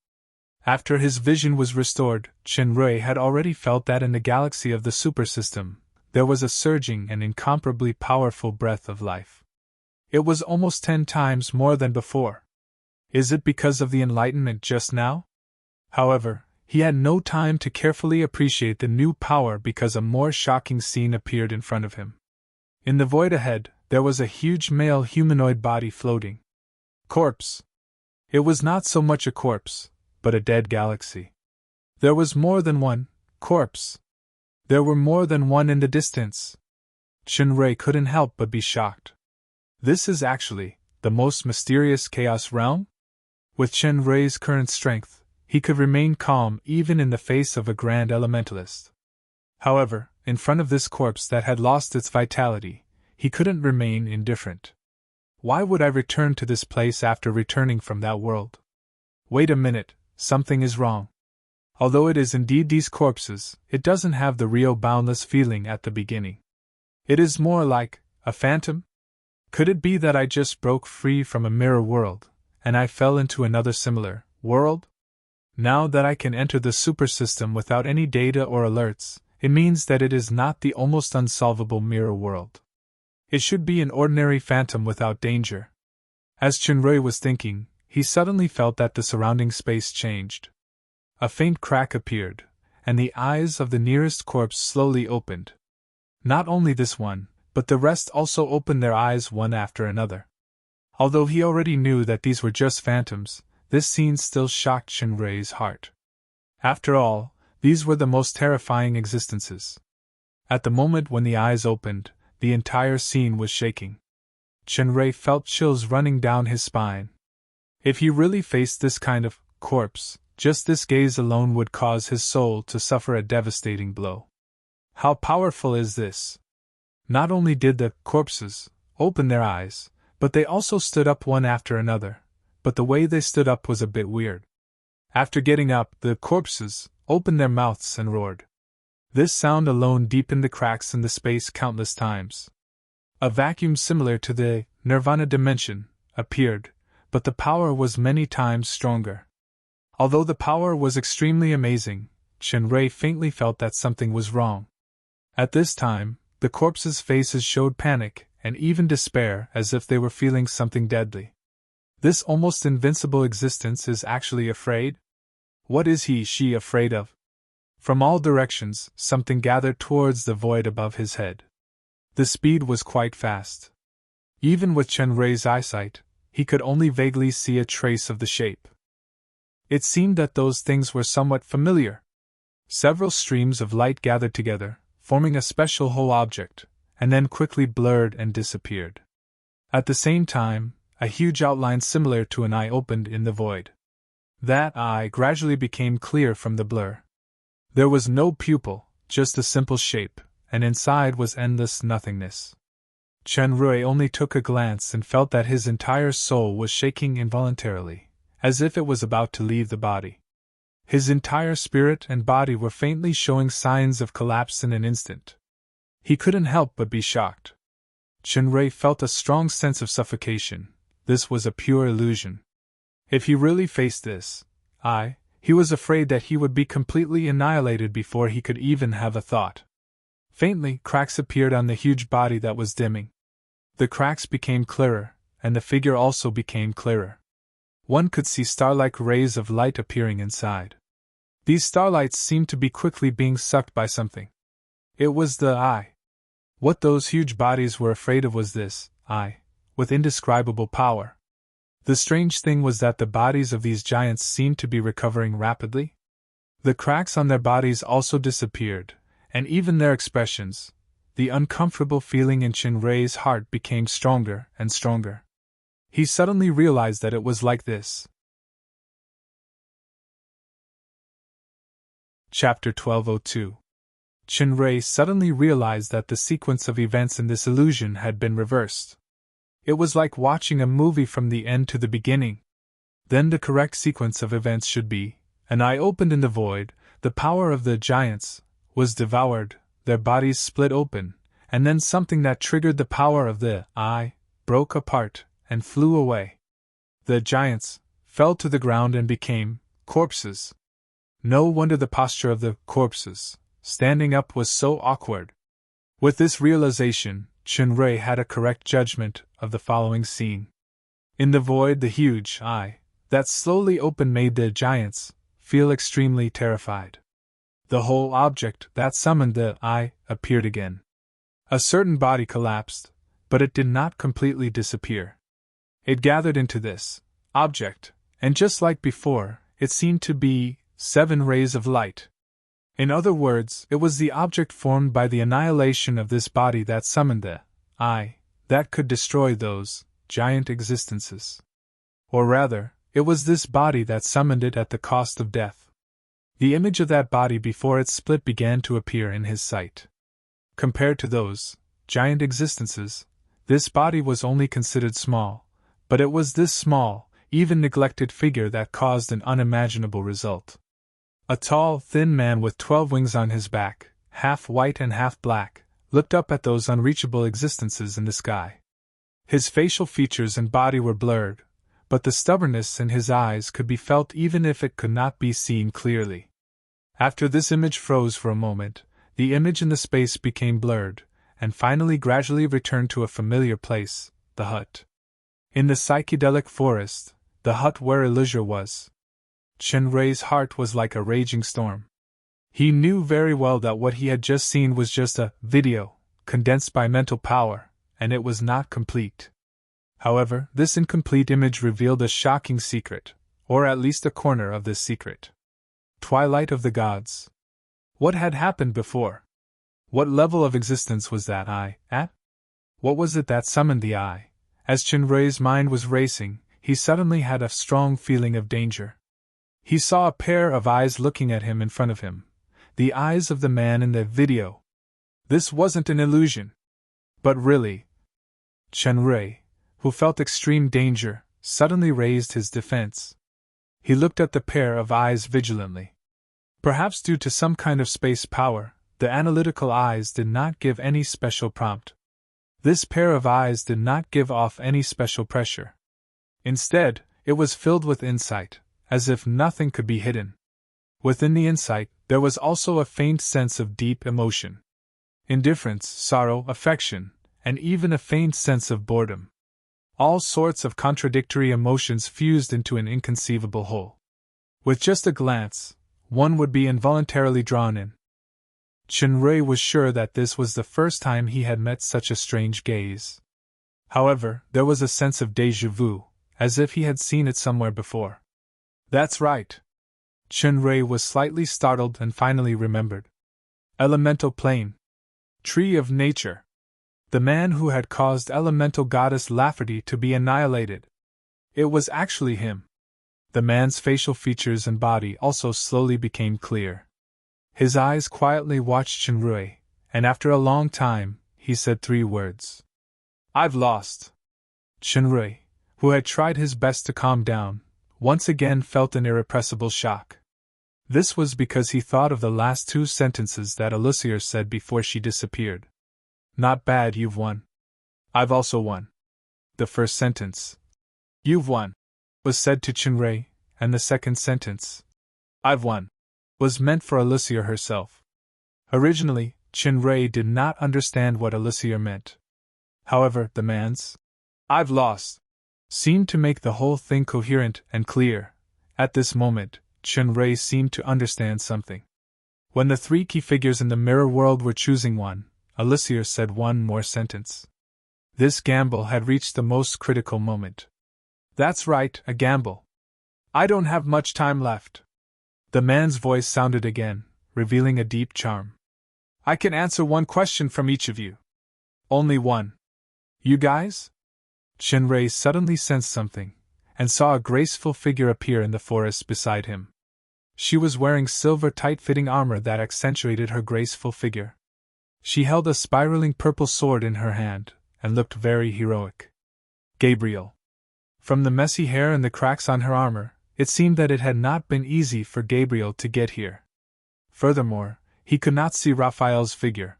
After his vision was restored, Chinrei had already felt that in the galaxy of the supersystem, there was a surging and incomparably powerful breath of life. It was almost 10 times more than before. Is it because of the enlightenment just now? However, he had no time to carefully appreciate the new power because a more shocking scene appeared in front of him. In the void ahead, there was a huge male humanoid body floating. Corpse. It was not so much a corpse, but a dead galaxy. There was more than one corpse. There were more than one in the distance. Chinrei couldn't help but be shocked. This is actually the most mysterious chaos realm? With Chinrei's current strength, he could remain calm even in the face of a grand elementalist. However, in front of this corpse that had lost its vitality, he couldn't remain indifferent. Why would I return to this place after returning from that world? Wait a minute, something is wrong. Although it is indeed these corpses, it doesn't have the real boundless feeling at the beginning. It is more like a phantom? Could it be that I just broke free from a mirror world, and I fell into another similar world? Now that I can enter the supersystem without any data or alerts, it means that it is not the almost unsolvable mirror world. It should be an ordinary phantom without danger. As Chinrei was thinking, he suddenly felt that the surrounding space changed. A faint crack appeared, and the eyes of the nearest corpse slowly opened. Not only this one, but the rest also opened their eyes one after another. Although he already knew that these were just phantoms, this scene still shocked Chinrei's heart. After all, these were the most terrifying existences. At the moment when the eyes opened, the entire scene was shaking. Chinrei felt chills running down his spine. If he really faced this kind of corpse, just this gaze alone would cause his soul to suffer a devastating blow. How powerful is this? Not only did the corpses open their eyes, but they also stood up one after another, but the way they stood up was a bit weird. After getting up, the corpses opened their mouths and roared. This sound alone deepened the cracks in the space countless times. A vacuum similar to the Nirvana dimension appeared, but the power was many times stronger. Although the power was extremely amazing, Chinrei faintly felt that something was wrong. At this time, the corpses' faces showed panic and even despair, as if they were feeling something deadly. This almost invincible existence is actually afraid? What is she afraid of? From all directions, something gathered towards the void above his head. The speed was quite fast. Even with Chinrei's eyesight, he could only vaguely see a trace of the shape. It seemed that those things were somewhat familiar. Several streams of light gathered together, forming a special whole object, and then quickly blurred and disappeared. At the same time, a huge outline similar to an eye opened in the void. That eye gradually became clear from the blur. There was no pupil, just a simple shape, and inside was endless nothingness. Chen Rui only took a glance and felt that his entire soul was shaking involuntarily, as if it was about to leave the body. His entire spirit and body were faintly showing signs of collapse in an instant. He couldn't help but be shocked. Chen Rui felt a strong sense of suffocation. This was a pure illusion. If he really faced this, he was afraid that he would be completely annihilated before he could even have a thought. Faintly, cracks appeared on the huge body that was dimming. The cracks became clearer, and the figure also became clearer. One could see star-like rays of light appearing inside. These starlights seemed to be quickly being sucked by something. It was the eye. What those huge bodies were afraid of was this eye, with indescribable power. The strange thing was that the bodies of these giants seemed to be recovering rapidly. The cracks on their bodies also disappeared, and even their expressions. The uncomfortable feeling in Chen Rui's heart became stronger and stronger. He suddenly realized that it was like this. Chapter 1202. Chen Rui suddenly realized that the sequence of events in this illusion had been reversed. It was like watching a movie from the end to the beginning. Then the correct sequence of events should be: an eye opened in the void, the power of the giants was devoured, their bodies split open, and then something that triggered the power of the eye broke apart and flew away. The giants fell to the ground and became corpses. No wonder the posture of the corpses, standing up, was so awkward. With this realization, Chen Rui had a correct judgment of the following scene. In the void, the huge eye that slowly opened made the giants feel extremely terrified. The whole object that summoned the eye appeared again. A certain body collapsed, but it did not completely disappear. It gathered into this object, and just like before, it seemed to be 7 rays of light. In other words, it was the object formed by the annihilation of this body that summoned the eye that could destroy those giant existences. Or rather, it was this body that summoned it at the cost of death. The image of that body before it split began to appear in his sight. Compared to those giant existences, this body was only considered small, but it was this small, even neglected figure that caused an unimaginable result. A tall, thin man with 12 wings on his back, half white and half black, looked up at those unreachable existences in the sky. His facial features and body were blurred, but the stubbornness in his eyes could be felt even if it could not be seen clearly. After this image froze for a moment, the image in the space became blurred, and finally gradually returned to a familiar place, the hut. In the psychedelic forest, the hut where Elijah was. Chen Rui's heart was like a raging storm. He knew very well that what he had just seen was just a video, condensed by mental power, and it was not complete. However, this incomplete image revealed a shocking secret, or at least a corner of this secret. Twilight of the Gods. What had happened before? What level of existence was that eye at? What was it that summoned the eye? As Chen Rui's mind was racing, he suddenly had a strong feeling of danger. He saw a pair of eyes looking at him in front of him, the eyes of the man in the video. This wasn't an illusion. But really, Chen Rui, who felt extreme danger, suddenly raised his defense. He looked at the pair of eyes vigilantly. Perhaps due to some kind of space power, the analytical eyes did not give any special prompt. This pair of eyes did not give off any special pressure. Instead, it was filled with insight, as if nothing could be hidden. Within the insight, there was also a faint sense of deep emotion. Indifference, sorrow, affection, and even a faint sense of boredom. All sorts of contradictory emotions fused into an inconceivable whole. With just a glance, one would be involuntarily drawn in. Chen Rui was sure that this was the first time he had met such a strange gaze. However, there was a sense of déjà vu, as if he had seen it somewhere before. That's right. Chen Rui was slightly startled and finally remembered. Elemental plane, Tree of Nature. The man who had caused elemental goddess Lafferty to be annihilated. It was actually him. The man's facial features and body also slowly became clear. His eyes quietly watched Shinrui, and after a long time, he said 3 words. I've lost. Shinrui, who had tried his best to calm down, once again felt an irrepressible shock. This was because he thought of the last 2 sentences that Alucier said before she disappeared. Not bad, you've won. I've also won. The first sentence, you've won, was said to Shinrui, and the second sentence, I've won, was meant for Alucier herself. Originally, Shinrui did not understand what Alucier meant. However, the man's I've lost seemed to make the whole thing coherent and clear. At this moment, Shinrui seemed to understand something. When the 3 key figures in the mirror world were choosing one, Alucier said one more sentence. This gamble had reached the most critical moment. That's right, a gamble. I don't have much time left. The man's voice sounded again, revealing a deep charm. I can answer one question from each of you. Only one. You guys? Shinrui suddenly sensed something, and saw a graceful figure appear in the forest beside him. She was wearing silver tight-fitting armor that accentuated her graceful figure. She held a spiraling purple sword in her hand, and looked very heroic. Gabriel. From the messy hair and the cracks on her armor, it seemed that it had not been easy for Gabriel to get here. Furthermore, he could not see Raphael's figure.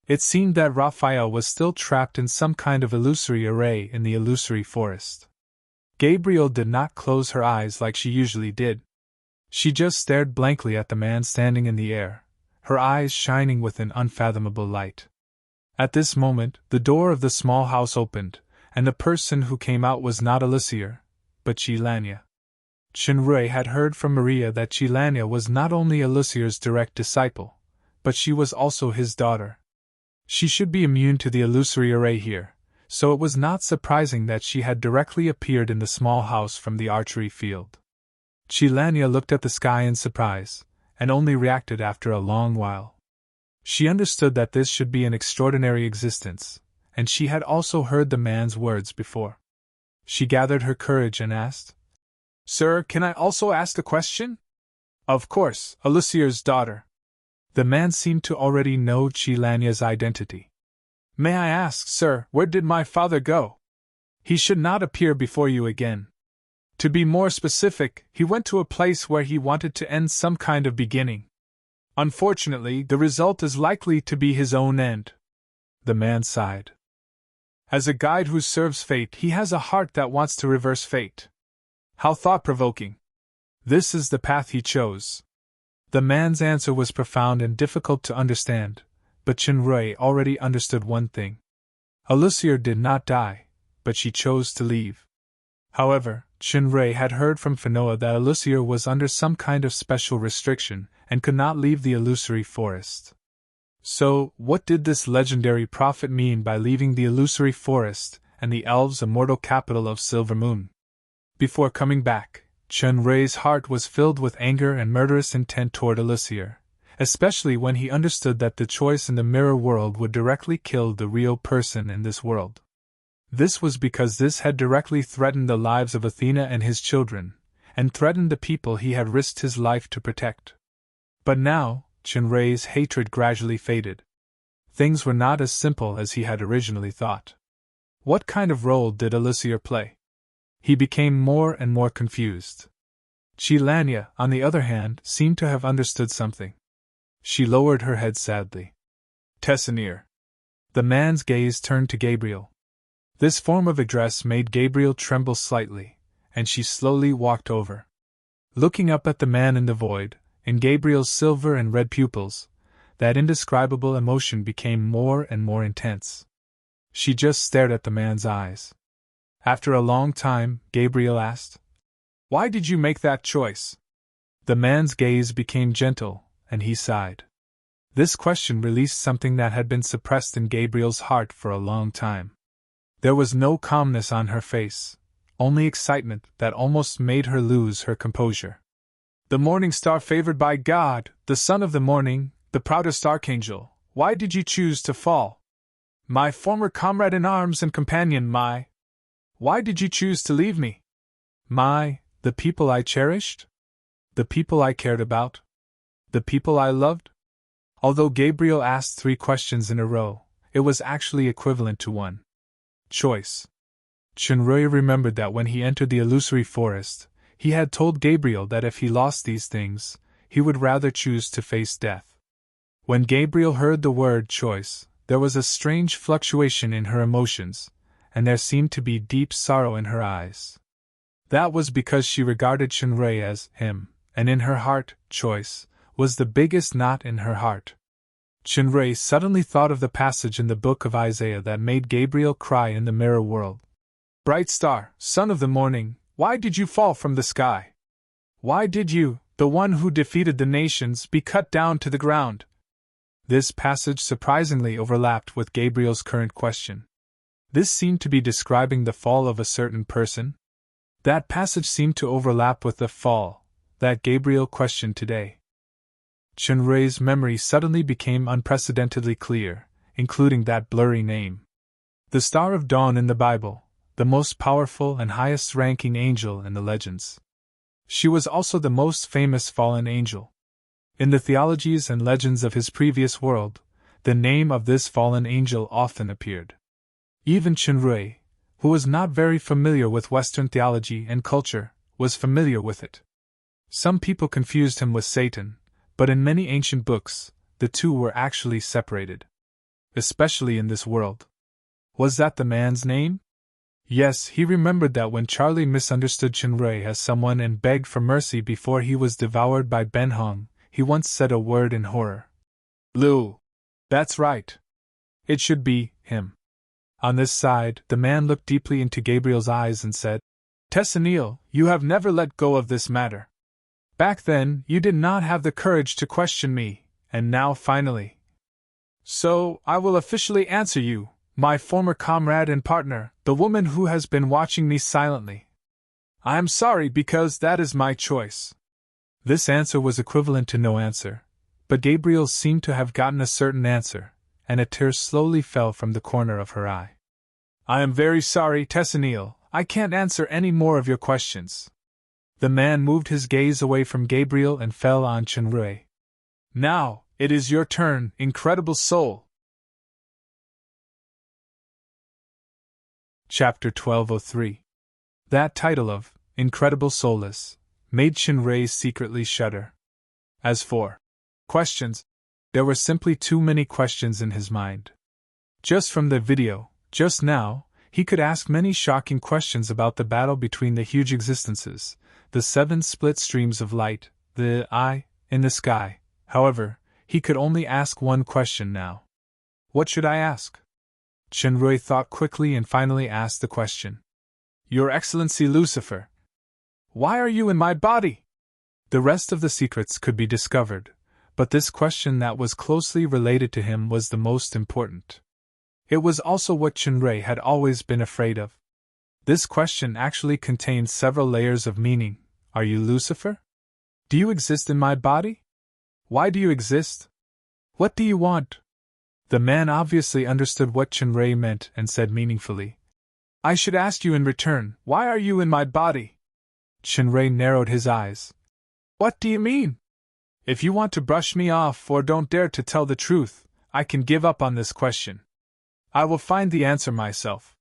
It seemed that Raphael was still trapped in some kind of illusory array in the illusory forest. Gabriel did not close her eyes like she usually did. She just stared blankly at the man standing in the air, her eyes shining with an unfathomable light. At this moment, the door of the small house opened, and the person who came out was not Alucier, but Chilania. Shinrui had heard from Maria that Chilania was not only Alucier's direct disciple, but she was also his daughter. She should be immune to the illusory array here, so it was not surprising that she had directly appeared in the small house from the archery field. Chilania looked at the sky in surprise, and only reacted after a long while. She understood that this should be an extraordinary existence, and she had also heard the man's words before. She gathered her courage and asked, Sir, can I also ask a question? Of course, Alucier's daughter. The man seemed to already know Chilania's identity. May I ask, sir, where did my father go? He should not appear before you again. To be more specific, he went to a place where he wanted to end some kind of beginning. Unfortunately, the result is likely to be his own end. The man sighed. As a guide who serves fate, he has a heart that wants to reverse fate. How thought-provoking. This is the path he chose. The man's answer was profound and difficult to understand, but Shinrui already understood one thing. Alucier did not die, but she chose to leave. However, Shinrui had heard from Finoa that Alucier was under some kind of special restriction and could not leave the illusory forest. So, what did this legendary prophet mean by leaving the illusory forest and the elves' immortal capital of Silver Moon? Before coming back, Shinrui's heart was filled with anger and murderous intent toward Alucier, especially when he understood that the choice in the mirror world would directly kill the real person in this world. This was because this had directly threatened the lives of Athena and his children, and threatened the people he had risked his life to protect. But now, Shinrui's hatred gradually faded. Things were not as simple as he had originally thought. What kind of role did Alucier play? He became more and more confused. Chilania, on the other hand, seemed to have understood something. She lowered her head sadly. Tessanir. The man's gaze turned to Gabriel. This form of address made Gabriel tremble slightly, and she slowly walked over. Looking up at the man in the void, in Gabriel's silver and red pupils, that indescribable emotion became more and more intense. She just stared at the man's eyes. After a long time, Gabriel asked, Why did you make that choice? The man's gaze became gentle, and he sighed. This question released something that had been suppressed in Gabriel's heart for a long time. There was no calmness on her face, only excitement that almost made her lose her composure. The morning star favored by God, the son of the morning, the proudest archangel, why did you choose to fall? My former comrade in arms and companion, why did you choose to leave me? The people I cherished? The people I cared about? The people I loved? Although Gabriel asked 3 questions in a row, it was actually equivalent to one choice. Chenrui remembered that when he entered the illusory forest, he had told Gabriel that if he lost these things, he would rather choose to face death. When Gabriel heard the word choice, there was a strange fluctuation in her emotions, and there seemed to be deep sorrow in her eyes. That was because she regarded Chenrui as him, and in her heart, choice was the biggest knot in her heart. Chenrui suddenly thought of the passage in the book of Isaiah that made Gabriel cry in the mirror world. Bright star, son of the morning, why did you fall from the sky? Why did you, the one who defeated the nations, be cut down to the ground? This passage surprisingly overlapped with Gabriel's current question. This seemed to be describing the fall of a certain person. That passage seemed to overlap with the fall that Gabriel questioned today. Chenrui's memory suddenly became unprecedentedly clear, including that blurry name. The Star of Dawn in the Bible, the most powerful and highest-ranking angel in the legends. She was also the most famous fallen angel. In the theologies and legends of his previous world, the name of this fallen angel often appeared. Even Chenrui, who was not very familiar with Western theology and culture, was familiar with it. Some people confused him with Satan, but in many ancient books, the two were actually separated. Especially in this world. Was that the man's name? Yes, he remembered that when Charlie misunderstood Chenrui as someone and begged for mercy before he was devoured by Ben Hong, he once said a word in horror. Lu. That's right. It should be him. On this side, the man looked deeply into Gabriel's eyes and said, Tessaniel, you have never let go of this matter. Back then, you did not have the courage to question me, and now finally. So, I will officially answer you, my former comrade and partner, the woman who has been watching me silently. I am sorry because that is my choice. This answer was equivalent to no answer, but Gabriel seemed to have gotten a certain answer, and a tear slowly fell from the corner of her eye. I am very sorry, Tessaniel, I can't answer any more of your questions. The man moved his gaze away from Gabriel and fell on Chenrui. Now, it is your turn, incredible soul. Chapter 1203. That title of Incredible Soulless made Chenrui secretly shudder. As for questions, there were simply too many questions in his mind. Just from the video, just now, he could ask many shocking questions about the battle between the huge existences, the 7 split streams of light, the eye in the sky. However, he could only ask one question now. What should I ask? Chenrui thought quickly and finally asked the question. Your Excellency Lucifer. Why are you in my body? The rest of the secrets could be discovered, but this question that was closely related to him was the most important. It was also what Chenrui had always been afraid of. This question actually contained several layers of meaning. Are you Lucifer? Do you exist in my body? Why do you exist? What do you want? The man obviously understood what Chenrui meant and said meaningfully. I should ask you in return, why are you in my body? Chenrui narrowed his eyes. What do you mean? If you want to brush me off or don't dare to tell the truth, I can give up on this question. I will find the answer myself.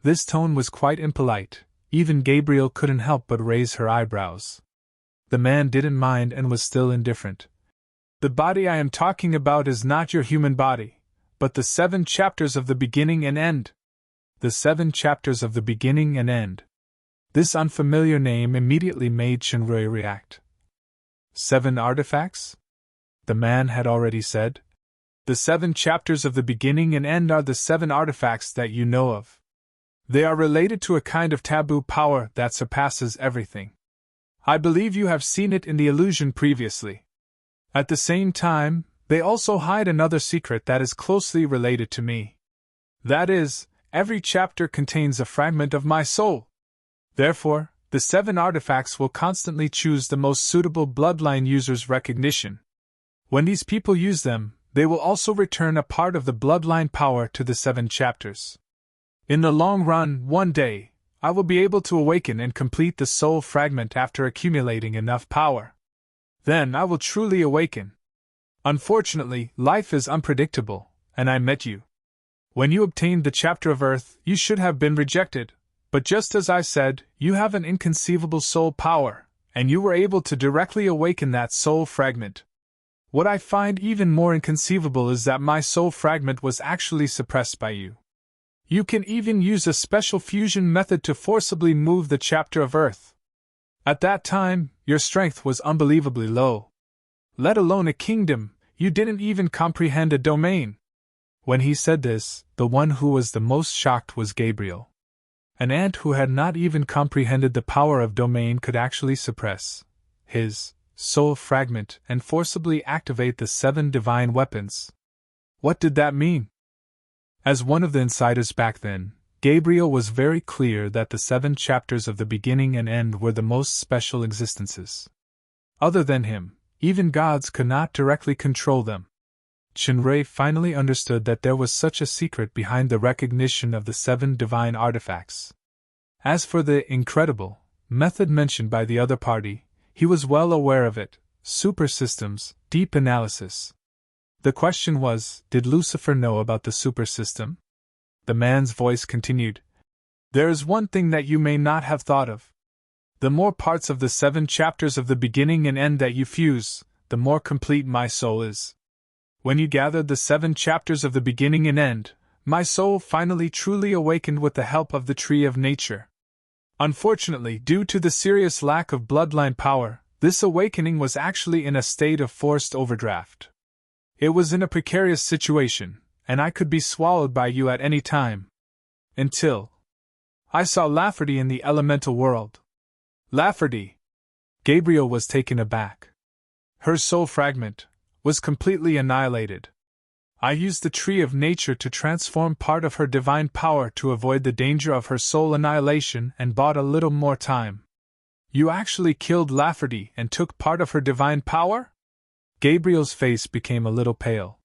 This tone was quite impolite. Even Gabriel couldn't help but raise her eyebrows. The man didn't mind and was still indifferent. The body I am talking about is not your human body, but the 7 chapters of the beginning and end. The 7 chapters of the beginning and end. This unfamiliar name immediately made Chenrui react. 7 artifacts? The man had already said. The 7 chapters of the beginning and end are the 7 artifacts that you know of. They are related to a kind of taboo power that surpasses everything. I believe you have seen it in the illusion previously. At the same time, they also hide another secret that is closely related to me. That is, every chapter contains a fragment of my soul. Therefore, the 7 artifacts will constantly choose the most suitable bloodline user's recognition. When these people use them, They will also return a part of the bloodline power to the 7 chapters. In the long run, one day, I will be able to awaken and complete the soul fragment after accumulating enough power. Then I will truly awaken. Unfortunately, life is unpredictable, and I met you. When you obtained the chapter of Earth, you should have been rejected, but just as I said, you have an inconceivable soul power, and you were able to directly awaken that soul fragment. What I find even more inconceivable is that my soul fragment was actually suppressed by you. You can even use a special fusion method to forcibly move the chapter of Earth. At that time, your strength was unbelievably low. Let alone a kingdom, you didn't even comprehend a domain. When he said this, the one who was the most shocked was Gabriel. An ant who had not even comprehended the power of domain could actually suppress his soul fragment and forcibly activate the 7 divine weapons. What did that mean? As one of the insiders back then, Gabriel was very clear that the 7 chapters of the beginning and end were the most special existences. Other than him, even gods could not directly control them. Chinrei finally understood that there was such a secret behind the recognition of the 7 divine artifacts. As for the incredible method mentioned by the other party, he was well aware of it: super systems, deep analysis. The question was, did Lucifer know about the super system? The man's voice continued. There is one thing that you may not have thought of. The more parts of the 7 chapters of the beginning and end that you fuse, the more complete my soul is. When you gathered the 7 chapters of the beginning and end, my soul finally truly awakened with the help of the tree of nature. Unfortunately, due to the serious lack of bloodline power, this awakening was actually in a state of forced overdraft. It was in a precarious situation, and I could be swallowed by you at any time. Until I saw Lafferty in the elemental world. Lafferty! Gabriel was taken aback. Her soul fragment was completely annihilated. I used the tree of nature to transform part of her divine power to avoid the danger of her soul annihilation and bought a little more time. You actually killed Lafferty and took part of her divine power? Gabriel's face became a little pale.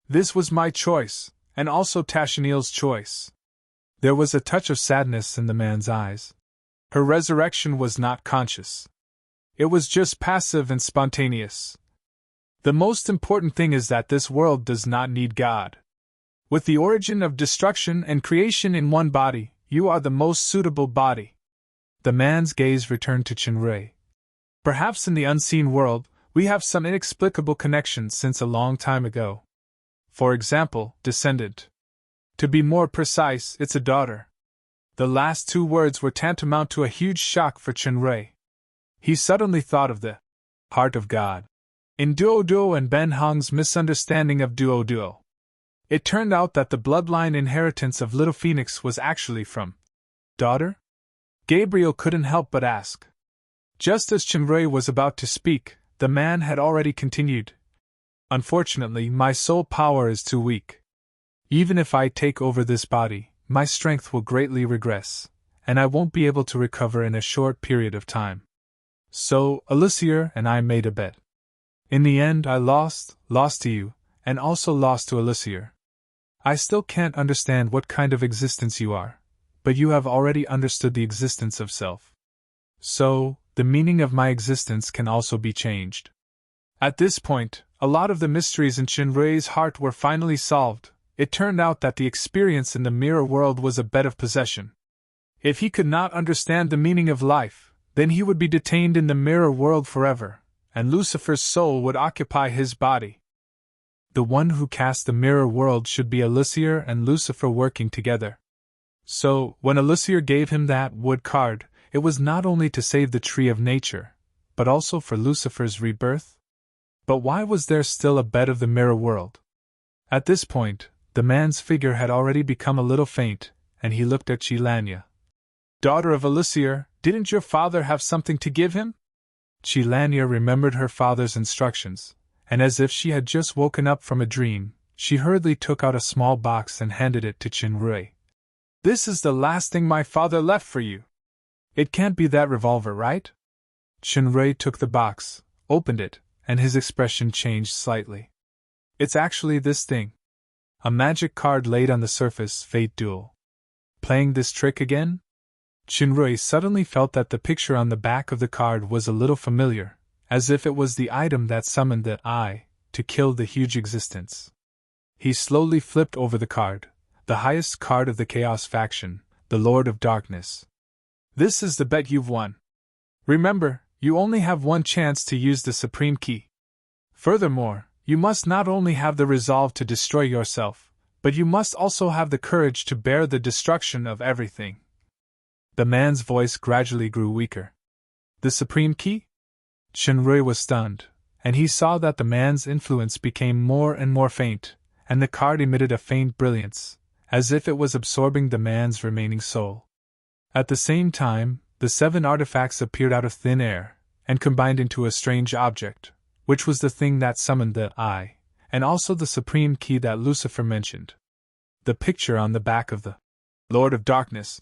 This was my choice, and also Tashanil's choice. There was a touch of sadness in the man's eyes. Her resurrection was not conscious. It was just passive and spontaneous. The most important thing is that this world does not need God. With the origin of destruction and creation in one body, you are the most suitable body. The man's gaze returned to Chinrei. Perhaps in the unseen world, we have some inexplicable connections since a long time ago. For example, descendant. To be more precise, it's a daughter. The last 2 words were tantamount to a huge shock for Chinrei. He suddenly thought of the heart of God in Duoduo and Ben Hong's misunderstanding of Duoduo. It turned out that the bloodline inheritance of Little Phoenix was actually from daughter? Gabriel couldn't help but ask. Just as Chinrei was about to speak, the man had already continued. Unfortunately, my soul power is too weak. Even if I take over this body, my strength will greatly regress, and I won't be able to recover in a short period of time. So, Elisier and I made a bet. In the end, I lost to you, and also lost to Elisier. I still can't understand what kind of existence you are, but you have already understood the existence of self. So, the meaning of my existence can also be changed. At this point, a lot of the mysteries in Chinrei's heart were finally solved. It turned out that the experience in the mirror world was a bet of possession. If he could not understand the meaning of life, then he would be detained in the mirror world forever, and Lucifer's soul would occupy his body. The one who cast the mirror world should be Elisier and Lucifer working together. So, when Elisier gave him that wood card, it was not only to save the tree of nature, but also for Lucifer's rebirth? But why was there still a bet of the mirror world? At this point, the man's figure had already become a little faint, and he looked at Chilanya. Daughter of Elisier, didn't your father have something to give him? Chilanya remembered her father's instructions, and as if she had just woken up from a dream, she hurriedly took out a small box and handed it to Chinrei. This is the last thing my father left for you. It can't be that revolver, right? Chinrei took the box, opened it, and his expression changed slightly. It's actually this thing. A magic card laid on the surface, Fate Duel. Playing this trick again? Shinrui suddenly felt that the picture on the back of the card was a little familiar, as if it was the item that summoned the I to kill the huge existence. He slowly flipped over the card, the highest card of the Chaos faction, the Lord of Darkness. This is the bet you've won. Remember, you only have one chance to use the Supreme Key. Furthermore, you must not only have the resolve to destroy yourself, but you must also have the courage to bear the destruction of everything. The man's voice gradually grew weaker. The Supreme Key? Shinrui was stunned, and he saw that the man's influence became more and more faint, and the card emitted a faint brilliance, as if it was absorbing the man's remaining soul. At the same time, the 7 artifacts appeared out of thin air, and combined into a strange object, which was the thing that summoned the I, and also the Supreme Key that Lucifer mentioned. The picture on the back of the Lord of Darkness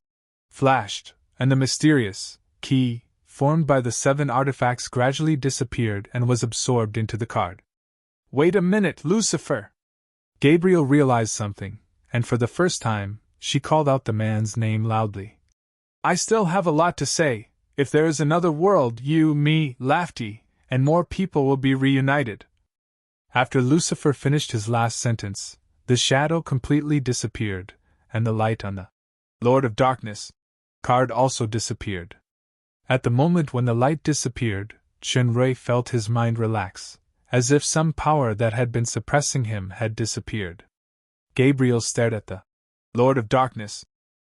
flashed, and the mysterious key, formed by the 7 artifacts, gradually disappeared and was absorbed into the card. Wait a minute, Lucifer! Gabriel realized something, and for the first time, she called out the man's name loudly. I still have a lot to say. If there is another world, you, me, Lafty, and more people will be reunited. After Lucifer finished his last sentence, the shadow completely disappeared, and the light on the Lord of Darkness card also disappeared. At the moment when the light disappeared, Shinrui felt his mind relax, as if some power that had been suppressing him had disappeared. Gabriel stared at the Lord of Darkness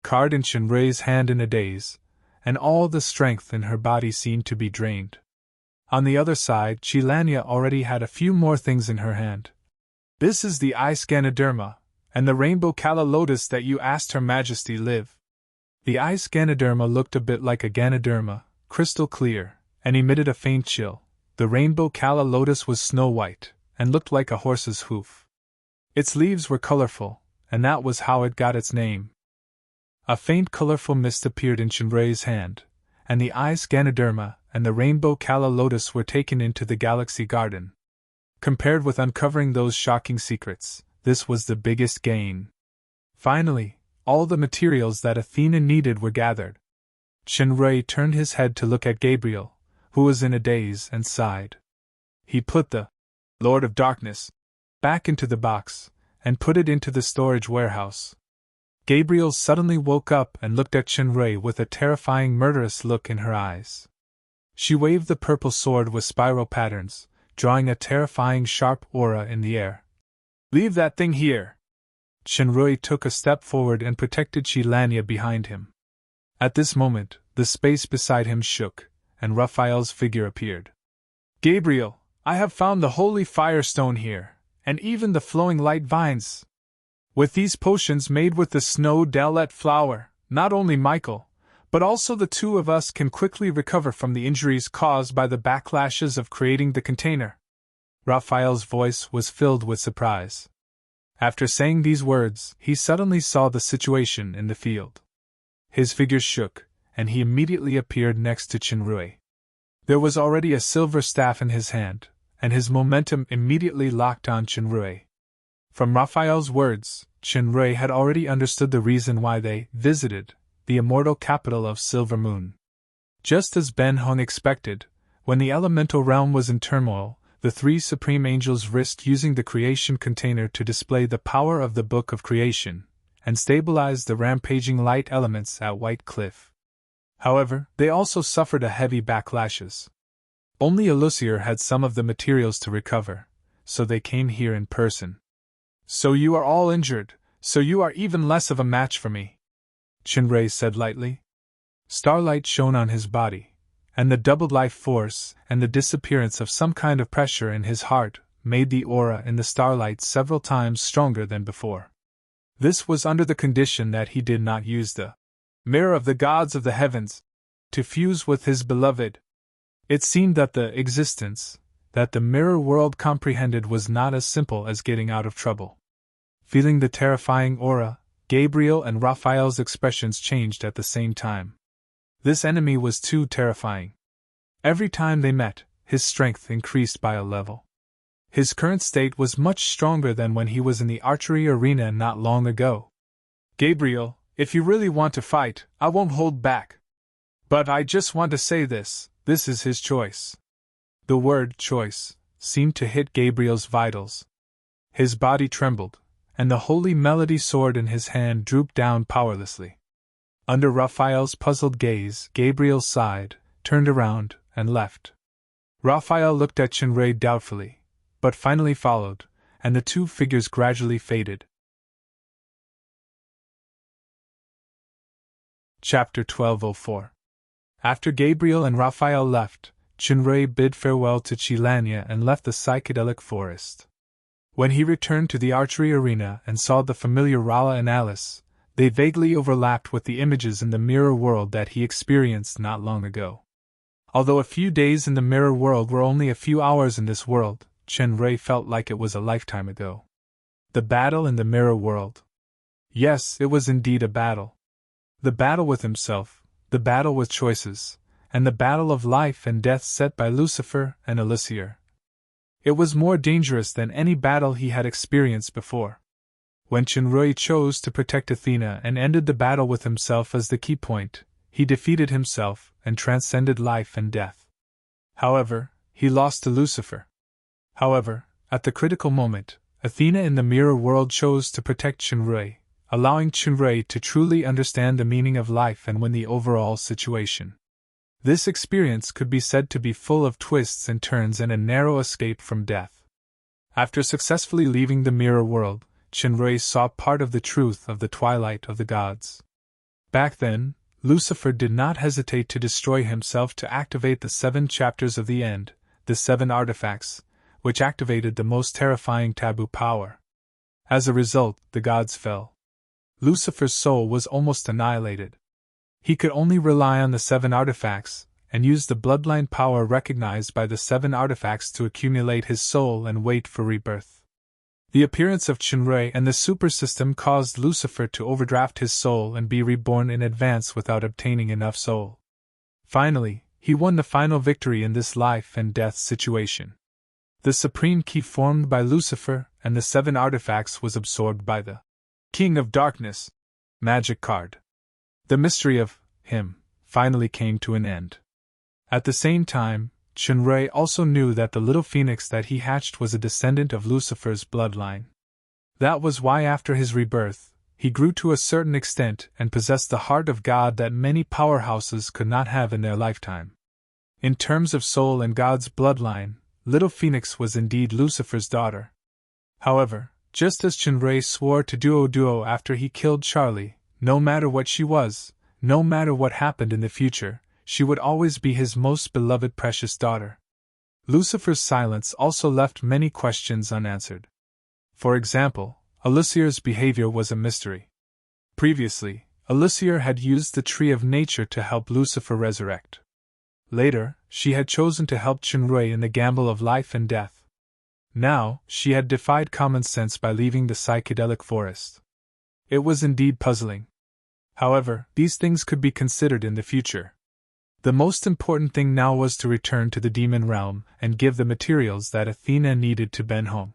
card in Shinrui's hand in a daze, and all the strength in her body seemed to be drained. On the other side, Chilania already had a few more things in her hand. This is the Eye Scanoderma, and the rainbow Kala Lotus that you asked Her Majesty live. The Eye Scanoderma looked a bit like a Ganoderma, crystal clear, and emitted a faint chill. The rainbow Kala Lotus was snow white, and looked like a horse's hoof. Its leaves were colorful, and that was how it got its name. A faint colorful mist appeared in Shinrui's hand, and the Eye Scanoderma and the rainbow Kala Lotus were taken into the Galaxy Garden. Compared with uncovering those shocking secrets, this was the biggest gain. Finally, all the materials that Athena needed were gathered. Shinrui turned his head to look at Gabriel, who was in a daze, and sighed. He put the Lord of Darkness back into the box, and put it into the storage warehouse. Gabriel suddenly woke up and looked at Shinrui with a terrifying murderous look in her eyes. She waved the purple sword with spiral patterns, drawing a terrifying sharp aura in the air. Leave that thing here! Shinrui took a step forward and protected Chilania behind him. At this moment, the space beside him shook, and Raphael's figure appeared. Gabriel, I have found the holy firestone here, and even the flowing light vines. With these potions made with the snow dellet flower, not only Michael, but also the two of us can quickly recover from the injuries caused by the backlashes of creating the container. Raphael's voice was filled with surprise. After saying these words, he suddenly saw the situation in the field. His figure shook, and he immediately appeared next to Shinrui. There was already a silver staff in his hand, and his momentum immediately locked on Shinrui. From Raphael's words, Shinrui had already understood the reason why they visited the immortal capital of Silver Moon. Just as Ben Hung expected, when the elemental realm was in turmoil, the 3 supreme angels risked using the creation container to display the power of the Book of Creation, and stabilize the rampaging light elements at White Cliff. However, they also suffered a heavy backlashes. Only Elusier had some of the materials to recover, so they came here in person. So you are all injured, so you are even less of a match for me, Shinrui said lightly. Starlight shone on his body, and the doubled life force and the disappearance of some kind of pressure in his heart made the aura in the starlight several times stronger than before. This was under the condition that he did not use the mirror of the gods of the heavens to fuse with his beloved. It seemed that the existence that the mirror world comprehended was not as simple as getting out of trouble. Feeling the terrifying aura, Gabriel and Raphael's expressions changed at the same time. This enemy was too terrifying. Every time they met, his strength increased by a level. His current state was much stronger than when he was in the archery arena not long ago. Gabriel, if you really want to fight, I won't hold back. But I just want to say this is his choice. The word choice seemed to hit Gabriel's vitals. His body trembled, and the holy melody sword in his hand drooped down powerlessly. Under Raphael's puzzled gaze, Gabriel sighed, turned around, and left. Raphael looked at Chinray doubtfully, but finally followed, and the two figures gradually faded. Chapter 1204. After Gabriel and Raphael left, Chinray bid farewell to Chilanya and left the psychedelic forest. When he returned to the archery arena and saw the familiar Rala and Alice, they vaguely overlapped with the images in the mirror world that he experienced not long ago. Although a few days in the mirror world were only a few hours in this world, Chinray felt like it was a lifetime ago. The battle in the mirror world. Yes, it was indeed a battle. The battle with himself, the battle with choices, and the battle of life and death set by Lucifer and Elysier. It was more dangerous than any battle he had experienced before. When Chinray chose to protect Athena and ended the battle with himself as the key point, he defeated himself and transcended life and death. However, he lost to Lucifer. However, at the critical moment, Athena in the mirror world chose to protect Chinray, allowing Chinray to truly understand the meaning of life and win the overall situation. This experience could be said to be full of twists and turns and a narrow escape from death. After successfully leaving the mirror world, Chinray saw part of the truth of the twilight of the gods. Back then, Lucifer did not hesitate to destroy himself to activate the 7 chapters of the end, the 7 artifacts, which activated the most terrifying taboo power. As a result, the gods fell. Lucifer's soul was almost annihilated. He could only rely on the 7 artifacts, and use the bloodline power recognized by the 7 artifacts to accumulate his soul and wait for rebirth. The appearance of Chinray and the super system caused Lucifer to overdraft his soul and be reborn in advance without obtaining enough soul. Finally, he won the final victory in this life and death situation. The supreme key formed by Lucifer and the 7 artifacts was absorbed by the King of Darkness magic card. The mystery of him finally came to an end. At the same time, Chinray also knew that the little phoenix that he hatched was a descendant of Lucifer's bloodline. That was why after his rebirth, he grew to a certain extent and possessed the heart of God that many powerhouses could not have in their lifetime. In terms of soul and God's bloodline, little Phoenix was indeed Lucifer's daughter. However, just as Chinray swore to duo after he killed Charlie, no matter what she was, no matter what happened in the future, she would always be his most beloved precious daughter. Lucifer's silence also left many questions unanswered. For example, Elysier's behavior was a mystery. Previously, Elysier had used the tree of nature to help Lucifer resurrect. Later, she had chosen to help Chinray in the gamble of life and death. Now, she had defied common sense by leaving the psychedelic forest. It was indeed puzzling. However, these things could be considered in the future. The most important thing now was to return to the demon realm and give the materials that Athena needed to Ben home.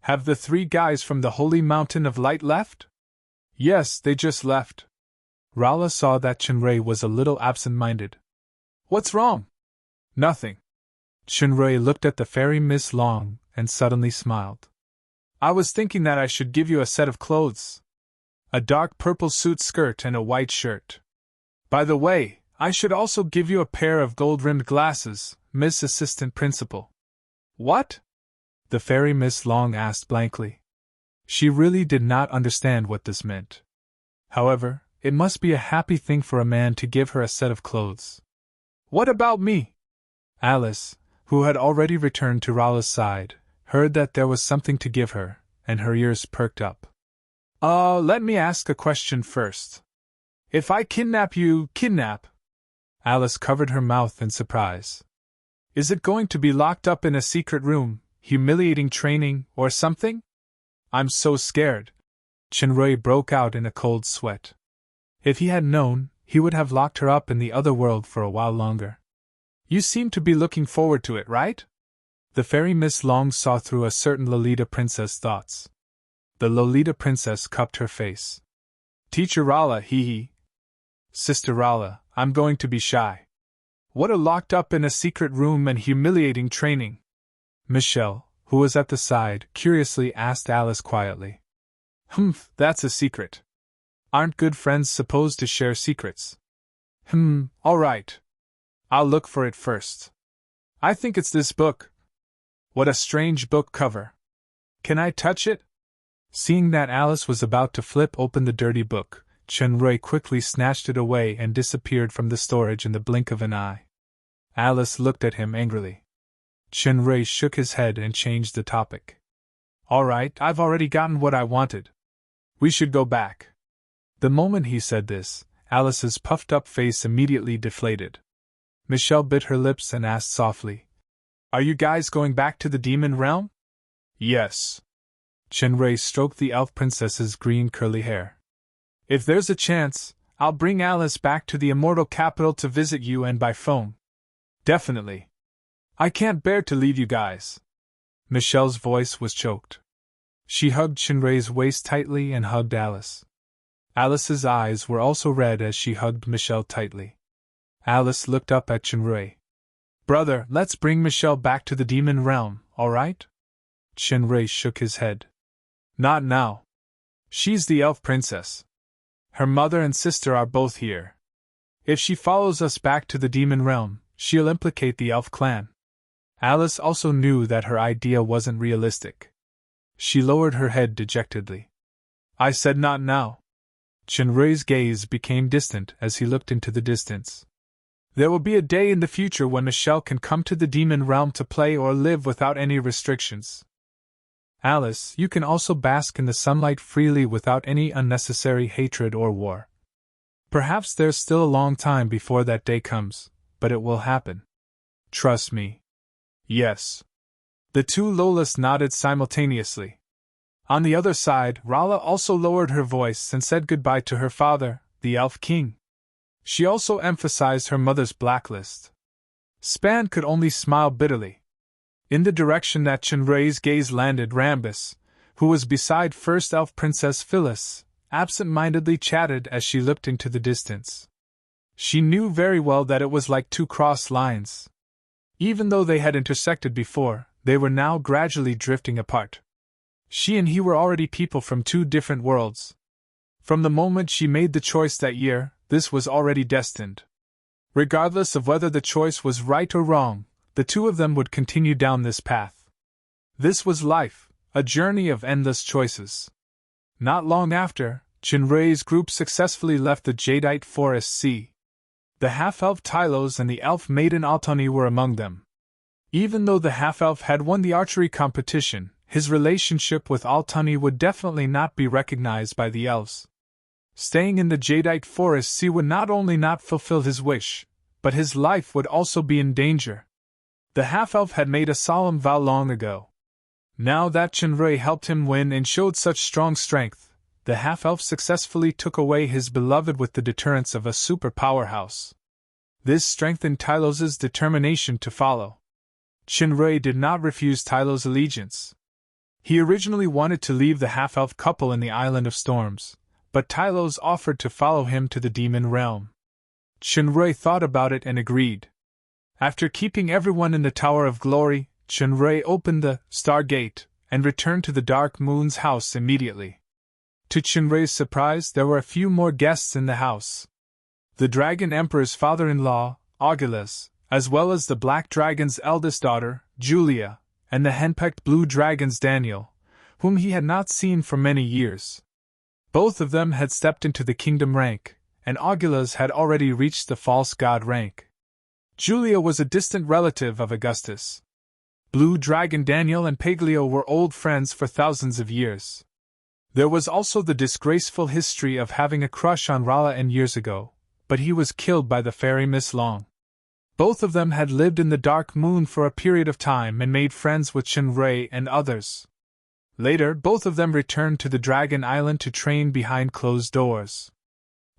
Have the 3 guys from the Holy Mountain of Light left? Yes, they just left. Rala saw that Chinray was a little absent-minded. What's wrong? Nothing. Chinray looked at the fairy Miss Long and suddenly smiled. I was thinking that I should give you a set of clothes. A dark purple suit skirt and a white shirt. By the way, I should also give you a pair of gold-rimmed glasses, Miss Assistant Principal. What? The fairy Miss Long asked blankly. She really did not understand what this meant. However, it must be a happy thing for a man to give her a set of clothes. What about me? Alice, who had already returned to Rala's side, heard that there was something to give her, and her ears perked up. Let me ask a question first. If I kidnap you, Alice covered her mouth in surprise. Is it going to be locked up in a secret room, humiliating training, or something? I'm so scared. Chinray broke out in a cold sweat. If he had known, he would have locked her up in the other world for a while longer. You seem to be looking forward to it, right? The fairy Miss Long saw through a certain Lolita princess' thoughts. The Lolita princess cupped her face. Teacher Rala, hee. Sister Rala, I'm going to be shy. What a locked up in a secret room and humiliating training. Michelle, who was at the side, curiously asked Alice quietly. Humph, that's a secret. Aren't good friends supposed to share secrets? All right. I'll look for it first. I think it's this book. What a strange book cover. Can I touch it? Seeing that Alice was about to flip open the dirty book, Chen-rui quickly snatched it away and disappeared from the storage in the blink of an eye. Alice looked at him angrily. Chen-rui shook his head and changed the topic. All right, I've already gotten what I wanted. We should go back. The moment he said this, Alice's puffed-up face immediately deflated. Michelle bit her lips and asked softly, Are you guys going back to the demon realm? Yes. Chen-rui stroked the elf princess's green curly hair. If there's a chance, I'll bring Alice back to the immortal capital to visit you and by phone. Definitely. I can't bear to leave you guys. Michelle's voice was choked. She hugged Chen-rui's waist tightly and hugged Alice. Alice's eyes were also red as she hugged Michelle tightly. Alice looked up at Chen-rui. Brother, let's bring Michelle back to the demon realm, all right? Chen-rui shook his head. Not now. She's the elf princess. Her mother and sister are both here. If she follows us back to the demon realm, she'll implicate the elf clan. Alice also knew that her idea wasn't realistic. She lowered her head dejectedly. I said not now. Chen-rui's gaze became distant as he looked into the distance. There will be a day in the future when Michelle can come to the demon realm to play or live without any restrictions. Alice, you can also bask in the sunlight freely without any unnecessary hatred or war. Perhaps there's still a long time before that day comes, but it will happen. Trust me. Yes. The two Lolas nodded simultaneously. On the other side, Rala also lowered her voice and said goodbye to her father, the Elf King. She also emphasized her mother's blacklist. Span could only smile bitterly. In the direction that Chen-rui's gaze landed, Rambus, who was beside First Elf Princess Phyllis, absent-mindedly chatted as she looked into the distance. She knew very well that it was like two crossed lines. Even though they had intersected before, they were now gradually drifting apart. She and he were already people from two different worlds. From the moment she made the choice that year, this was already destined. Regardless of whether the choice was right or wrong, the two of them would continue down this path. This was life, a journey of endless choices. Not long after, Chen-rui's group successfully left the Jadeite Forest Sea. The half-elf Tylos and the elf maiden Altani were among them. Even though the half-elf had won the archery competition, his relationship with Altani would definitely not be recognized by the elves. Staying in the Jadeite Forest Sea would not only not fulfill his wish, but his life would also be in danger. The half-elf had made a solemn vow long ago. Now that Chen-rui helped him win and showed such strong strength, the half-elf successfully took away his beloved with the deterrence of a super powerhouse. This strengthened Tylos' determination to follow. Chen-rui did not refuse Tylos' allegiance. He originally wanted to leave the half-elf couple in the Island of Storms, but Tylos offered to follow him to the demon realm. Chen-rui thought about it and agreed. After keeping everyone in the Tower of Glory, Chen-rui opened the Stargate and returned to the Dark Moon's house immediately. To Chen-rui's surprise, there were a few more guests in the house. The Dragon Emperor's father-in-law, Augilus, as well as the Black Dragon's eldest daughter, Julia, and the henpecked Blue Dragon's Daniel, whom he had not seen for many years. Both of them had stepped into the kingdom rank, and Augilus had already reached the false god rank. Julia was a distant relative of Augustus. Blue Dragon Daniel and Paglio were old friends for thousands of years. There was also the disgraceful history of having a crush on Rala years ago, but he was killed by the fairy Miss Long. Both of them had lived in the Dark Moon for a period of time and made friends with Chen-rui and others. Later, both of them returned to the Dragon Island to train behind closed doors.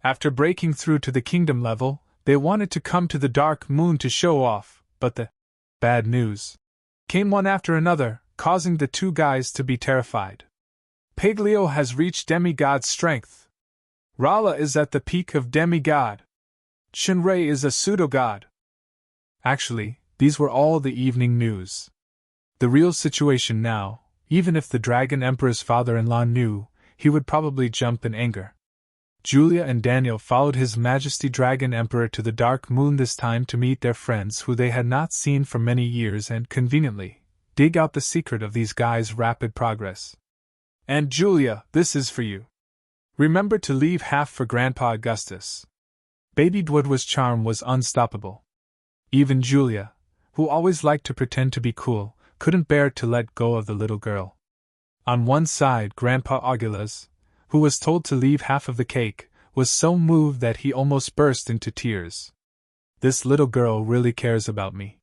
After breaking through to the kingdom level, they wanted to come to the Dark Moon to show off, but the bad news. came one after another, causing the two guys to be terrified. Piglio has reached demigod strength. Rala is at the peak of demigod. Shinrei is a pseudo-god. Actually, these were all the evening news. The real situation now, even if the Dragon Emperor's father-in-law knew, he would probably jump in anger. Julia and Daniel followed His Majesty Dragon Emperor to the Dark Moon this time to meet their friends who they had not seen for many years and, conveniently, dig out the secret of these guys' rapid progress. And Julia, this is for you. Remember to leave half for Grandpa Augustus. Baby Dwoodwa's charm was unstoppable. Even Julia, who always liked to pretend to be cool, couldn't bear to let go of the little girl. On one side, Grandpa Augustus, who was told to leave half of the cake, was so moved that he almost burst into tears. This little girl really cares about me.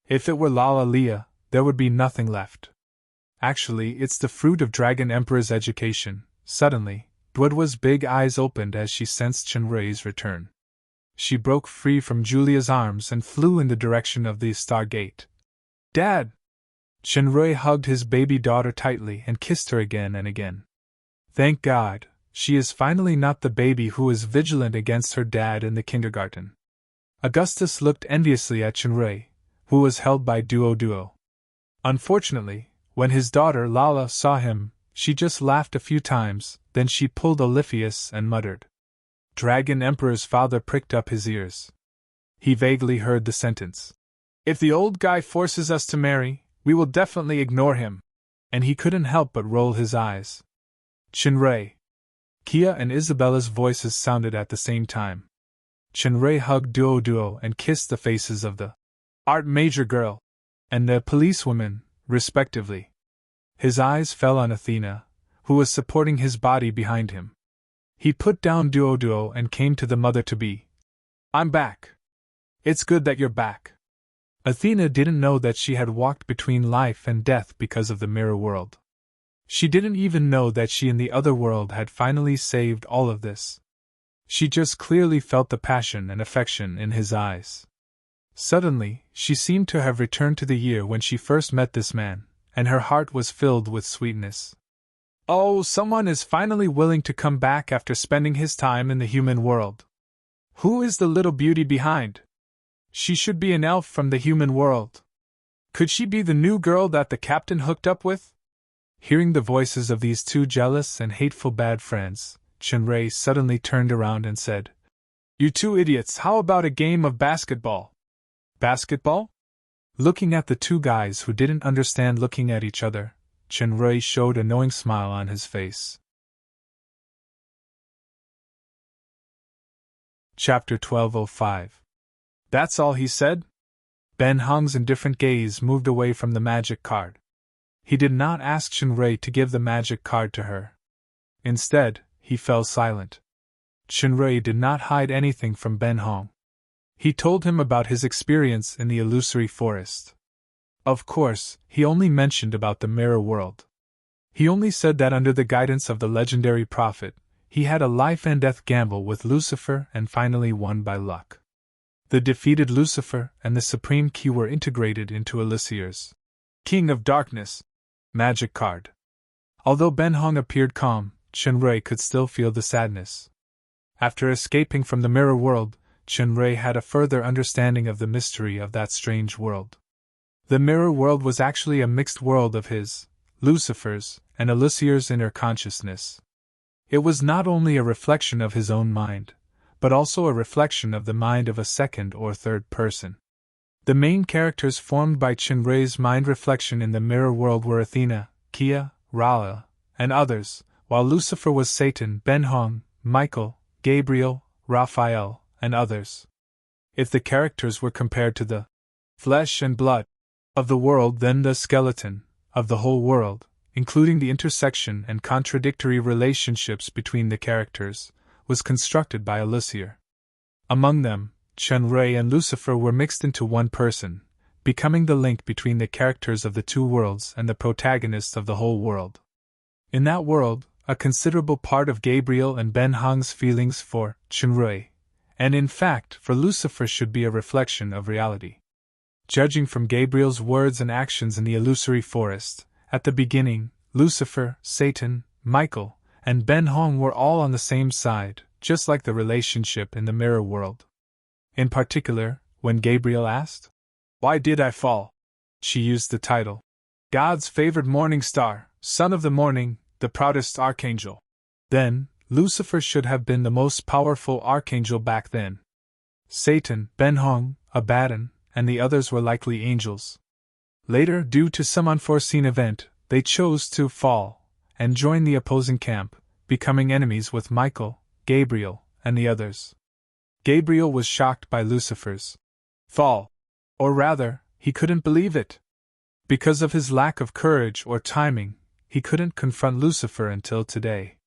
If it were Lala Leah, there would be nothing left. Actually, it's the fruit of Dragon Emperor's education. Suddenly, Dwoodwa's big eyes opened as she sensed Shinrei's return. She broke free from Julia's arms and flew in the direction of the Stargate. Dad! Shinrei hugged his baby daughter tightly and kissed her again and again. Thank God, she is finally not the baby who is vigilant against her dad in the kindergarten. Augustus looked enviously at Shinrei, who was held by Duo. Unfortunately, when his daughter Lala saw him, she just laughed a few times, then she pulled Oliphius and muttered. Dragon Emperor's father pricked up his ears. He vaguely heard the sentence. If the old guy forces us to marry, we will definitely ignore him. And he couldn't help but roll his eyes. Shinrei. Kia and Isabella's voices sounded at the same time. Shinrei hugged Duo and kissed the faces of the art major girl and the policewoman, respectively. His eyes fell on Athena, who was supporting his body behind him. He put down Duo and came to the mother-to-be. I'm back. It's good that you're back. Athena didn't know that she had walked between life and death because of the mirror world. She didn't even know that she in the other world had finally saved all of this. She just clearly felt the passion and affection in his eyes. Suddenly, she seemed to have returned to the year when she first met this man, and her heart was filled with sweetness. Oh, someone is finally willing to come back after spending his time in the human world. Who is the little beauty behind? She should be an elf from the human world. Could she be the new girl that the captain hooked up with? Hearing the voices of these two jealous and hateful bad friends, Shinrei suddenly turned around and said, You two idiots, how about a game of basketball? Basketball? Looking at the two guys who didn't understand looking at each other, Shinrei showed a knowing smile on his face. Chapter 1205. That's all he said? Ben Hong's indifferent gaze moved away from the magic card. He did not ask Shinrei to give the magic card to her. Instead, he fell silent. Shinrei did not hide anything from Ben Hong. He told him about his experience in the illusory forest. Of course, he only mentioned about the mirror world. He only said that under the guidance of the legendary prophet, he had a life-and-death gamble with Lucifer and finally won by luck. The defeated Lucifer and the supreme key were integrated into Elysir's King of Darkness magic card. Although Ben Hong appeared calm, Shinrei could still feel the sadness. After escaping from the mirror world, Shinrei had a further understanding of the mystery of that strange world. The mirror world was actually a mixed world of his, Lucifer's, and Elysir's inner consciousness. It was not only a reflection of his own mind, but also a reflection of the mind of a second or third person. The main characters formed by Shinrei's mind reflection in the mirror world were Athena, Kia, Rala, and others, while Lucifer was Satan, Ben Hong, Michael, Gabriel, Raphael, and others. If the characters were compared to the flesh and blood of the world, then the skeleton of the whole world, including the intersection and contradictory relationships between the characters, was constructed by Elysir. Among them, Shinrei and Lucifer were mixed into one person, becoming the link between the characters of the two worlds and the protagonists of the whole world. In that world, a considerable part of Gabriel and Ben Hong's feelings for Shinrei, and in fact for Lucifer, should be a reflection of reality. Judging from Gabriel's words and actions in the illusory forest, at the beginning, Lucifer, Satan, Michael, and Ben Hong were all on the same side, just like the relationship in the mirror world. In particular, when Gabriel asked, "Why did I fall?" she used the title, "God's favored morning star, son of the morning, the proudest archangel." Then, Lucifer should have been the most powerful archangel back then. Satan, Ben Hong, Abaddon, and the others were likely angels. Later, due to some unforeseen event, they chose to fall and join the opposing camp, becoming enemies with Michael, Gabriel, and the others. Gabriel was shocked by Lucifer's fall. Or rather, he couldn't believe it. Because of his lack of courage or timing, he couldn't confront Lucifer until today.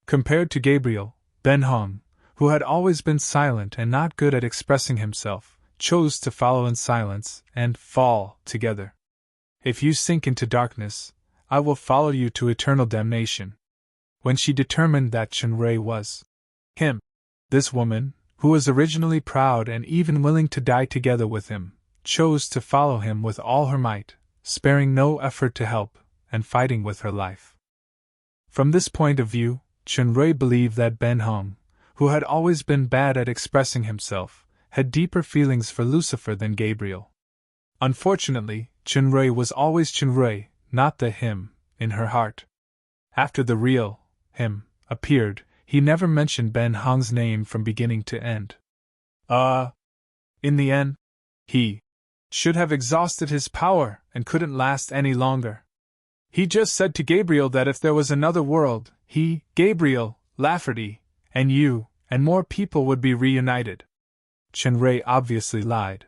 Compared to Gabriel, Ben Hong, who had always been silent and not good at expressing himself, chose to follow in silence and fall together. "If you sink into darkness, I will follow you to eternal damnation." When she determined that Chunrei was him, this woman, who was originally proud and even willing to die together with him, chose to follow him with all her might, sparing no effort to help, and fighting with her life. From this point of view, Chunrei believed that Ben Hong, who had always been bad at expressing himself, had deeper feelings for Lucifer than Gabriel. Unfortunately, Chunrei was always Chunrei, not the him, in her heart. After the real him appeared, he never mentioned Ben Hong's name from beginning to end. In the end, he should have exhausted his power and couldn't last any longer. He just said to Gabriel that if there was another world, he, Gabriel, Lafferty, and you, and more people would be reunited. Chunrei obviously lied.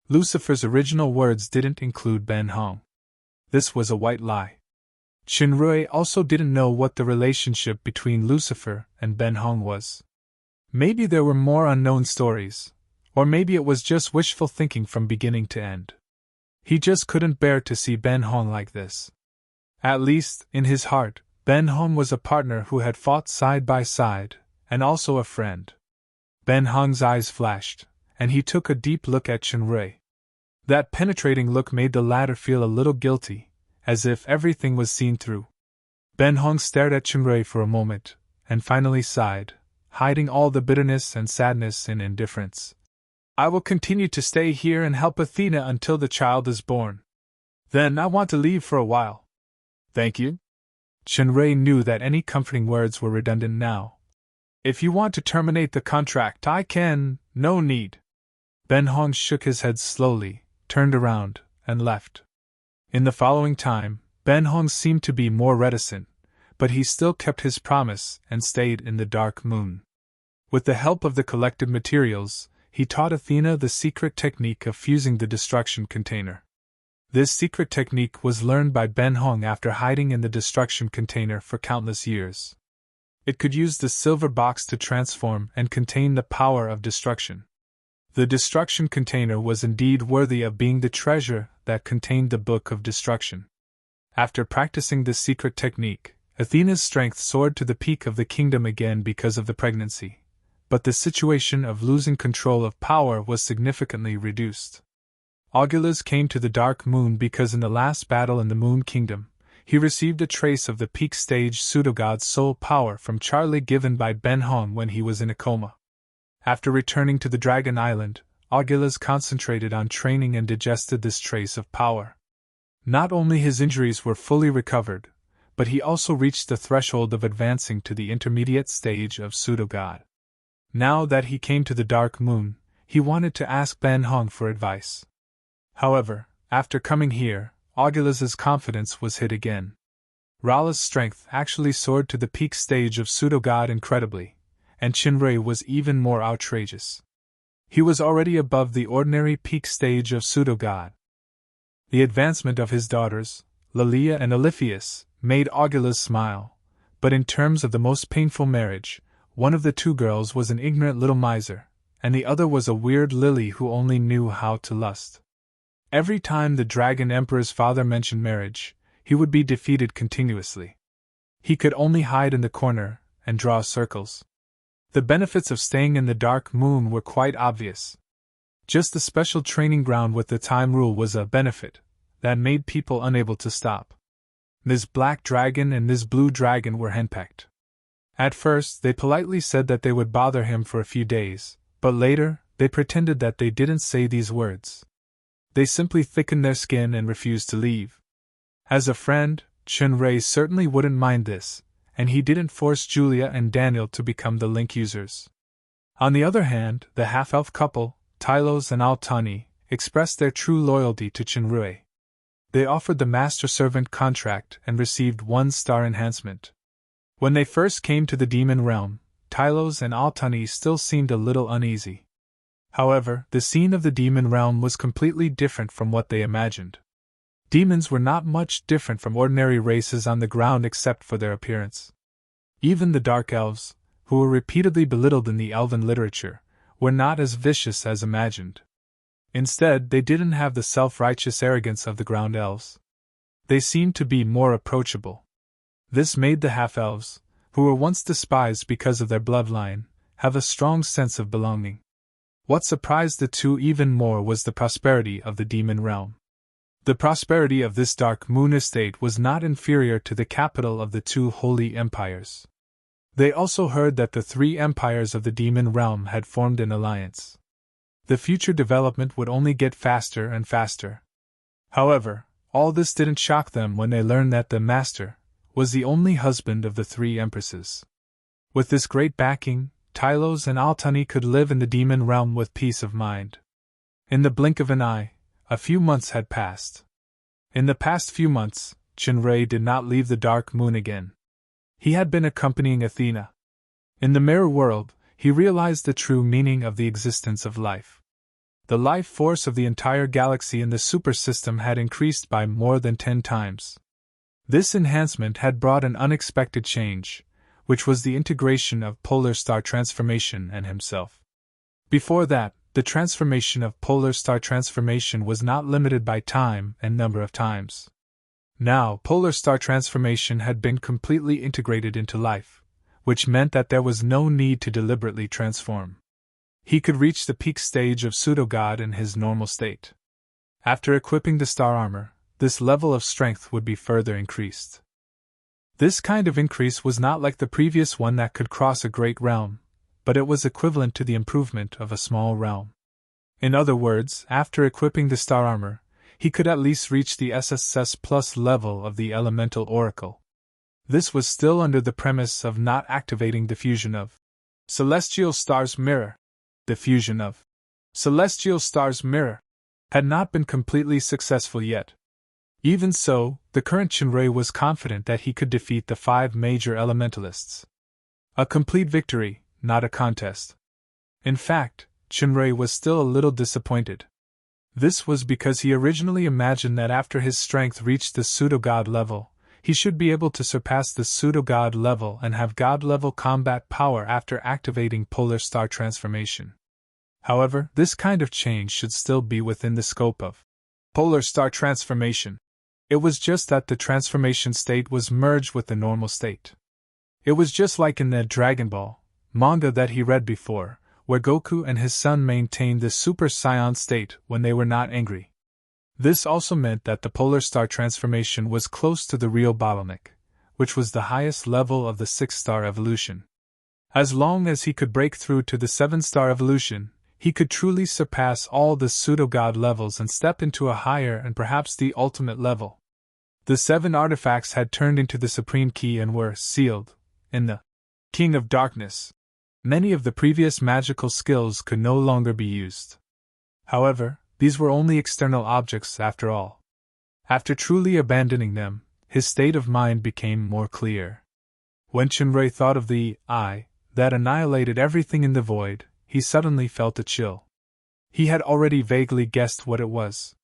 Lucifer's original words didn't include Ben Hong. This was a white lie. Chunrei also didn't know what the relationship between Lucifer and Ben Hong was. Maybe there were more unknown stories, or maybe it was just wishful thinking from beginning to end. He just couldn't bear to see Ben Hong like this. At least, in his heart, Ben Hong was a partner who had fought side by side, and also a friend. Ben Hong's eyes flashed, and he took a deep look at Chunrei. That penetrating look made the latter feel a little guilty, as if everything was seen through. Ben Hong stared at Chunrei for a moment, and finally sighed, hiding all the bitterness and sadness in indifference. "I will continue to stay here and help Athena until the child is born. Then I want to leave for a while." "Thank you?" Chunrei knew that any comforting words were redundant now. "If you want to terminate the contract, I can, no need." Ben Hong shook his head slowly, turned around, and left. In the following time, Ben Hong seemed to be more reticent, but he still kept his promise and stayed in the Dark Moon. With the help of the collected materials, he taught Athena the secret technique of fusing the destruction container. This secret technique was learned by Ben Hong after hiding in the destruction container for countless years. It could use the silver box to transform and contain the power of destruction. The destruction container was indeed worthy of being the treasure that contained the Book of Destruction. After practicing this secret technique, Athena's strength soared to the peak of the kingdom again because of the pregnancy, but the situation of losing control of power was significantly reduced. Augilus came to the Dark Moon because in the last battle in the Moon Kingdom, he received a trace of the peak stage pseudogod's soul power from Charlie given by Ben Hong when he was in a coma. After returning to the Dragon Island, Augilus concentrated on training and digested this trace of power. Not only his injuries were fully recovered, but he also reached the threshold of advancing to the intermediate stage of pseudogod. Now that he came to the Dark Moon, he wanted to ask Ben Hong for advice. However, after coming here, Augilus's confidence was hit again. Rala's strength actually soared to the peak stage of pseudogod incredibly, and Chunrei was even more outrageous. He was already above the ordinary peak stage of pseudogod. The advancement of his daughters, Lilia and Oliphius, made Augilus smile, but in terms of the most painful marriage, one of the two girls was an ignorant little miser, and the other was a weird lily who only knew how to lust. Every time the Dragon Emperor's father mentioned marriage, he would be defeated continuously. He could only hide in the corner and draw circles. The benefits of staying in the Dark Moon were quite obvious. Just the special training ground with the time rule was a benefit that made people unable to stop. This black dragon and this blue dragon were henpecked. At first, they politely said that they would bother him for a few days, but later, they pretended that they didn't say these words. They simply thickened their skin and refused to leave. As a friend, Chun-Rei certainly wouldn't mind this, and he didn't force Julia and Daniel to become the link users. On the other hand, the half-elf couple, Tylos and Altani, expressed their true loyalty to Chun-Rei. They offered the master-servant contract and received 1-star enhancement. When they first came to the demon realm, Tylos and Altani still seemed a little uneasy. However, the scene of the demon realm was completely different from what they imagined. Demons were not much different from ordinary races on the ground except for their appearance. Even the dark elves, who were repeatedly belittled in the elven literature, were not as vicious as imagined. Instead, they didn't have the self-righteous arrogance of the ground elves. They seemed to be more approachable. This made the half-elves, who were once despised because of their bloodline, have a strong sense of belonging. What surprised the two even more was the prosperity of the demon realm. The prosperity of this dark moon estate was not inferior to the capital of the 2 holy empires. They also heard that the 3 empires of the demon realm had formed an alliance. The future development would only get faster and faster. However, all this didn't shock them when they learned that the master was the only husband of the 3 empresses. With this great backing, Tylos and Altani could live in the demon realm with peace of mind. In the blink of an eye, a few months had passed. In the past few months, Chun-Rei did not leave the dark moon again. He had been accompanying Athena. In the mirror world, he realized the true meaning of the existence of life. The life force of the entire galaxy in the super system had increased by more than 10 times. This enhancement had brought an unexpected change, which was the integration of Polar Star Transformation and himself. Before that, the transformation of Polar Star Transformation was not limited by time and number of times. Now, Polar Star Transformation had been completely integrated into life, which meant that there was no need to deliberately transform. He could reach the peak stage of pseudo-god in his normal state. After equipping the star armor, this level of strength would be further increased. This kind of increase was not like the previous one that could cross a great realm, but it was equivalent to the improvement of a small realm. In other words, after equipping the star armor, he could at least reach the SSS Plus level of the Elemental Oracle. This was still under the premise of not activating the fusion of Celestial Star's Mirror. The fusion of Celestial Star's Mirror had not been completely successful yet. Even so, the current Chun-Rei was confident that he could defeat the 5 major elementalists. A complete victory, not a contest. In fact, Chun-Rei was still a little disappointed. This was because he originally imagined that after his strength reached the pseudo-god level, he should be able to surpass the pseudo-god level and have god-level combat power after activating Polar Star Transformation. However, this kind of change should still be within the scope of Polar Star Transformation. It was just that the transformation state was merged with the normal state. It was just like in the Dragon Ball manga that he read before, where Goku and his son maintained the Super Saiyan state when they were not angry. This also meant that the Polar Star Transformation was close to the real bottleneck, which was the highest level of the 6-star evolution. As long as he could break through to the 7-star evolution, he could truly surpass all the pseudo-god levels and step into a higher and perhaps the ultimate level. The 7 artifacts had turned into the Supreme Key and were sealed in the King of Darkness. Many of the previous magical skills could no longer be used. However, these were only external objects after all. After truly abandoning them, his state of mind became more clear. When Chun-Rei thought of the I that annihilated everything in the void, he suddenly felt a chill. He had already vaguely guessed what it was.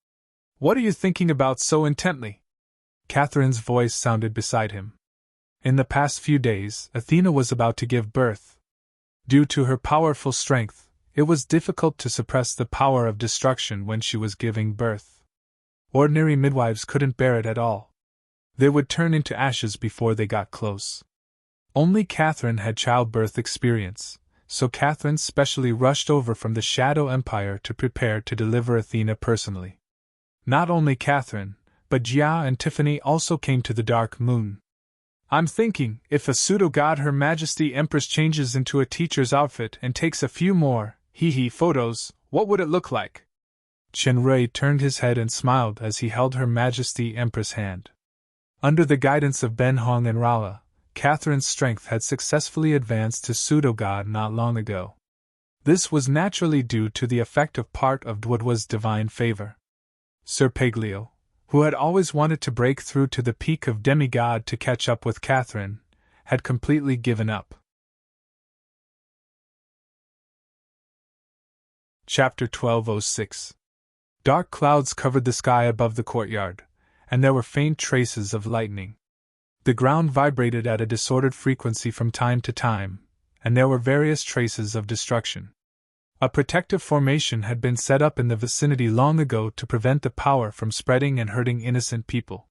"What are you thinking about so intently?" Catherine's voice sounded beside him. In the past few days, Athena was about to give birth. Due to her powerful strength, it was difficult to suppress the power of destruction when she was giving birth. Ordinary midwives couldn't bear it at all. They would turn into ashes before they got close. Only Catherine had childbirth experience, so Catherine specially rushed over from the Shadow Empire to prepare to deliver Athena personally. Not only Catherine, but Jia and Tiffany also came to the Dark Moon. I'm thinking, if a pseudo-god Her Majesty Empress changes into a teacher's outfit and takes a few more, photos, what would it look like? Chenrui turned his head and smiled as he held Her Majesty Empress' hand. Under the guidance of Ben Hong and Rala, Catherine's strength had successfully advanced to pseudo-god not long ago. This was naturally due to the effect of part of what was divine favor. Sir Paglio, who had always wanted to break through to the peak of demigod to catch up with Catherine, had completely given up. Chapter 1206. Dark clouds covered the sky above the courtyard, and there were faint traces of lightning. The ground vibrated at a disordered frequency from time to time, and there were various traces of destruction. A protective formation had been set up in the vicinity long ago to prevent the power from spreading and hurting innocent people.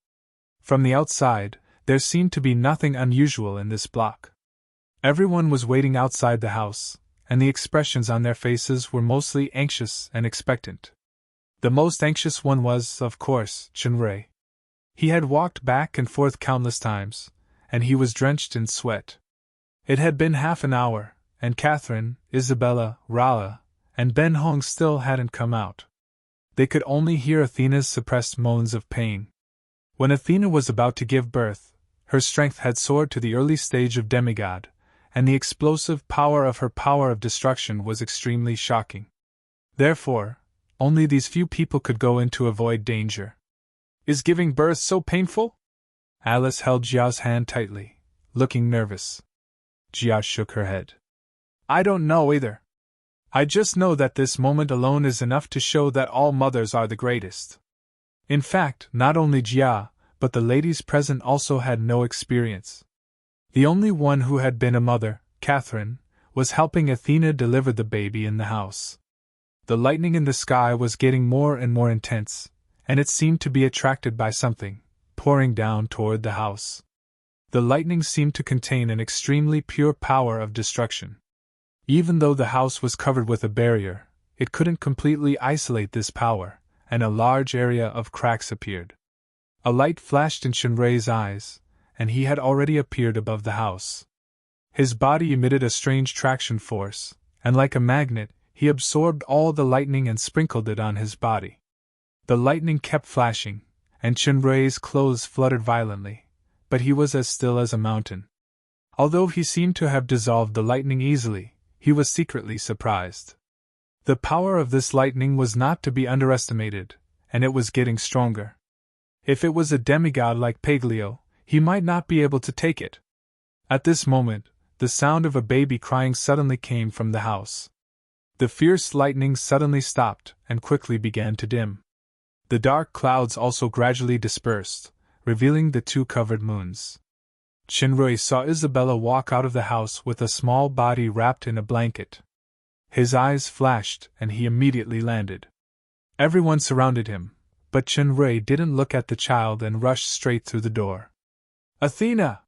From the outside, there seemed to be nothing unusual in this block. Everyone was waiting outside the house, and the expressions on their faces were mostly anxious and expectant. The most anxious one was, of course, Chenrui. He had walked back and forth countless times, and he was drenched in sweat. It had been half an hour, and Catherine, Isabella, Rala, and Ben Hong still hadn't come out. They could only hear Athena's suppressed moans of pain. When Athena was about to give birth, her strength had soared to the early stage of demigod, and the explosive power of her power of destruction was extremely shocking. Therefore, only these few people could go in to avoid danger. Is giving birth so painful? Alice held Jia's hand tightly, looking nervous. Jia shook her head. I don't know either. I just know that this moment alone is enough to show that all mothers are the greatest. In fact, not only Jia, but the ladies present also had no experience. The only one who had been a mother, Catherine, was helping Athena deliver the baby in the house. The lightning in the sky was getting more and more intense, and it seemed to be attracted by something, pouring down toward the house. The lightning seemed to contain an extremely pure power of destruction. Even though the house was covered with a barrier, it couldn't completely isolate this power, and a large area of cracks appeared. A light flashed in Chenrui's eyes, and he had already appeared above the house. His body emitted a strange traction force, and like a magnet, he absorbed all the lightning and sprinkled it on his body. The lightning kept flashing, and Chenrui's clothes fluttered violently, but he was as still as a mountain. Although he seemed to have dissolved the lightning easily, he was secretly surprised. The power of this lightning was not to be underestimated, and it was getting stronger. If it was a demigod like Paglio, he might not be able to take it. At this moment, the sound of a baby crying suddenly came from the house. The fierce lightning suddenly stopped and quickly began to dim. The dark clouds also gradually dispersed, revealing the two covered moons. Chenrui saw Isabella walk out of the house with a small body wrapped in a blanket. His eyes flashed and he immediately landed. Everyone surrounded him, but Chenrui didn't look at the child and rushed straight through the door. Athena!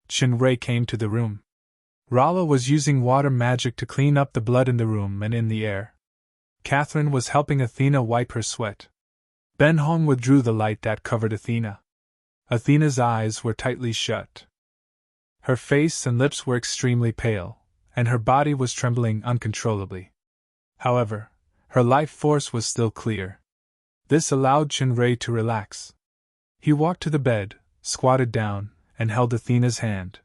Chenrui came to the room. Rala was using water magic to clean up the blood in the room and in the air. Catherine was helping Athena wipe her sweat. Ben Hong withdrew the light that covered Athena. Athena's eyes were tightly shut. Her face and lips were extremely pale, and her body was trembling uncontrollably. However, her life force was still clear. This allowed Chenrui to relax. He walked to the bed, squatted down, and held Athena's hand.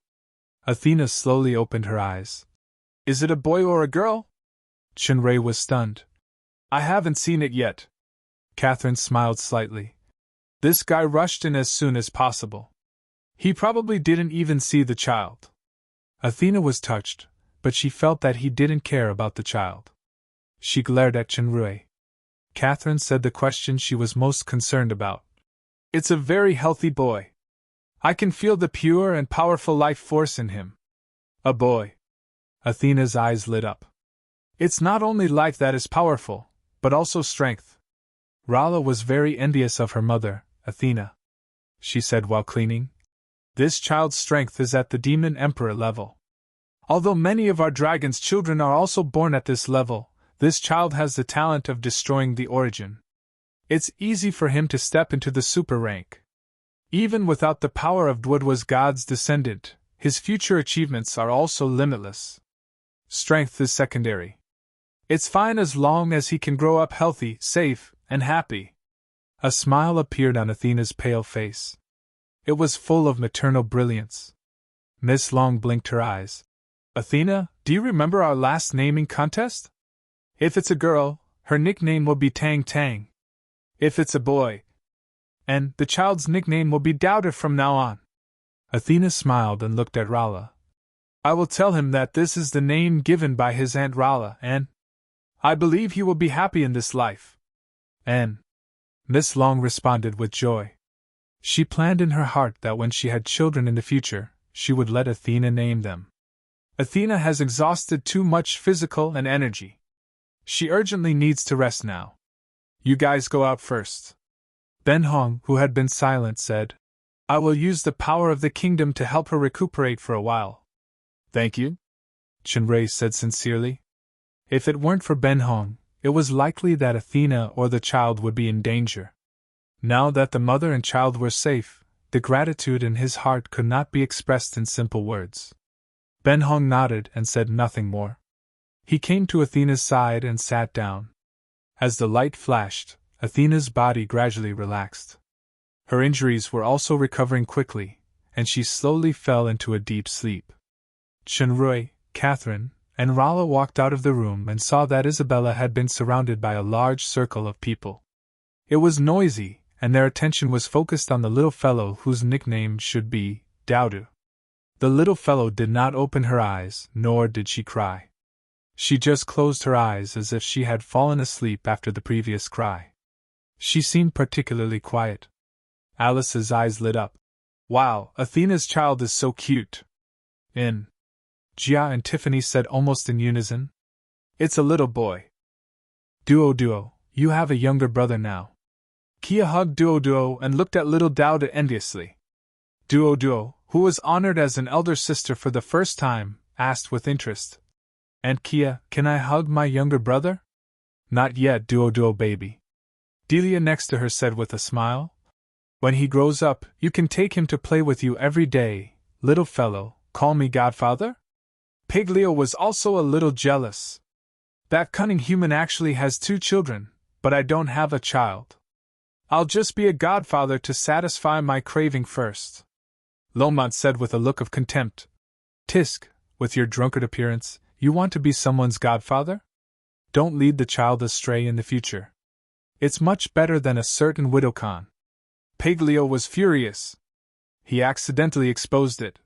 Athena slowly opened her eyes. Is it a boy or a girl? Chenrui was stunned. I haven't seen it yet. Catherine smiled slightly. This guy rushed in as soon as possible. He probably didn't even see the child. Athena was touched, but she felt that he didn't care about the child. She glared at Chenrui. Catherine said the question she was most concerned about. It's a very healthy boy. I can feel the pure and powerful life force in him. A boy. Athena's eyes lit up. It's not only life that is powerful, but also strength. Rala was very envious of her mother, Athena. She said while cleaning. This child's strength is at the Demon Emperor level. Although many of our dragon's children are also born at this level, this child has the talent of destroying the origin. It's easy for him to step into the super rank. Even without the power of Dwud was God's descendant, his future achievements are also limitless. Strength is secondary. It's fine as long as he can grow up healthy, safe, and happy. A smile appeared on Athena's pale face. It was full of maternal brilliance. Miss Long blinked her eyes. Athena, do you remember our last naming contest? If it's a girl, her nickname will be Tang Tang. If it's a boy, and the child's nickname will be Doubter from now on. Athena smiled and looked at Rala. I will tell him that this is the name given by his Aunt Rala, and I believe he will be happy in this life. And Miss Long responded with joy. She planned in her heart that when she had children in the future, she would let Athena name them. Athena has exhausted too much physical and energy. She urgently needs to rest now. You guys go out first. Ben Hong, who had been silent, said, I will use the power of the kingdom to help her recuperate for a while. Thank you, Chenrei said sincerely. If it weren't for Ben Hong, it was likely that Athena or the child would be in danger. Now that the mother and child were safe, the gratitude in his heart could not be expressed in simple words. Ben Hong nodded and said nothing more. He came to Athena's side and sat down. As the light flashed, Athena's body gradually relaxed. Her injuries were also recovering quickly, and she slowly fell into a deep sleep. Chenrui, Catherine, and Rala walked out of the room and saw that Isabella had been surrounded by a large circle of people. It was noisy, and their attention was focused on the little fellow whose nickname should be Daudu. The little fellow did not open her eyes, nor did she cry. She just closed her eyes as if she had fallen asleep after the previous cry. She seemed particularly quiet. Alice's eyes lit up. Wow, Athena's child is so cute. Gia and Tiffany said almost in unison. It's a little boy. Duo, you have a younger brother now. Kia hugged Duo and looked at little Dauda enviously. Duo, who was honored as an elder sister for the first time, asked with interest. And Kia, can I hug my younger brother? Not yet, Duo baby. Delia next to her said with a smile. When he grows up, you can take him to play with you every day, little fellow, call me godfather? Piglio was also a little jealous. That cunning human actually has 2 children, but I don't have a child. I'll just be a godfather to satisfy my craving first. Lomont said with a look of contempt. Tisk, with your drunkard appearance, you want to be someone's godfather? Don't lead the child astray in the future. It's much better than a certain widowcon. Piglio was furious. He accidentally exposed it.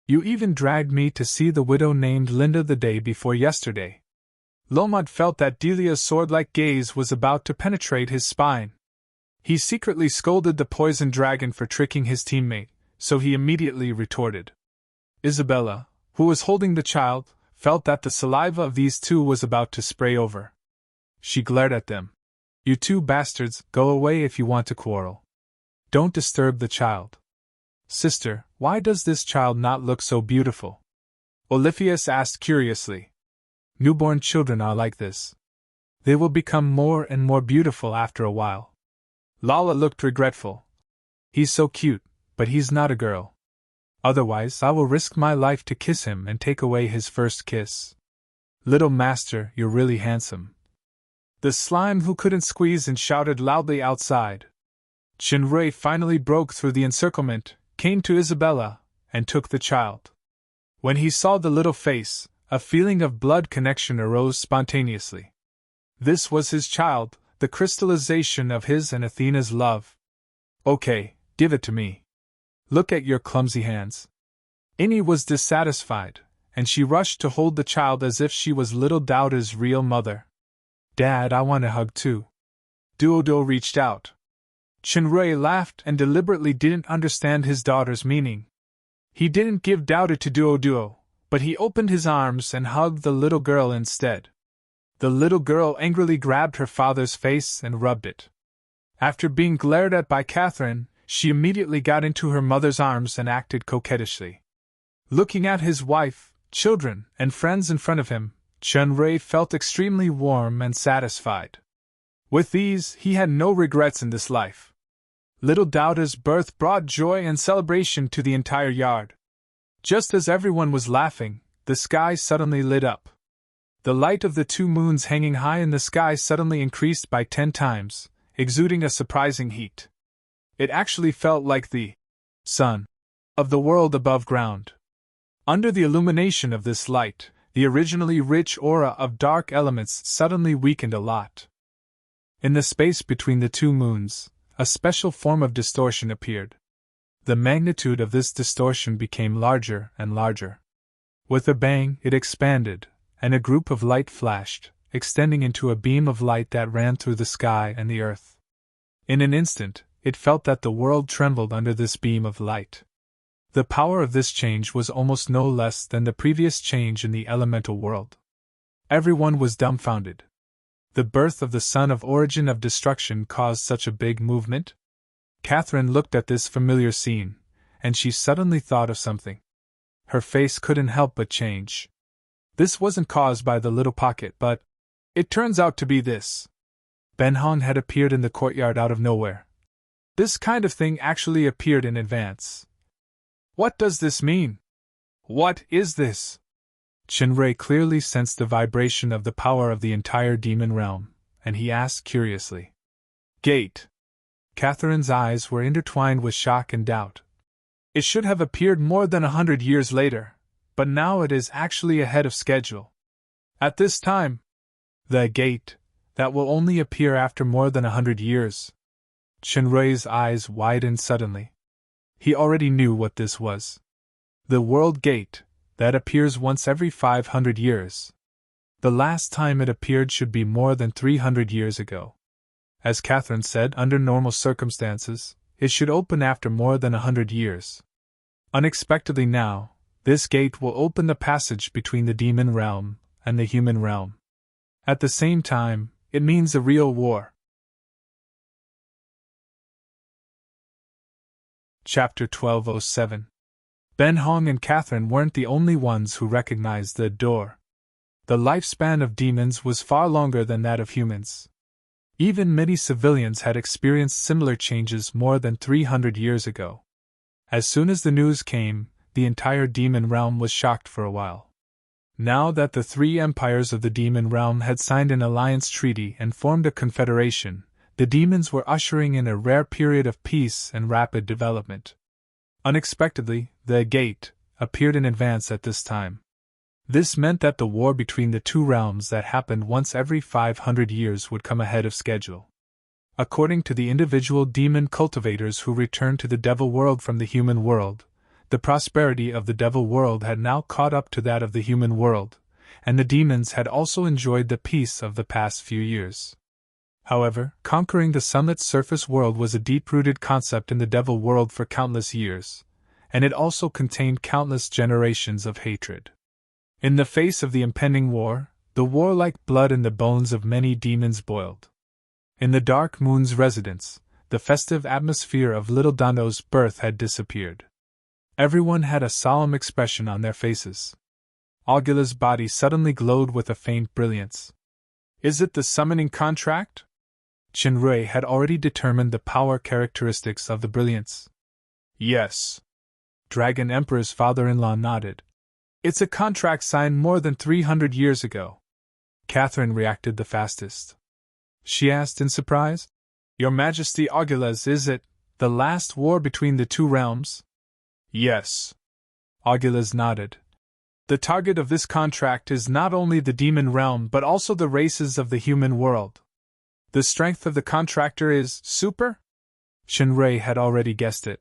You even dragged me to see the widow named Linda the day before yesterday. Lomont felt that Delia's sword-like gaze was about to penetrate his spine. He secretly scolded the poison dragon for tricking his teammate, so he immediately retorted. Isabella, who was holding the child, felt that the saliva of these two was about to spray over. She glared at them. You 2 bastards, go away if you want to quarrel. Don't disturb the child. Sister, why does this child not look so beautiful? Oliphius asked curiously. Newborn children are like this. They will become more and more beautiful after a while. Lala looked regretful. He's so cute, but he's not a girl. Otherwise, I will risk my life to kiss him and take away his first kiss. Little master, you're really handsome. The slime who couldn't squeeze and shouted loudly outside. Chenrei finally broke through the encirclement, came to Isabella, and took the child. When he saw the little face, a feeling of blood connection arose spontaneously. This was his child, the crystallization of his and Athena's love. Okay, give it to me. Look at your clumsy hands. Inni was dissatisfied, and she rushed to hold the child as if she was little Dauda's real mother. Dad, I want a hug too. Duodo reached out. Chenrei laughed and deliberately didn't understand his daughter's meaning. He didn't give Dauda to Duo, but he opened his arms and hugged the little girl instead. The little girl angrily grabbed her father's face and rubbed it. After being glared at by Catherine, she immediately got into her mother's arms and acted coquettishly. Looking at his wife, children, and friends in front of him, Chun-Rui felt extremely warm and satisfied. With these, he had no regrets in this life. Little doubt his birth brought joy and celebration to the entire yard. Just as everyone was laughing, the sky suddenly lit up. The light of the 2 moons hanging high in the sky suddenly increased by 10 times, exuding a surprising heat. It actually felt like the sun of the world above ground. Under the illumination of this light, the originally rich aura of dark elements suddenly weakened a lot. In the space between the 2 moons, a special form of distortion appeared. The magnitude of this distortion became larger and larger. With a bang, it expanded, and a group of light flashed, extending into a beam of light that ran through the sky and the earth. In an instant, it felt that the world trembled under this beam of light. The power of this change was almost no less than the previous change in the elemental world. Everyone was dumbfounded. The birth of the son of origin of destruction caused such a big movement? Catherine looked at this familiar scene, and she suddenly thought of something. Her face couldn't help but change. This wasn't caused by the little pocket, but it turns out to be this. Ben Hong had appeared in the courtyard out of nowhere. This kind of thing actually appeared in advance. What does this mean? What is this? Chun-Rui clearly sensed the vibration of the power of the entire demon realm, and he asked curiously. Gate. Catherine's eyes were intertwined with shock and doubt. It should have appeared more than 100 years later, but now it is actually ahead of schedule. At this time, the gate, that will only appear after more than 100 years. Chun-Rui's eyes widened suddenly. He already knew what this was. The World Gate, that appears once every 500 years. The last time it appeared should be more than 300 years ago. As Catherine said, under normal circumstances, it should open after more than 100 years. Unexpectedly now, this gate will open the passage between the demon realm and the human realm. At the same time, it means a real war. Chapter 1207. Ben Hong and Catherine weren't the only ones who recognized the door. The lifespan of demons was far longer than that of humans. Even many civilians had experienced similar changes more than 300 years ago. As soon as the news came, the entire demon realm was shocked for a while. Now that the 3 empires of the demon realm had signed an alliance treaty and formed a confederation, the demons were ushering in a rare period of peace and rapid development. Unexpectedly, the gate appeared in advance at this time. This meant that the war between the 2 realms that happened once every 500 years would come ahead of schedule. According to the individual demon cultivators who returned to the devil world from the human world, the prosperity of the devil world had now caught up to that of the human world, and the demons had also enjoyed the peace of the past few years. However, conquering the sunlit surface world was a deep-rooted concept in the devil world for countless years, and it also contained countless generations of hatred. In the face of the impending war, the warlike blood in the bones of many demons boiled. In the Dark Moon's residence, the festive atmosphere of little Dano's birth had disappeared. Everyone had a solemn expression on their faces. Augula's body suddenly glowed with a faint brilliance. Is it the summoning contract? Chun-Rui had already determined the power characteristics of the brilliance. Yes. Dragon Emperor's father-in-law nodded. It's a contract signed more than 300 years ago. Catherine reacted the fastest. She asked in surprise, Your Majesty Augula's, is it the last war between the 2 realms? Yes. Augula's nodded. The target of this contract is not only the demon realm but also the races of the human world. The strength of the contractor is super? Chun-Rui had already guessed it.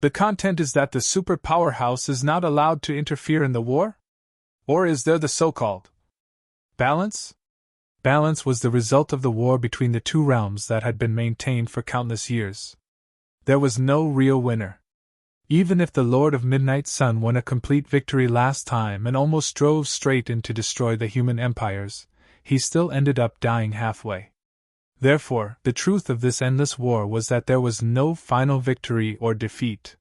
The content is that the super powerhouse is not allowed to interfere in the war? Or is there the so-called balance? Balance was the result of the war between the 2 realms that had been maintained for countless years. There was no real winner. Even if the Lord of Midnight Sun won a complete victory last time and almost drove straight in to destroy the human empires, he still ended up dying halfway. Therefore, the truth of this endless war was that there was no final victory or defeat.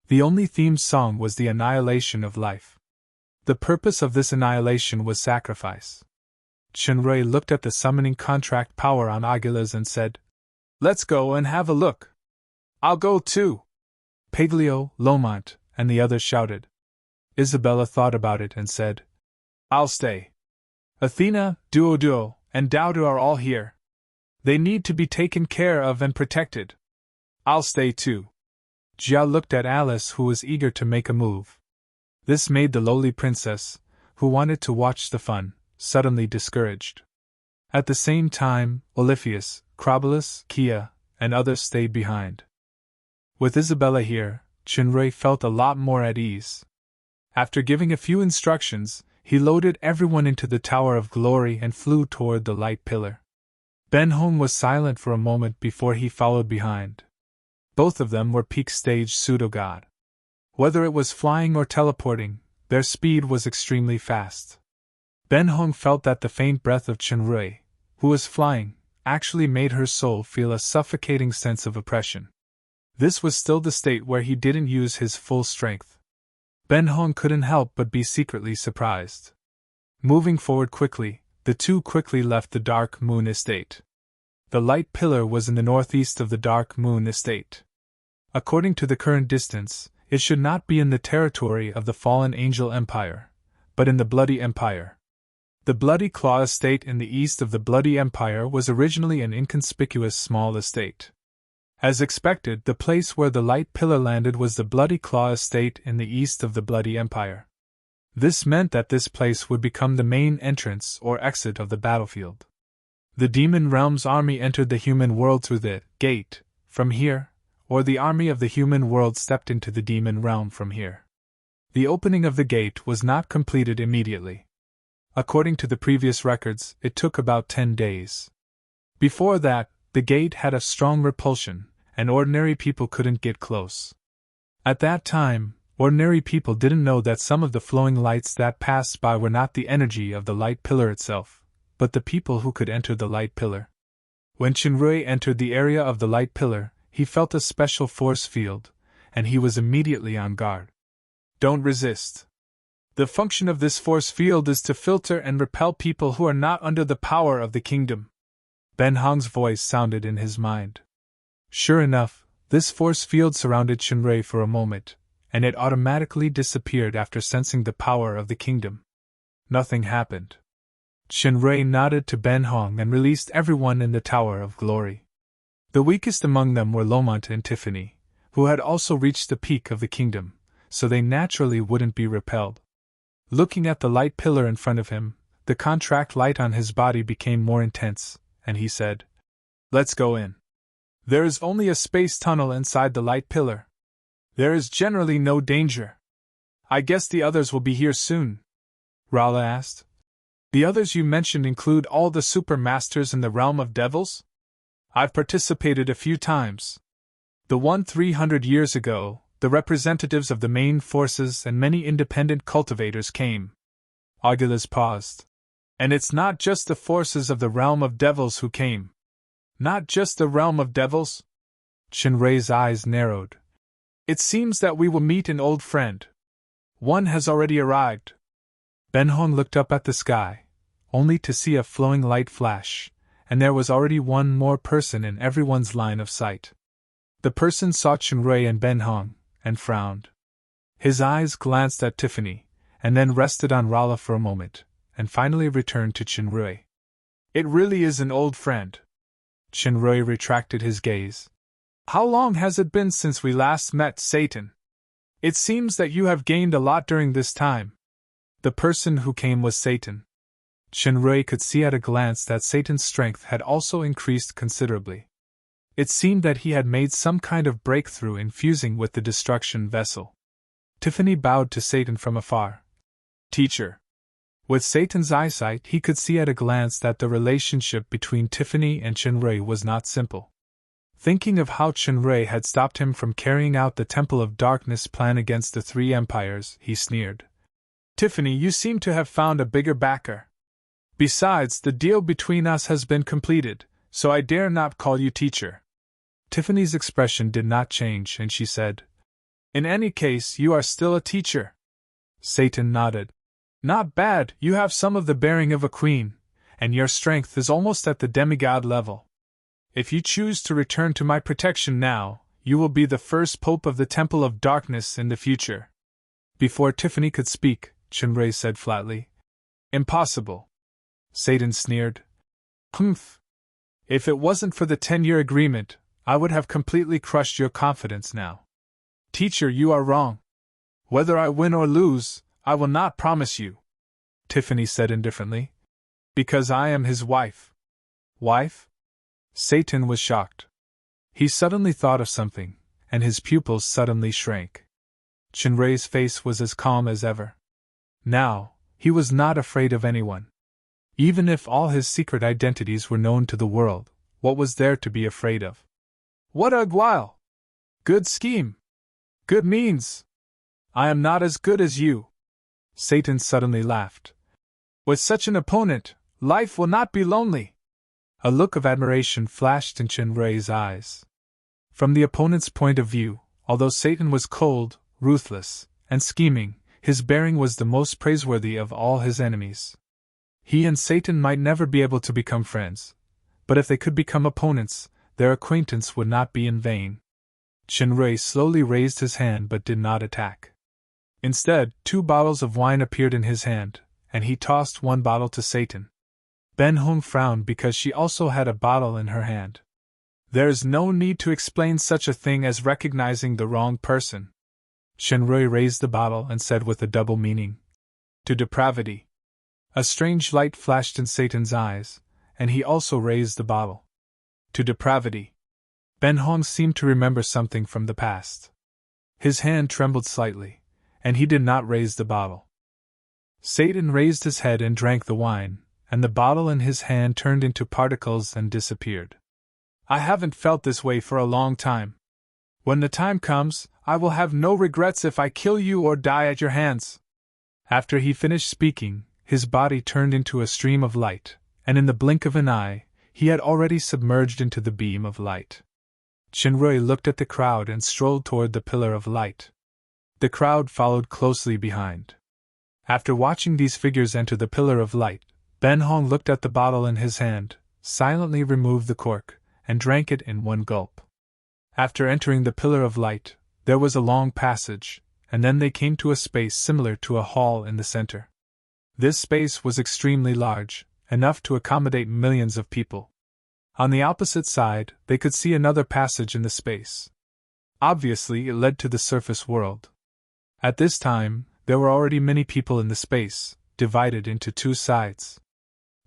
The only theme song was the annihilation of life. The purpose of this annihilation was sacrifice. Chenrui looked at the summoning contract power on Aguilas and said, "Let's go and have a look." "I'll go too!" Paglio, Lomont, and the others shouted. Isabella thought about it and said, "I'll stay. Athena, Duoduo, and Daudu are all here. They need to be taken care of and protected. I'll stay too." Jia looked at Alice, who was eager to make a move. This made the lowly princess, who wanted to watch the fun, suddenly discouraged. At the same time, Oliphius, Crabalus, Kia, and others stayed behind. With Isabella here, Chenrui felt a lot more at ease. After giving a few instructions, he loaded everyone into the Tower of Glory and flew toward the light pillar. Ben Hong was silent for a moment before he followed behind. Both of them were peak stage pseudo-god. Whether it was flying or teleporting, their speed was extremely fast. Ben Hong felt that the faint breath of Chenrui, who was flying, actually made her soul feel a suffocating sense of oppression. This was still the state where he didn't use his full strength. Ben Hong couldn't help but be secretly surprised. Moving forward quickly, the two quickly left the Dark Moon Estate. The light pillar was in the northeast of the Dark Moon Estate. According to the current distance, it should not be in the territory of the fallen Angel Empire, but in the Bloody Empire. The Bloody Claw Estate in the east of the Bloody Empire was originally an inconspicuous small estate. As expected, the place where the light pillar landed was the Bloody Claw Estate in the east of the Bloody Empire. This meant that this place would become the main entrance or exit of the battlefield. The Demon Realm's army entered the human world through the gate from here, or the army of the human world stepped into the Demon Realm from here. The opening of the gate was not completed immediately. According to the previous records, it took about 10 days. Before that, the gate had a strong repulsion, and ordinary people couldn't get close. At that time, ordinary people didn't know that some of the flowing lights that passed by were not the energy of the light pillar itself, but the people who could enter the light pillar. When Chenrui entered the area of the light pillar, he felt a special force field, and he was immediately on guard. Don't resist. The function of this force field is to filter and repel people who are not under the power of the kingdom. Ben Hong's voice sounded in his mind. Sure enough, this force field surrounded Chenrui for a moment, and it automatically disappeared after sensing the power of the kingdom. Nothing happened. Chenrui nodded to Ben Hong and released everyone in the Tower of Glory. The weakest among them were Lomont and Tiffany, who had also reached the peak of the kingdom, so they naturally wouldn't be repelled. Looking at the light pillar in front of him, the contract light on his body became more intense, and he said, "Let's go in. There is only a space tunnel inside the light pillar. There is generally no danger. I guess the others will be here soon." Rala asked. "The others you mentioned include all the super masters in the realm of devils? I've participated a few times. The one 300 years ago, the representatives of the main forces and many independent cultivators came." Aguilas paused. "And it's not just the forces of the realm of devils who came." "Not just the realm of devils?" Chenrui's eyes narrowed. "It seems that we will meet an old friend. One has already arrived." Ben Hong looked up at the sky, only to see a flowing light flash, and there was already one more person in everyone's line of sight. The person saw Chenrui and Ben Hong, and frowned. His eyes glanced at Tiffany, and then rested on Rala for a moment, and finally returned to Chenrui. "It really is an old friend." Chenrui retracted his gaze. "How long has it been since we last met, Satan? It seems that you have gained a lot during this time." The person who came was Satan. Chenrui could see at a glance that Satan's strength had also increased considerably. It seemed that he had made some kind of breakthrough in fusing with the destruction vessel. Tiffany bowed to Satan from afar. "Teacher." With Satan's eyesight, he could see at a glance that the relationship between Tiffany and Chenrui was not simple. Thinking of how Chenrui had stopped him from carrying out the Temple of Darkness plan against the three empires, he sneered. "Tiffany, you seem to have found a bigger backer. Besides, the deal between us has been completed, so I dare not call you teacher." Tiffany's expression did not change, and she said, "In any case, you are still a teacher." Satan nodded. Not bad, you have some of the bearing of a queen, and your strength is almost at the demigod level. If you choose to return to my protection now, you will be the first pope of the Temple of Darkness in the future." Before Tiffany could speak, Chenrei said flatly, "Impossible." Satan sneered. "Humph. If it wasn't for the 10-year agreement, I would have completely crushed your confidence now." "Teacher, you are wrong. Whether I win or lose, I will not promise you," Tiffany said indifferently. "Because I am his wife." "Wife?" Satan was shocked. He suddenly thought of something, and his pupils suddenly shrank. Chenrei's face was as calm as ever. Now, he was not afraid of anyone. Even if all his secret identities were known to the world, what was there to be afraid of? "What a guile! Good scheme! Good means! I am not as good as you." Satan suddenly laughed. "With such an opponent, life will not be lonely." A look of admiration flashed in Chenrei's eyes. From the opponent's point of view, although Satan was cold, ruthless, and scheming, his bearing was the most praiseworthy of all his enemies. He and Satan might never be able to become friends, but if they could become opponents, their acquaintance would not be in vain. Chenrei slowly raised his hand but did not attack. Instead, 2 bottles of wine appeared in his hand, and he tossed one bottle to Satan. Ben Hong frowned because she also had a bottle in her hand. "There's no need to explain such a thing as recognizing the wrong person." Chenrei raised the bottle and said with a double meaning, "To depravity." A strange light flashed in Satan's eyes, and he also raised the bottle. "To depravity." Ben Hong seemed to remember something from the past. His hand trembled slightly, and he did not raise the bottle. Satan raised his head and drank the wine, and the bottle in his hand turned into particles and disappeared. "I haven't felt this way for a long time. When the time comes, I will have no regrets if I kill you or die at your hands." After he finished speaking, his body turned into a stream of light, and in the blink of an eye, he had already submerged into the beam of light. Chenrei looked at the crowd and strolled toward the pillar of light. The crowd followed closely behind. After watching these figures enter the pillar of light, Ben Hong looked at the bottle in his hand, silently removed the cork, and drank it in one gulp. After entering the pillar of light, there was a long passage, and then they came to a space similar to a hall in the center. This space was extremely large, enough to accommodate millions of people. On the opposite side, they could see another passage in the space. Obviously, it led to the surface world. At this time, there were already many people in the space, divided into 2 sides.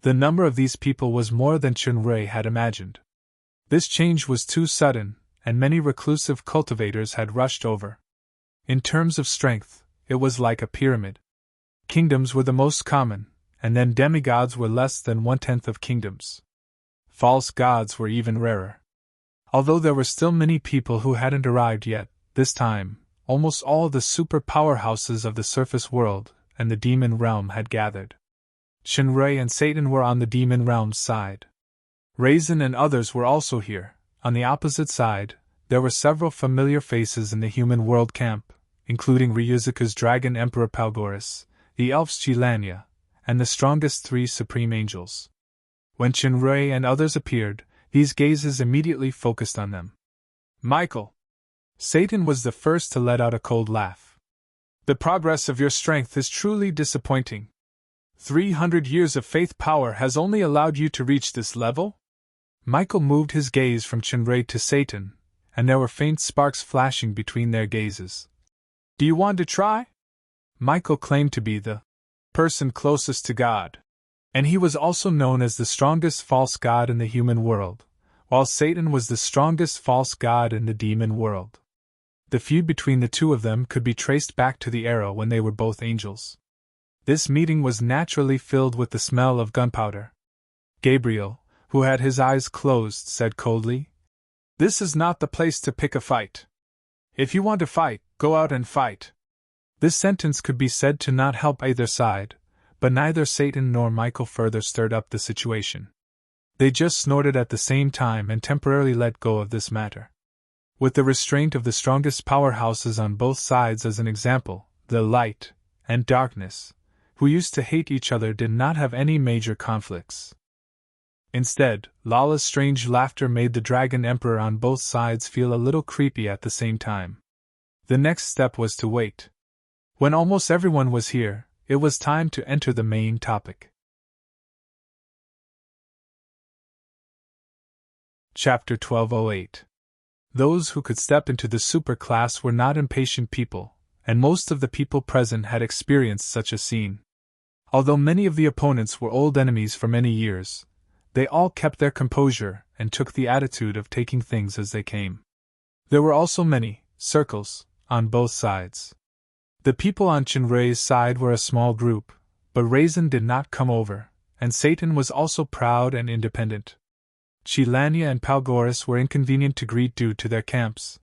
The number of these people was more than Chenrei had imagined. This change was too sudden, and many reclusive cultivators had rushed over. In terms of strength, it was like a pyramid. Kingdoms were the most common, and then demigods were less than 1/10 of kingdoms. False gods were even rarer. Although there were still many people who hadn't arrived yet, this time, almost all the super powerhouses of the surface world and the demon realm had gathered. Chenrei and Satan were on the demon realm's side. Raisin and others were also here. On the opposite side, there were several familiar faces in the human world camp, including Ryuzuka's dragon Emperor Palgoris, the elves Chilania, and the strongest 3 supreme angels. When Chenrei and others appeared, these gazes immediately focused on them. "Michael!" Satan was the first to let out a cold laugh. "The progress of your strength is truly disappointing. 300 years of faith power has only allowed you to reach this level?" Michael moved his gaze from Chenrei to Satan, and there were faint sparks flashing between their gazes. "Do you want to try?" Michael claimed to be the person closest to God, and he was also known as the strongest false god in the human world, while Satan was the strongest false god in the demon world. The feud between the 2 of them could be traced back to the era when they were both angels. This meeting was naturally filled with the smell of gunpowder. Gabriel, who had his eyes closed, said coldly, "This is not the place to pick a fight. If you want to fight, go out and fight." This sentence could be said to not help either side, but neither Satan nor Michael further stirred up the situation. They just snorted at the same time and temporarily let go of this matter. With the restraint of the strongest powerhouses on both sides as an example, the light and darkness, who used to hate each other, did not have any major conflicts. Instead, Lala's strange laughter made the Dragon Emperor on both sides feel a little creepy at the same time. The next step was to wait. When almost everyone was here, it was time to enter the main topic. Chapter 1208. Those who could step into the super class were not impatient people, and most of the people present had experienced such a scene. Although many of the opponents were old enemies for many years, they all kept their composure and took the attitude of taking things as they came. There were also many circles on both sides. The people on Chinrei's side were a small group, but Raisin did not come over, and Satan was also proud and independent. Chilania and Palgoris were inconvenient to greet due to their camps.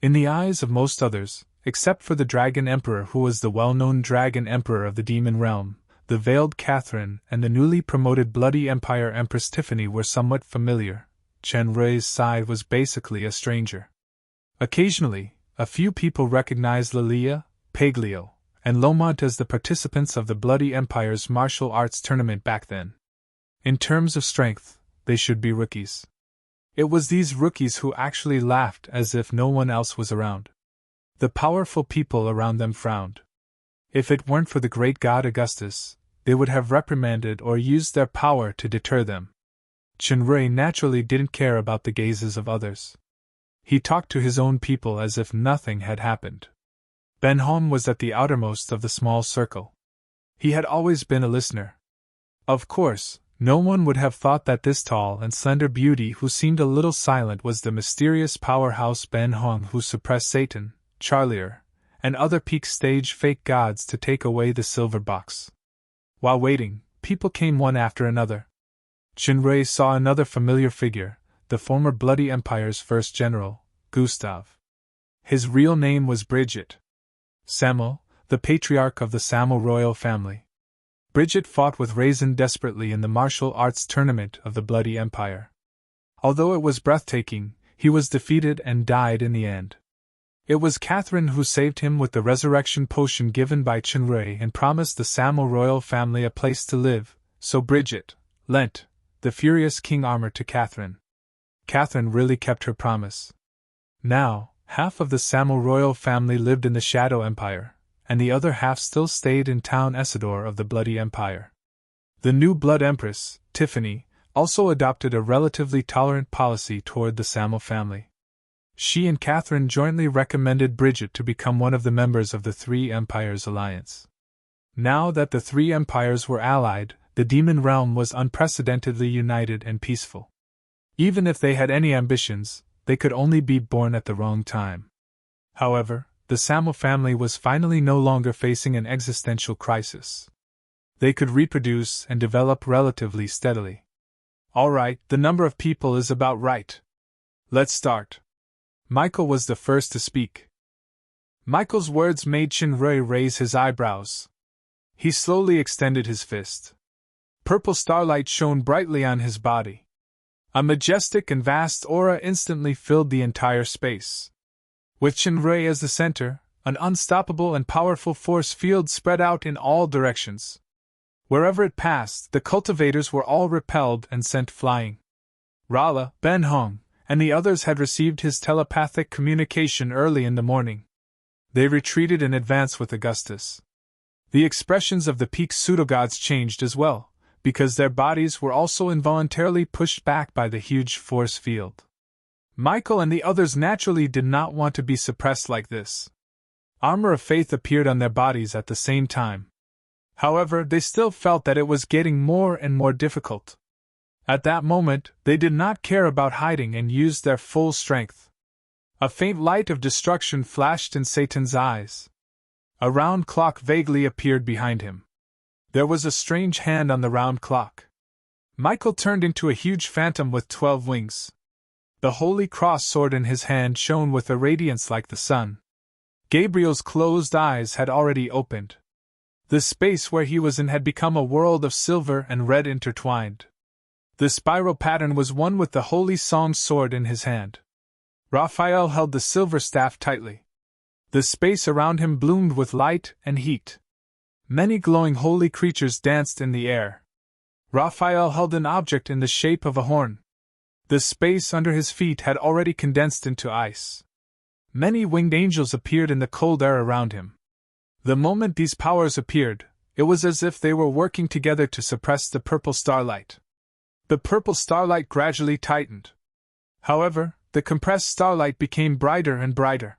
In the eyes of most others, except for the Dragon Emperor, who was the well-known Dragon Emperor of the Demon Realm, the veiled Catherine and the newly promoted Bloody Empire Empress Tiffany were somewhat familiar. Chenrei's side was basically a stranger. Occasionally, a few people recognized Lilia, Paglio, and Lomont as the participants of the Bloody Empire's martial arts tournament back then. In terms of strength, they should be rookies. It was these rookies who actually laughed as if no one else was around. The powerful people around them frowned. If it weren't for the great god Augustus, they would have reprimanded or used their power to deter them. Chenrei naturally didn't care about the gazes of others. He talked to his own people as if nothing had happened. Benhom was at the outermost of the small circle. He had always been a listener. Of course, no one would have thought that this tall and slender beauty who seemed a little silent was the mysterious powerhouse Benhom who suppressed Satan, Charlier, and other peak stage fake gods to take away the silver box. While waiting, people came one after another. Chinrei saw another familiar figure, the former Bloody Empire's first general, Gustav. His real name was Bridget Samuel, the patriarch of the Samuel royal family. Bridget fought with Raisin desperately in the martial arts tournament of the Bloody Empire. Although it was breathtaking, he was defeated and died in the end. It was Catherine who saved him with the resurrection potion given by Chinrei and promised the Samuel royal family a place to live, so Bridget lent the furious king armor to Catherine. Catherine really kept her promise. Now, half of the Samuel royal family lived in the Shadow Empire, and the other half still stayed in town Essador of the Bloody Empire. The new Blood Empress, Tiffany, also adopted a relatively tolerant policy toward the Samuel family. She and Catherine jointly recommended Bridget to become one of the members of the Three Empires Alliance. Now that the Three Empires were allied, the Demon Realm was unprecedentedly united and peaceful. Even if they had any ambitions, they could only be born at the wrong time. However, the Samuel family was finally no longer facing an existential crisis. They could reproduce and develop relatively steadily. All right, the number of people is about right. Let's start. Michael was the first to speak. Michael's words made Chinrei raise his eyebrows. He slowly extended his fist. Purple starlight shone brightly on his body. A majestic and vast aura instantly filled the entire space. With Chinrei as the center, an unstoppable and powerful force field spread out in all directions. Wherever it passed, the cultivators were all repelled and sent flying. Rala, Benhong, and the others had received his telepathic communication early in the morning. They retreated in advance with Augustus. The expressions of the peak pseudogods changed as well, because their bodies were also involuntarily pushed back by the huge force field. Michael and the others naturally did not want to be suppressed like this. Armor of faith appeared on their bodies at the same time. However, they still felt that it was getting more and more difficult. At that moment, they did not care about hiding and used their full strength. A faint light of destruction flashed in Satan's eyes. A round clock vaguely appeared behind him. There was a strange hand on the round clock. Michael turned into a huge phantom with 12 wings. The holy cross sword in his hand shone with a radiance like the sun. Gabriel's closed eyes had already opened. The space where he was in had become a world of silver and red intertwined. The spiral pattern was one with the holy song's sword in his hand. Raphael held the silver staff tightly. The space around him bloomed with light and heat. Many glowing holy creatures danced in the air. Raphael held an object in the shape of a horn. The space under his feet had already condensed into ice. Many winged angels appeared in the cold air around him. The moment these powers appeared, it was as if they were working together to suppress the purple starlight. The purple starlight gradually tightened. However, the compressed starlight became brighter and brighter.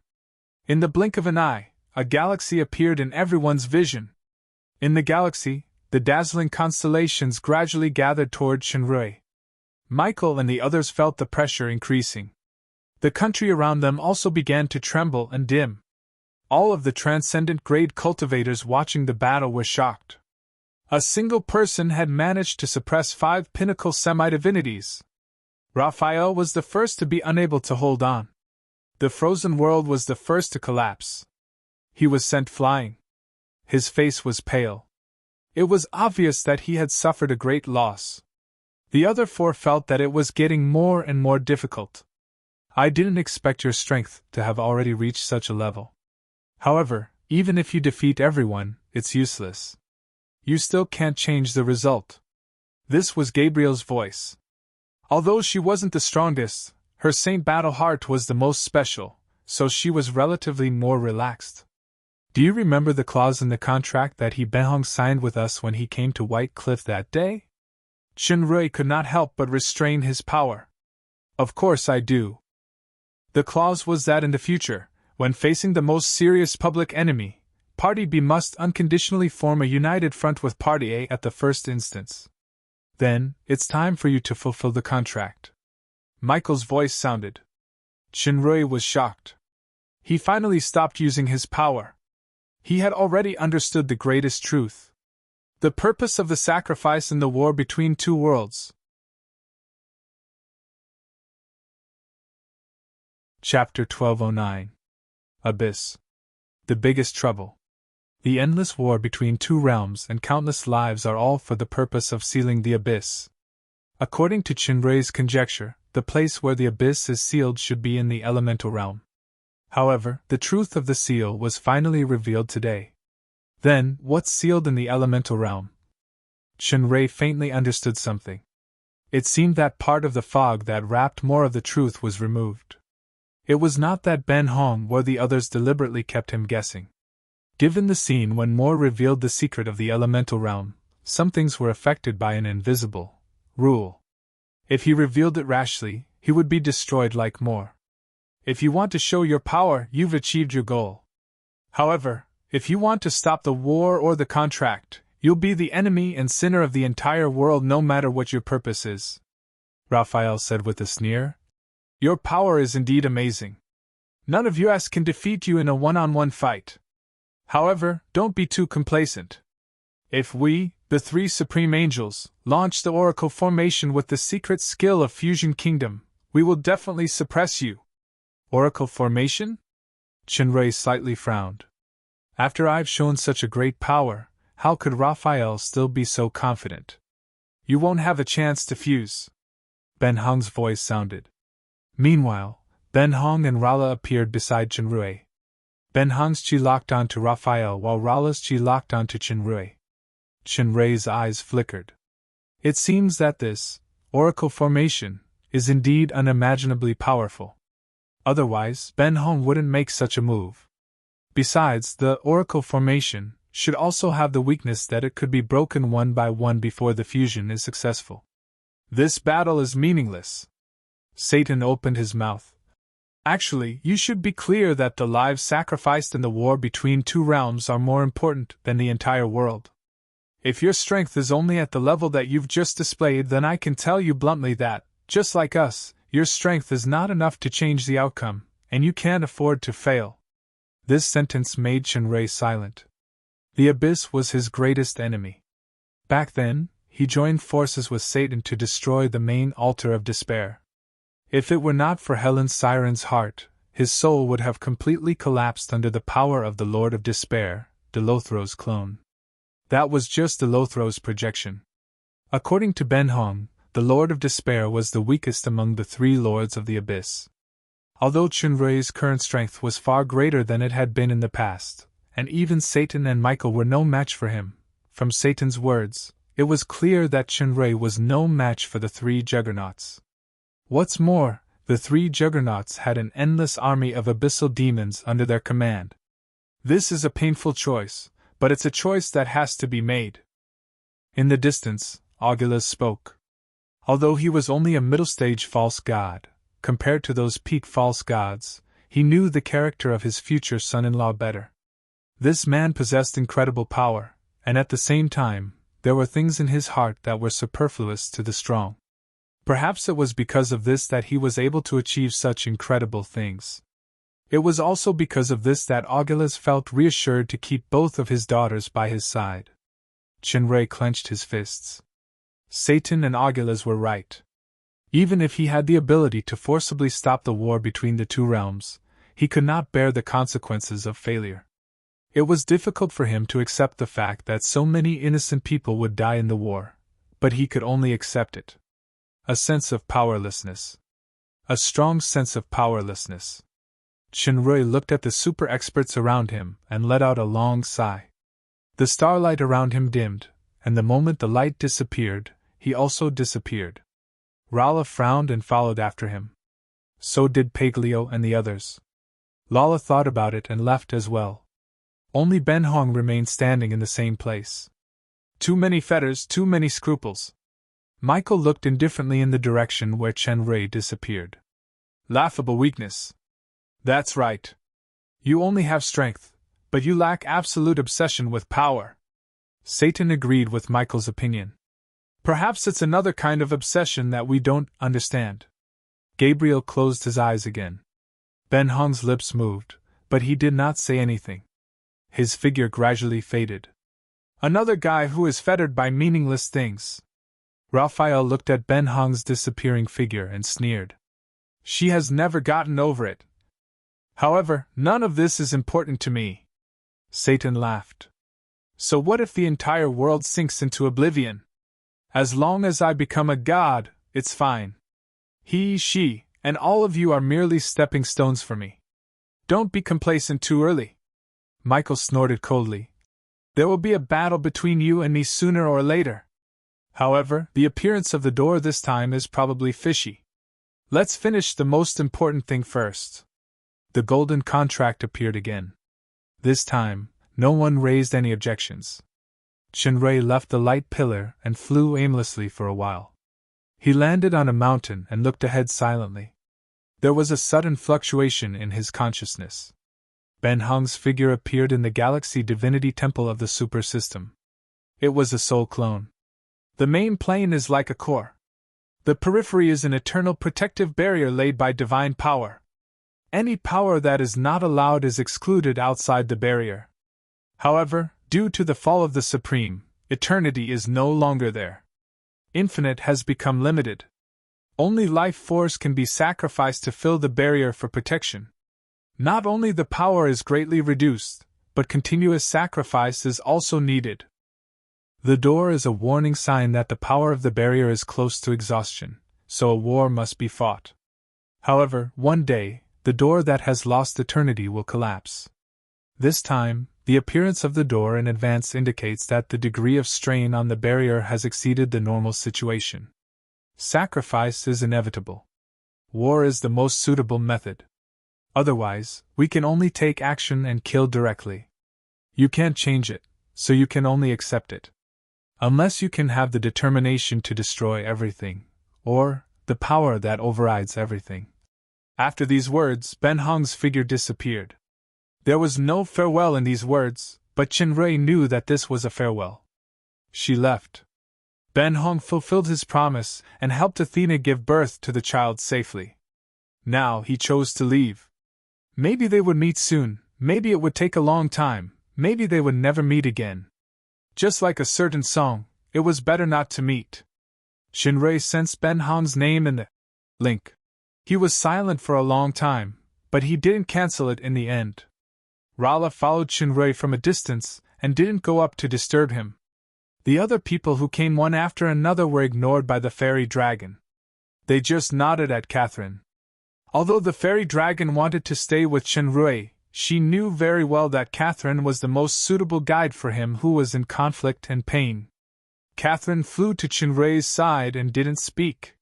In the blink of an eye, a galaxy appeared in everyone's vision. In the galaxy, the dazzling constellations gradually gathered toward Shenrui. Michael and the others felt the pressure increasing. The country around them also began to tremble and dim. All of the transcendent grade cultivators watching the battle were shocked. A single person had managed to suppress 5 pinnacle semi-divinities. Raphael was the first to be unable to hold on. The frozen world was the first to collapse. He was sent flying. His face was pale. It was obvious that he had suffered a great loss. The other 4 felt that it was getting more and more difficult. I didn't expect your strength to have already reached such a level. However, even if you defeat everyone, it's useless. You still can't change the result. This was Gabriel's voice. Although she wasn't the strongest, her Saint Battle Heart was the most special, so she was relatively more relaxed. Do you remember the clause in the contract that Benhong signed with us when he came to White Cliff that day? Shenrui could not help but restrain his power. Of course I do. The clause was that in the future, when facing the most serious public enemy, Party B must unconditionally form a united front with Party A at the first instance. Then, it's time for you to fulfill the contract. Michael's voice sounded. Shenrui was shocked. He finally stopped using his power. He had already understood the greatest truth. The purpose of the sacrifice in the war between 2 worlds. Chapter 1209. Abyss. The biggest trouble. The endless war between 2 realms and countless lives are all for the purpose of sealing the abyss. According to Shenrui's conjecture, the place where the abyss is sealed should be in the elemental realm. However, the truth of the seal was finally revealed today. Then, what's sealed in the elemental realm? Shenrui faintly understood something. It seemed that part of the fog that wrapped more of the truth was removed. It was not that Benhong or the others deliberately kept him guessing. Given the scene when Moore revealed the secret of the elemental realm, some things were affected by an invisible rule. If he revealed it rashly, he would be destroyed like Moore. If you want to show your power, you've achieved your goal. However, if you want to stop the war or the contract, you'll be the enemy and sinner of the entire world no matter what your purpose is. Raphael said with a sneer. Your power is indeed amazing. None of us can defeat you in a one-on-one fight. However, don't be too complacent. If we, the 3 Supreme Angels, launch the Oracle formation with the secret skill of Fusion Kingdom, we will definitely suppress you. Oracle formation? Shenrui slightly frowned. After I've shown such a great power, how could Raphael still be so confident? You won't have a chance to fuse. Benhong's voice sounded. Meanwhile, Benhong and Rala appeared beside Shenrui. Benhong's chi locked onto Raphael while Rala's chi locked onto Shenrui. Shenrui's eyes flickered. It seems that this Oracle formation is indeed unimaginably powerful. Otherwise, Benhong wouldn't make such a move. Besides, the Oracle formation should also have the weakness that it could be broken one by one before the fusion is successful. This battle is meaningless. Satan opened his mouth. Actually, you should be clear that the lives sacrificed in the war between 2 realms are more important than the entire world. If your strength is only at the level that you've just displayed, then I can tell you bluntly that, just like us, your strength is not enough to change the outcome, and you can't afford to fail. This sentence made Shenrui silent. The abyss was his greatest enemy. Back then, he joined forces with Satan to destroy the main altar of despair. If it were not for Helen Siren's heart, his soul would have completely collapsed under the power of the Lord of Despair, Delothro's clone. That was just Delothro's projection. According to Benhong, the Lord of Despair was the weakest among the 3 Lords of the Abyss. Although Shenrui's current strength was far greater than it had been in the past, and even Satan and Michael were no match for him. From Satan's words, it was clear that Shinrei was no match for the three juggernauts. What's more, the three juggernauts had an endless army of abyssal demons under their command. This is a painful choice, but it's a choice that has to be made. In the distance, Augilus spoke. Although he was only a middle-stage false god, compared to those peak false gods, he knew the character of his future son-in-law better. This man possessed incredible power, and at the same time, there were things in his heart that were superfluous to the strong. Perhaps it was because of this that he was able to achieve such incredible things. It was also because of this that Augilus felt reassured to keep both of his daughters by his side. Shinrei clenched his fists. Satan and Augilus were right. Even if he had the ability to forcibly stop the war between the two realms, he could not bear the consequences of failure. It was difficult for him to accept the fact that so many innocent people would die in the war, but he could only accept it. A sense of powerlessness. A strong sense of powerlessness. Shinrei looked at the super experts around him and let out a long sigh. The starlight around him dimmed, and the moment the light disappeared, he also disappeared. Rala frowned and followed after him. So did Paglio and the others. Lala thought about it and left as well. Only Ben Hong remained standing in the same place. Too many fetters, too many scruples. Michael looked indifferently in the direction where Shinrei disappeared. Laughable weakness. That's right. You only have strength, but you lack absolute obsession with power. Satan agreed with Michael's opinion. Perhaps it's another kind of obsession that we don't understand. Gabriel closed his eyes again. Ben Hong's lips moved, but he did not say anything. His figure gradually faded. Another guy who is fettered by meaningless things. Raphael looked at Ben Hong's disappearing figure and sneered. She has never gotten over it. However, none of this is important to me. Satan laughed. So what if the entire world sinks into oblivion? As long as I become a god, it's fine. He, she, and all of you are merely stepping stones for me. Don't be complacent too early. Michael snorted coldly. There will be a battle between you and me sooner or later. However, the appearance of the door this time is probably fishy. Let's finish the most important thing first. The golden contract appeared again. This time, no one raised any objections. Shinrei left the light pillar and flew aimlessly for a while. He landed on a mountain and looked ahead silently. There was a sudden fluctuation in his consciousness. Ben Hong's figure appeared in the Galaxy Divinity Temple of the Super System. It was a soul clone. The main plane is like a core. The periphery is an eternal protective barrier laid by divine power. Any power that is not allowed is excluded outside the barrier. However, due to the fall of the Supreme, eternity is no longer there. Infinite has become limited. Only life force can be sacrificed to fill the barrier for protection. Not only the power is greatly reduced, but continuous sacrifice is also needed. The door is a warning sign that the power of the barrier is close to exhaustion, so a war must be fought. However, one day, the door that has lost eternity will collapse. This time, the appearance of the door in advance indicates that the degree of strain on the barrier has exceeded the normal situation. Sacrifice is inevitable. War is the most suitable method. Otherwise, we can only take action and kill directly. You can't change it, so you can only accept it. Unless you can have the determination to destroy everything, or the power that overrides everything. After these words, Ben Hong's figure disappeared. There was no farewell in these words, but Shinrei knew that this was a farewell. She left. Ben Hong fulfilled his promise and helped Athena give birth to the child safely. Now he chose to leave. Maybe they would meet soon, maybe it would take a long time, maybe they would never meet again. Just like a certain song, it was better not to meet. Shinrei sensed Ben Hong's name in the link. He was silent for a long time, but he didn't cancel it in the end. Rala followed Shinrei from a distance and didn't go up to disturb him. The other people who came one after another were ignored by the fairy dragon. They just nodded at Catherine. Although the fairy dragon wanted to stay with Shinrei, she knew very well that Catherine was the most suitable guide for him who was in conflict and pain. Catherine flew to Chinray's side and didn't speak.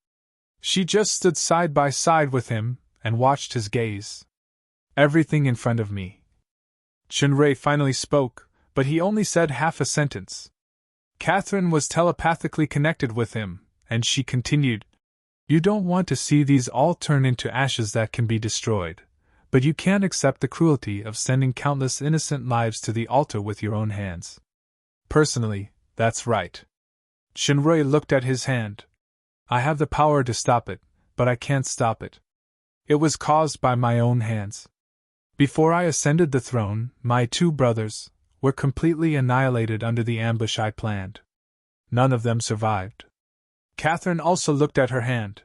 She just stood side by side with him and watched his gaze. "Everything in front of me." Chinray finally spoke, but he only said half a sentence. Catherine was telepathically connected with him, and she continued, "You don't want to see these all turn into ashes that can be destroyed, but you can't accept the cruelty of sending countless innocent lives to the altar with your own hands. Personally, that's right." Chinray looked at his hand. "I have the power to stop it, but I can't stop it. It was caused by my own hands. Before I ascended the throne, my 2 brothers were completely annihilated under the ambush I planned. None of them survived." Catherine also looked at her hand.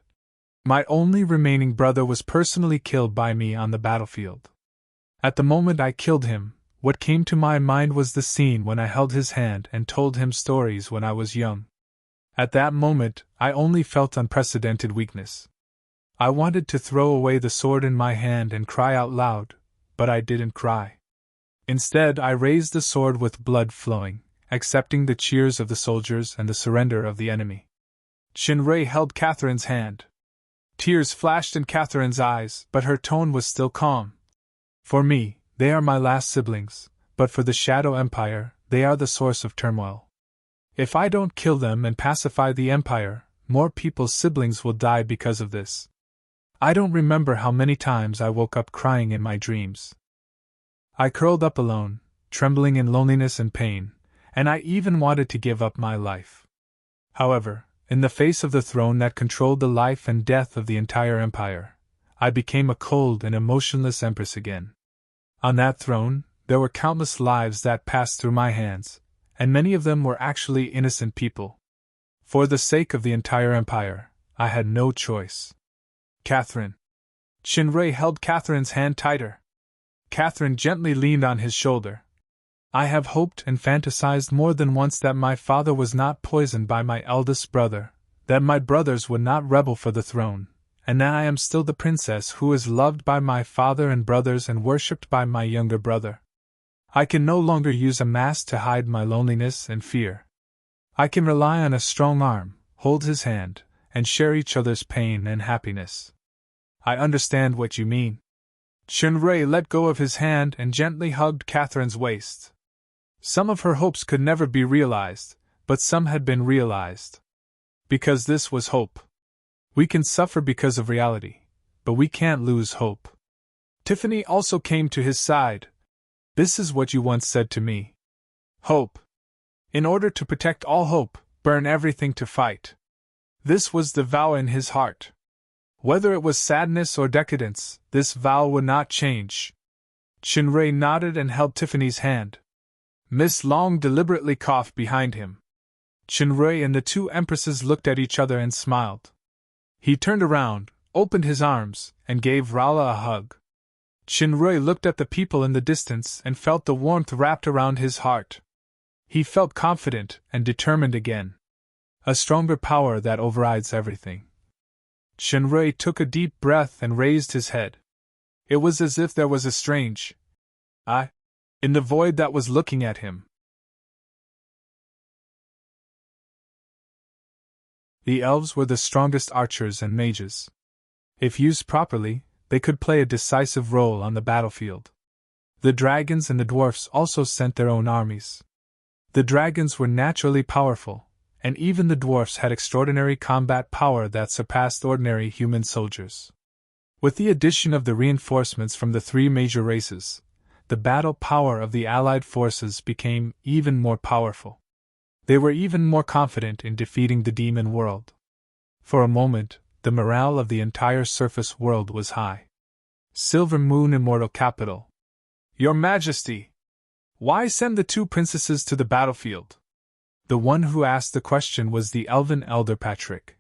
"My only remaining brother was personally killed by me on the battlefield. At the moment I killed him, what came to my mind was the scene when I held his hand and told him stories when I was young. At that moment, I only felt unprecedented weakness. I wanted to throw away the sword in my hand and cry out loud, but I didn't cry. Instead, I raised the sword with blood flowing, accepting the cheers of the soldiers and the surrender of the enemy." Chinray held Catherine's hand. Tears flashed in Catherine's eyes, but her tone was still calm. "For me, they are my last siblings, but for the Shadow Empire, they are the source of turmoil. If I don't kill them and pacify the Empire, more people's siblings will die because of this. I don't remember how many times I woke up crying in my dreams. I curled up alone, trembling in loneliness and pain, and I even wanted to give up my life. However, in the face of the throne that controlled the life and death of the entire empire, I became a cold and emotionless empress again. On that throne, there were countless lives that passed through my hands, and many of them were actually innocent people. For the sake of the entire empire, I had no choice." "Catherine." Chinray held Catherine's hand tighter. Catherine gently leaned on his shoulder. "I have hoped and fantasized more than once that my father was not poisoned by my eldest brother, that my brothers would not rebel for the throne, and that I am still the princess who is loved by my father and brothers and worshipped by my younger brother. I can no longer use a mask to hide my loneliness and fear. I can rely on a strong arm, hold his hand, and share each other's pain and happiness." "I understand what you mean." Chinray let go of his hand and gently hugged Catherine's waist. Some of her hopes could never be realized, but some had been realized. Because this was hope. We can suffer because of reality, but we can't lose hope. Tiffany also came to his side. "This is what you once said to me. Hope. In order to protect all hope, burn everything to fight." This was the vow in his heart. Whether it was sadness or decadence, this vow would not change. Chinray nodded and held Tiffany's hand. Miss Long deliberately coughed behind him. Chinray and the 2 empresses looked at each other and smiled. He turned around, opened his arms, and gave Rala a hug. Chinray looked at the people in the distance and felt the warmth wrapped around his heart. He felt confident and determined again. A stronger power that overrides everything. Chinray took a deep breath and raised his head. It was as if there was a strange eye in the void that was looking at him. The elves were the strongest archers and mages. If used properly, they could play a decisive role on the battlefield. The dragons and the dwarfs also sent their own armies. The dragons were naturally powerful, and even the dwarfs had extraordinary combat power that surpassed ordinary human soldiers. With the addition of the reinforcements from the 3 major races, the battle power of the allied forces became even more powerful. They were even more confident in defeating the demon world. For a moment, the morale of the entire surface world was high. Silver Moon Immortal Capital. Your Majesty! Why send the 2 princesses to the battlefield? The one who asked the question was the elven elder Patrick.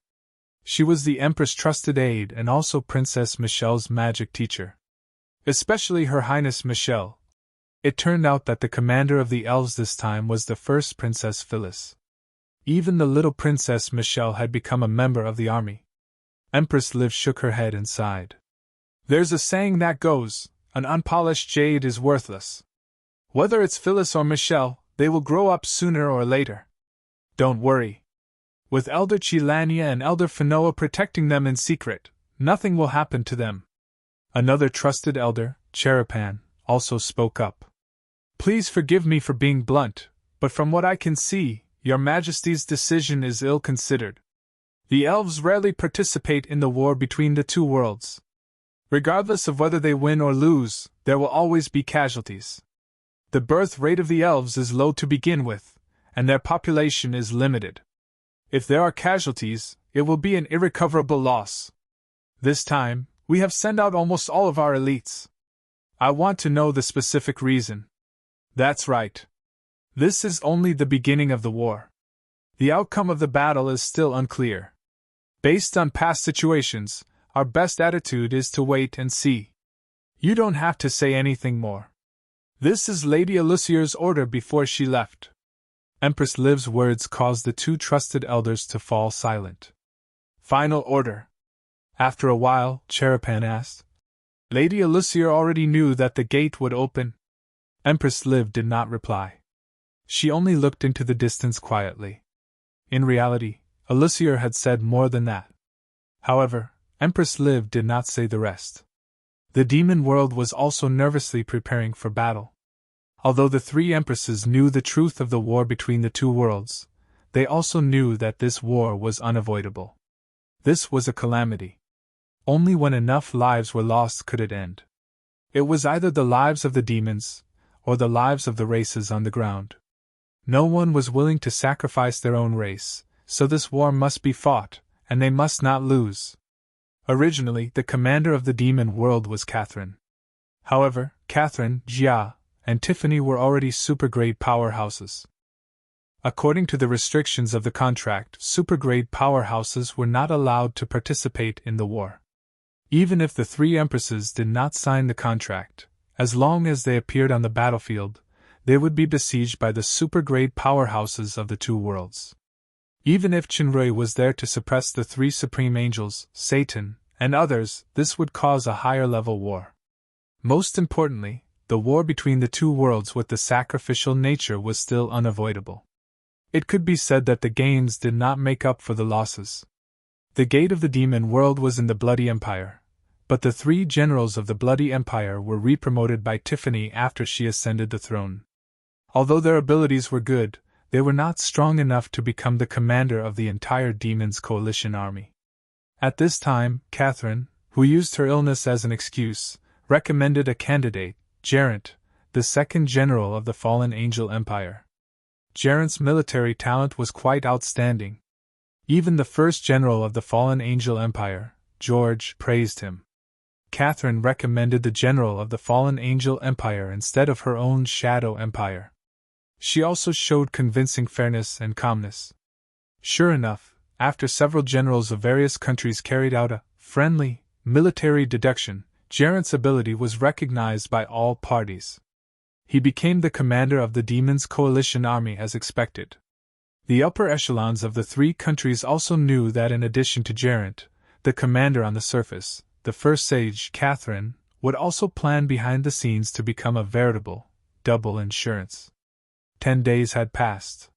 She was the Empress' trusted aide and also Princess Michelle's magic teacher. Especially Her Highness Michelle. It turned out that the commander of the elves this time was the first Princess Phyllis. Even the little Princess Michelle had become a member of the army. Empress Liv shook her head and sighed. There's a saying that goes, an unpolished jade is worthless. Whether it's Phyllis or Michelle, they will grow up sooner or later. Don't worry. With Elder Chilania and Elder Finoa protecting them in secret, nothing will happen to them. Another trusted elder, Cherapan, also spoke up. Please forgive me for being blunt, but from what I can see, Your Majesty's decision is ill-considered. The elves rarely participate in the war between the two worlds. Regardless of whether they win or lose, there will always be casualties. The birth rate of the elves is low to begin with, and their population is limited. If there are casualties, it will be an irrecoverable loss. This time, we have sent out almost all of our elites. I want to know the specific reason. That's right. This is only the beginning of the war. The outcome of the battle is still unclear. Based on past situations, our best attitude is to wait and see. You don't have to say anything more. This is Lady Elusier's order before she left. Empress Liv's words caused the two trusted elders to fall silent. Final order. After a while, Cherapan asked. Lady Elusier already knew that the gate would open. Empress Liv did not reply. She only looked into the distance quietly. In reality, Elusier had said more than that. However, Empress Liv did not say the rest. The demon world was also nervously preparing for battle. Although the three empresses knew the truth of the war between the two worlds, they also knew that this war was unavoidable. This was a calamity. Only when enough lives were lost could it end. It was either the lives of the demons, or the lives of the races on the ground. No one was willing to sacrifice their own race, so this war must be fought, and they must not lose. Originally, the commander of the demon world was Catherine. However, Catherine, Jia, and Tiffany were already super-grade powerhouses. According to the restrictions of the contract, super-grade powerhouses were not allowed to participate in the war. Even if the three empresses did not sign the contract, as long as they appeared on the battlefield, they would be besieged by the super-grade powerhouses of the two worlds. Even if Chinrui was there to suppress the three supreme angels, Satan, and others, this would cause a higher-level war. Most importantly, the war between the two worlds with the sacrificial nature was still unavoidable. It could be said that the gains did not make up for the losses. The gate of the demon world was in the Bloody Empire, but the three generals of the Bloody Empire were re-promoted by Tiffany after she ascended the throne. Although their abilities were good, they were not strong enough to become the commander of the entire Demons Coalition army. At this time, Catherine, who used her illness as an excuse, recommended a candidate, Gerent, the second general of the Fallen Angel Empire. Gerent's military talent was quite outstanding. Even the first general of the Fallen Angel Empire, George, praised him. Catherine recommended the general of the Fallen Angel Empire instead of her own Shadow Empire. She also showed convincing fairness and calmness. Sure enough, after several generals of various countries carried out a friendly military deduction, Gerent's ability was recognized by all parties. He became the commander of the Demons Coalition army as expected. The upper echelons of the three countries also knew that in addition to Gerent, the commander on the surface, the first sage, Catherine, would also plan behind the scenes to become a veritable double insurance. 10 days had passed.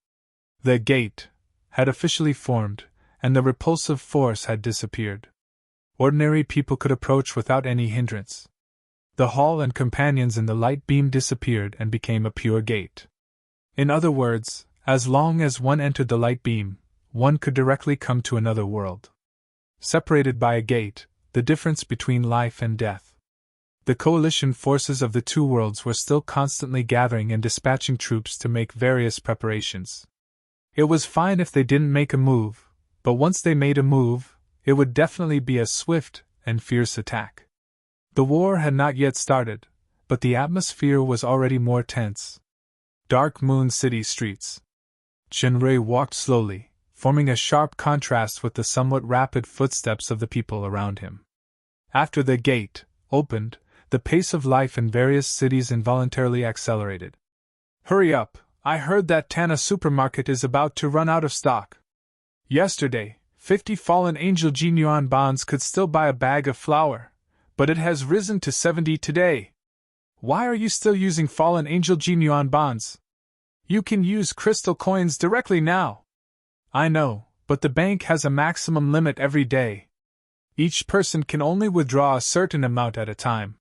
The gate had officially formed, and the repulsive force had disappeared. Ordinary people could approach without any hindrance. The hall and companions in the light beam disappeared and became a pure gate. In other words, as long as one entered the light beam, one could directly come to another world. Separated by a gate, the difference between life and death. The coalition forces of the two worlds were still constantly gathering and dispatching troops to make various preparations. It was fine if they didn't make a move, but once they made a move, it would definitely be a swift and fierce attack. The war had not yet started, but the atmosphere was already more tense. Dark Moon City streets. Chinrui walked slowly, forming a sharp contrast with the somewhat rapid footsteps of the people around him. After the gate opened, the pace of life in various cities involuntarily accelerated. Hurry up, I heard that Tana supermarket is about to run out of stock. Yesterday, 50 Fallen Angel Jinyuan bonds could still buy a bag of flour, but it has risen to 70 today. Why are you still using fallen angel genuine bonds? You can use crystal coins directly now. I know, but the bank has a maximum limit every day. Each person can only withdraw a certain amount at a time.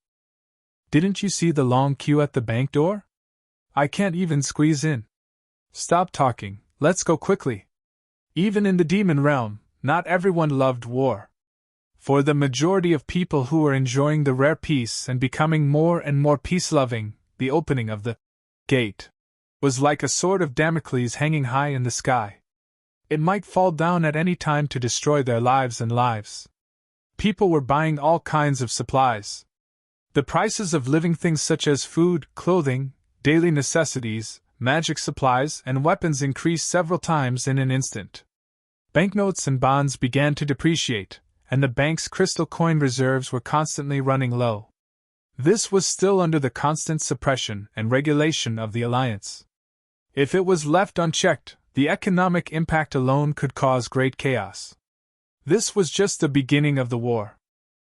Didn't you see the long queue at the bank door? I can't even squeeze in. Stop talking, let's go quickly. Even in the demon realm, not everyone loved war. For the majority of people who were enjoying the rare peace and becoming more and more peace-loving, the opening of the gate was like a sword of Damocles hanging high in the sky. It might fall down at any time to destroy their lives and lives. People were buying all kinds of supplies. The prices of living things such as food, clothing, daily necessities, magic supplies, and weapons increased several times in an instant. Banknotes and bonds began to depreciate, and the bank's crystal coin reserves were constantly running low. This was still under the constant suppression and regulation of the Alliance. If it was left unchecked, the economic impact alone could cause great chaos. This was just the beginning of the war.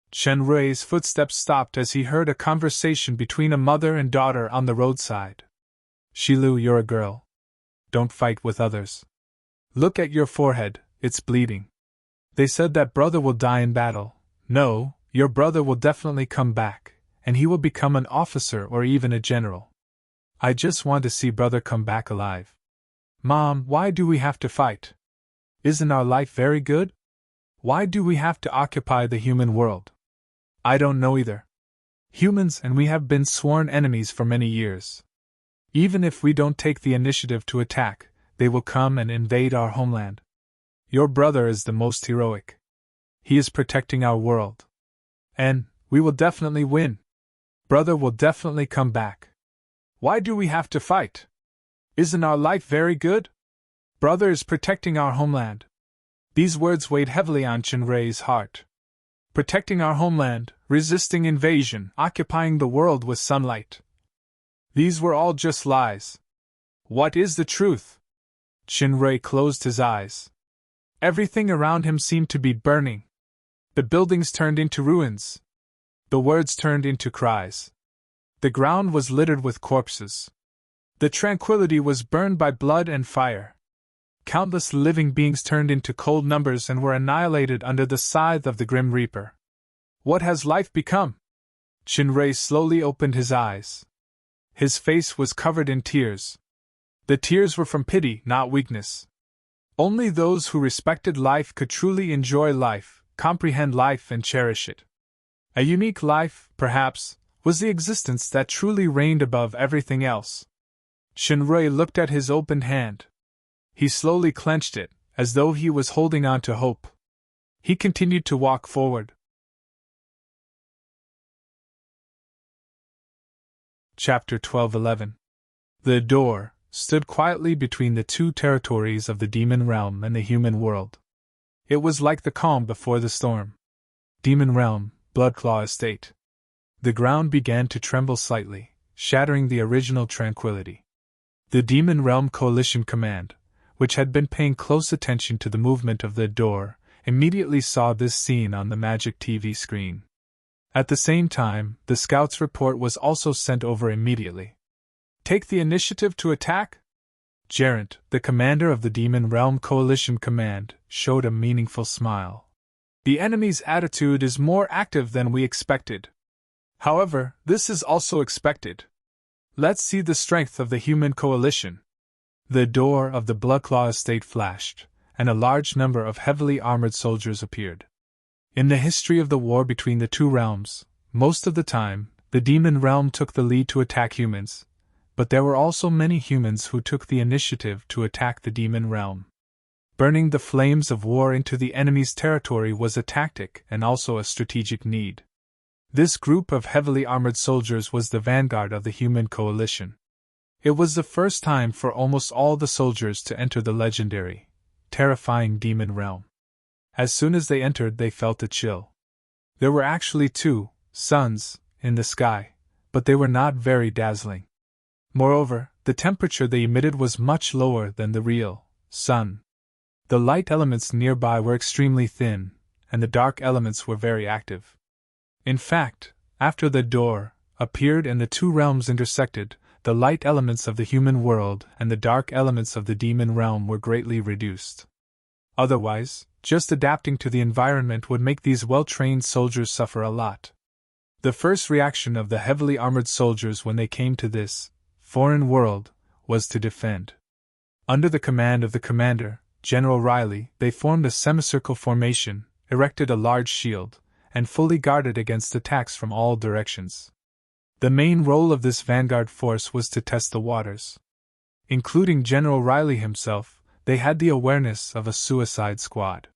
Chen Rui's footsteps stopped as he heard a conversation between a mother and daughter on the roadside. Shilu, you're a girl. Don't fight with others. Look at your forehead, it's bleeding. They said that brother will die in battle. No, your brother will definitely come back, and he will become an officer or even a general. I just want to see brother come back alive. Mom, why do we have to fight? Isn't our life very good? Why do we have to occupy the human world? I don't know either. Humans and we have been sworn enemies for many years. Even if we don't take the initiative to attack, they will come and invade our homeland. Your brother is the most heroic. He is protecting our world. And we will definitely win. Brother will definitely come back. Why do we have to fight? Isn't our life very good? Brother is protecting our homeland. These words weighed heavily on Chenrei's heart. Protecting our homeland, resisting invasion, occupying the world with sunlight. These were all just lies. What is the truth? Chenrei closed his eyes. Everything around him seemed to be burning. The buildings turned into ruins. The words turned into cries. The ground was littered with corpses. The tranquility was burned by blood and fire. Countless living beings turned into cold numbers and were annihilated under the scythe of the Grim Reaper. What has life become? Chenrei slowly opened his eyes. His face was covered in tears. The tears were from pity, not weakness. Only those who respected life could truly enjoy life, comprehend life, and cherish it. A unique life, perhaps, was the existence that truly reigned above everything else. Chenrei looked at his opened hand. He slowly clenched it, as though he was holding on to hope. He continued to walk forward. Chapter 12:11. The door stood quietly between the two territories of the demon realm and the human world. It was like the calm before the storm. Demon realm, Bloodclaw estate. The ground began to tremble slightly, shattering the original tranquility. The Demon Realm Coalition Command, which had been paying close attention to the movement of the door, immediately saw this scene on the magic TV screen. At the same time, the scout's report was also sent over immediately. Take the initiative to attack? Gerent, the commander of the Demon Realm Coalition Command, showed a meaningful smile. The enemy's attitude is more active than we expected. However, this is also expected. Let's see the strength of the human coalition. The door of the Bloodclaw estate flashed, and a large number of heavily armored soldiers appeared. In the history of the war between the two realms, most of the time, the Demon Realm took the lead to attack humans, but there were also many humans who took the initiative to attack the Demon Realm. Burning the flames of war into the enemy's territory was a tactic and also a strategic need. This group of heavily armored soldiers was the vanguard of the human coalition. It was the first time for almost all the soldiers to enter the legendary, terrifying Demon Realm. As soon as they entered, they felt a chill. There were actually two suns in the sky, but they were not very dazzling. Moreover, the temperature they emitted was much lower than the real sun. The light elements nearby were extremely thin, and the dark elements were very active. In fact, after the door, appeared and the two realms intersected. The light elements of the human world and the dark elements of the demon realm were greatly reduced. Otherwise, just adapting to the environment would make these well-trained soldiers suffer a lot. The first reaction of the heavily armored soldiers when they came to this foreign world was to defend. Under the command of the commander, General Riley, they formed a semicircle formation, erected a large shield, and fully guarded against attacks from all directions. The main role of this vanguard force was to test the waters. Including General Riley himself, they had the awareness of a suicide squad.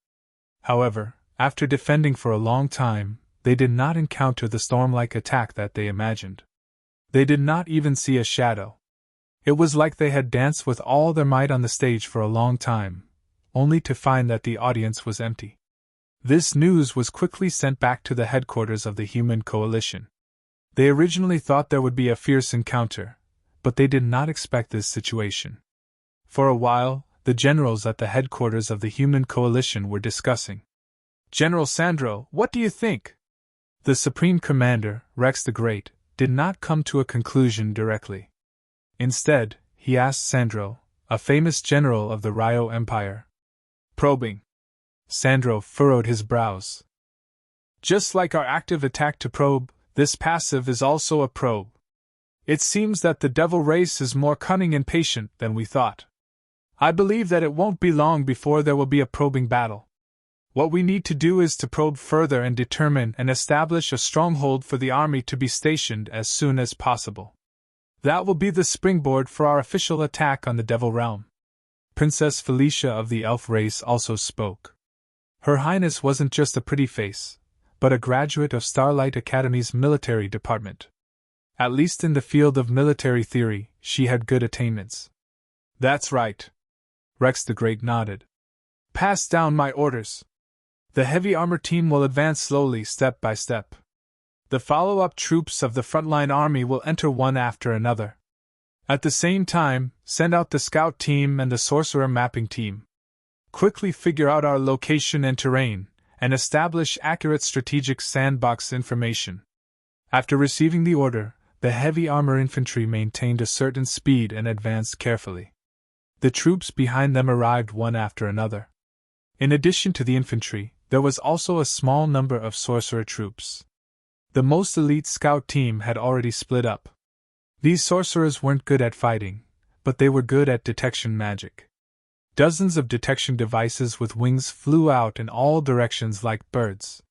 However, after defending for a long time, they did not encounter the storm-like attack that they imagined. They did not even see a shadow. It was like they had danced with all their might on the stage for a long time, only to find that the audience was empty. This news was quickly sent back to the headquarters of the Human Coalition. They originally thought there would be a fierce encounter, but they did not expect this situation. For a while, the generals at the headquarters of the Human Coalition were discussing. "General Sandro, what do you think?" The Supreme Commander, Rex the Great, did not come to a conclusion directly. Instead, he asked Sandro, a famous general of the Rio Empire. "Probing." Sandro furrowed his brows. "Just like our active attack to probe, this passive is also a probe. It seems that the devil race is more cunning and patient than we thought. I believe that it won't be long before there will be a probing battle. What we need to do is to probe further and determine and establish a stronghold for the army to be stationed as soon as possible. That will be the springboard for our official attack on the Devil Realm." Princess Felicia of the elf race also spoke. Her Highness wasn't just a pretty face, but a graduate of Starlight Academy's military department. At least in the field of military theory, she had good attainments. "That's right." Rex the Great nodded. "Pass down my orders. The heavy armor team will advance slowly, step by step. The follow-up troops of the frontline army will enter one after another. At the same time, send out the scout team and the sorcerer mapping team. Quickly figure out our location and terrain, and establish accurate strategic sandbox information." After receiving the order, the heavy armor infantry maintained a certain speed and advanced carefully. The troops behind them arrived one after another. In addition to the infantry, there was also a small number of sorcerer troops. The most elite scout team had already split up. These sorcerers weren't good at fighting, but they were good at detection magic. Dozens of detection devices with wings flew out in all directions like birds.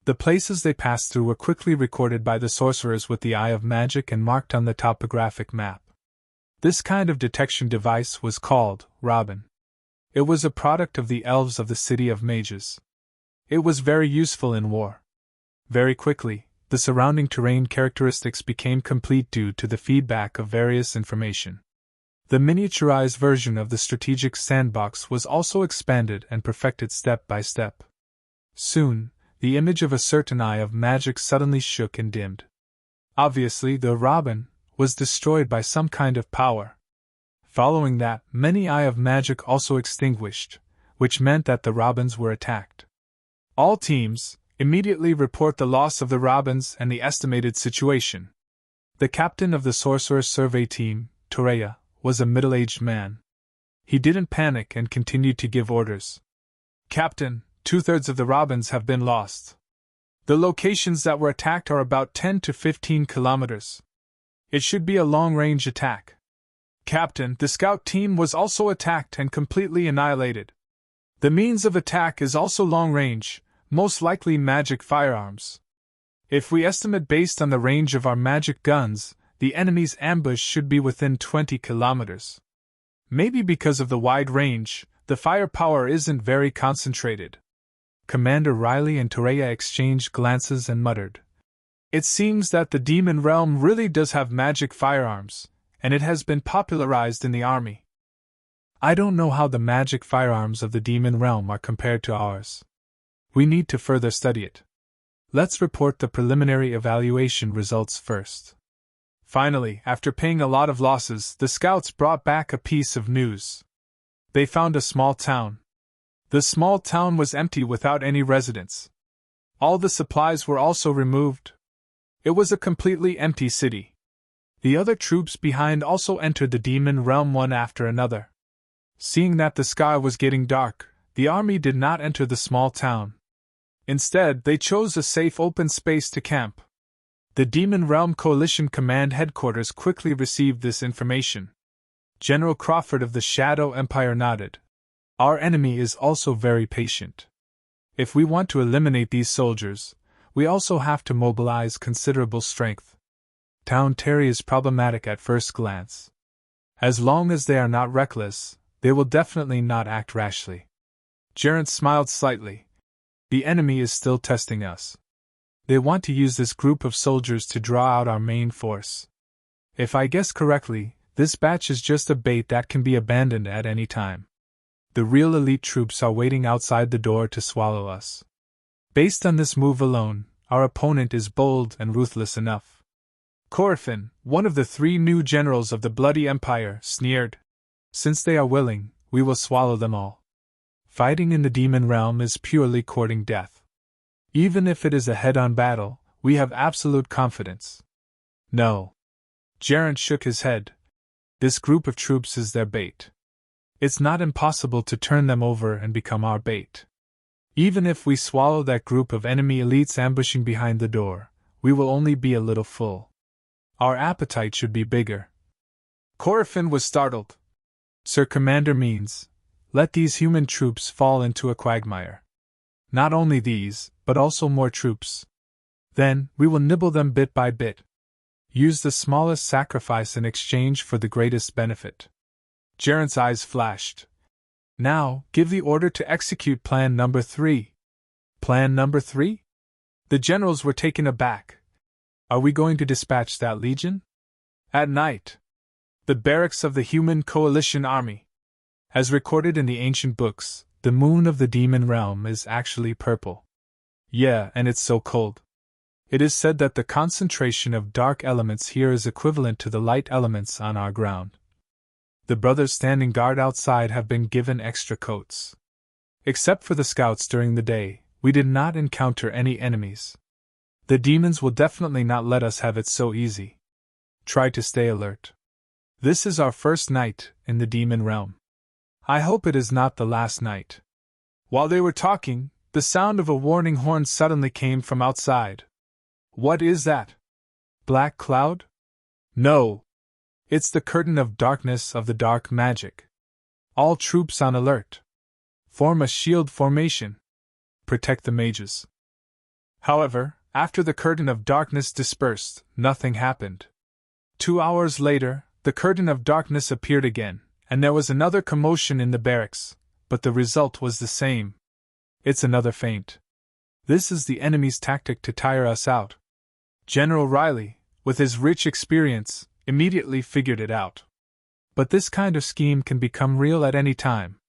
The places they passed through were quickly recorded by the sorcerers with the eye of magic and marked on the topographic map. This kind of detection device was called Robin. It was a product of the elves of the City of Mages. It was very useful in war. Very quickly, the surrounding terrain characteristics became complete due to the feedback of various information. The miniaturized version of the strategic sandbox was also expanded and perfected step by step. Soon, the image of a certain eye of magic suddenly shook and dimmed. Obviously, the Robin was destroyed by some kind of power. Following that, many eye of magic also extinguished, which meant that the Robins were attacked. All teams, immediately report the loss of the Robins and the estimated situation. The captain of the Sorcerer Survey Team, Toreya, was a middle-aged man. He didn't panic and continued to give orders. "Captain, 2/3 of the Robins have been lost. The locations that were attacked are about 10 to 15 kilometers. It should be a long-range attack. Captain, the scout team was also attacked and completely annihilated. The means of attack is also long-range, most likely magic firearms. If we estimate based on the range of our magic guns, the enemy's ambush should be within 20 kilometers. Maybe because of the wide range, the firepower isn't very concentrated." Commander Riley and Toreya exchanged glances and muttered. "It seems that the demon realm really does have magic firearms, and it has been popularized in the army. I don't know how the magic firearms of the demon realm are compared to ours. We need to further study it. Let's report the preliminary evaluation results first." Finally, after paying a lot of losses, the scouts brought back a piece of news. They found a small town. The small town was empty without any residents. All the supplies were also removed. It was a completely empty city. The other troops behind also entered the demon realm one after another. Seeing that the sky was getting dark, the army did not enter the small town. Instead, they chose a safe open space to camp. The Demon Realm Coalition Command Headquarters quickly received this information. General Crawford of the Shadow Empire nodded. Our enemy is also very patient. If we want to eliminate these soldiers, we also have to mobilize considerable strength. Town Terry is problematic at first glance. As long as they are not reckless, they will definitely not act rashly. Gerent smiled slightly. The enemy is still testing us. They want to use this group of soldiers to draw out our main force. If I guess correctly, this batch is just a bait that can be abandoned at any time. The real elite troops are waiting outside the door to swallow us. Based on this move alone, our opponent is bold and ruthless enough. Coryphon, one of the 3 new generals of the Bloody Empire, sneered. Since they are willing, we will swallow them all. Fighting in the demon realm is purely courting death. Even if it is a head-on battle, we have absolute confidence. No. Gerent shook his head. This group of troops is their bait. It's not impossible to turn them over and become our bait. Even if we swallow that group of enemy elites ambushing behind the door, we will only be a little full. Our appetite should be bigger. Coryphon was startled. Sir Commander means, let these human troops fall into a quagmire. Not only these, but also more troops. Then, we will nibble them bit by bit. Use the smallest sacrifice in exchange for the greatest benefit. Gerent's eyes flashed. Now, give the order to execute Plan Number 3. Plan Number 3? The generals were taken aback. Are we going to dispatch that legion? At night. The barracks of the Human Coalition Army. As recorded in the ancient books, the moon of the demon realm is actually purple. Yeah, and it's so cold. It is said that the concentration of dark elements here is equivalent to the light elements on our ground. The brothers standing guard outside have been given extra coats. Except for the scouts during the day, we did not encounter any enemies. The demons will definitely not let us have it so easy. Try to stay alert. This is our first night in the demon realm. I hope it is not the last night. While they were talking, the sound of a warning horn suddenly came from outside. What is that? Black cloud? No. It's the curtain of darkness of the dark magic. All troops on alert. Form a shield formation. Protect the mages. However, after the curtain of darkness dispersed, nothing happened. 2 hours later, the curtain of darkness appeared again, and there was another commotion in the barracks, but the result was the same. It's another feint. This is the enemy's tactic to tire us out. General Riley, with his rich experience, immediately figured it out. But this kind of scheme can become real at any time.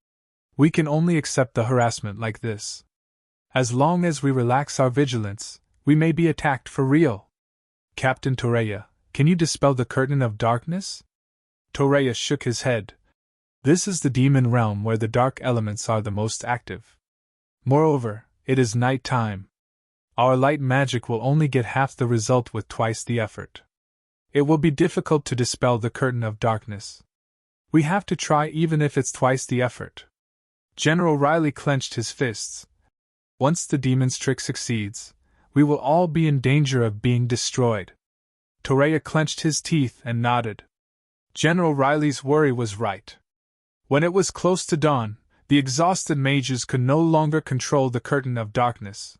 We can only accept the harassment like this. As long as we relax our vigilance, we may be attacked for real. Captain Toreya, can you dispel the curtain of darkness? Toreya shook his head. This is the demon realm where the dark elements are the most active. Moreover, it is night time. Our light magic will only get half the result with twice the effort. It will be difficult to dispel the curtain of darkness. We have to try even if it's twice the effort. General Riley clenched his fists. Once the demon's trick succeeds, we will all be in danger of being destroyed. Toreya clenched his teeth and nodded. General Riley's worry was right. When it was close to dawn, the exhausted mages could no longer control the curtain of darkness.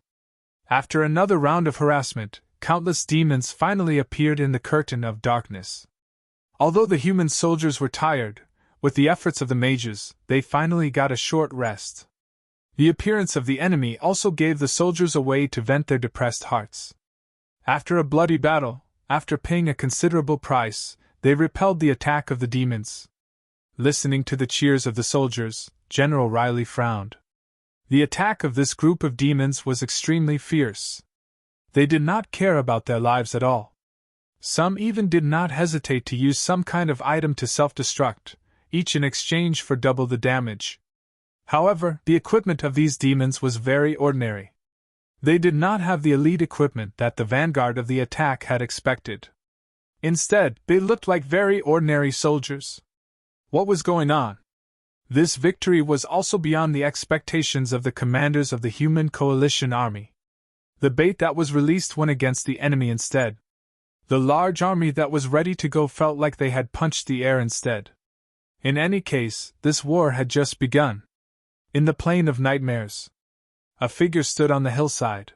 After another round of harassment, countless demons finally appeared in the curtain of darkness. Although the human soldiers were tired, with the efforts of the mages, they finally got a short rest. The appearance of the enemy also gave the soldiers a way to vent their depressed hearts. After a bloody battle, after paying a considerable price, they repelled the attack of the demons. Listening to the cheers of the soldiers, General Riley frowned. The attack of this group of demons was extremely fierce. They did not care about their lives at all. Some even did not hesitate to use some kind of item to self-destruct, each in exchange for double the damage. However, the equipment of these demons was very ordinary. They did not have the elite equipment that the vanguard of the attack had expected. Instead, they looked like very ordinary soldiers. What was going on? This victory was also beyond the expectations of the commanders of the human coalition army. The bait that was released went against the enemy instead. The large army that was ready to go felt like they had punched the air instead. In any case, this war had just begun. In the plain of nightmares, a figure stood on the hillside.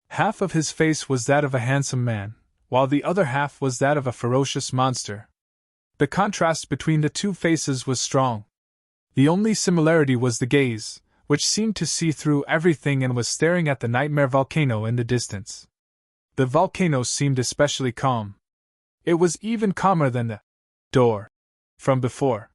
Half of his face was that of a handsome man, while the other half was that of a ferocious monster. The contrast between the two faces was strong. The only similarity was the gaze, which seemed to see through everything and was staring at the nightmare volcano in the distance. The volcano seemed especially calm. It was even calmer than the door from before.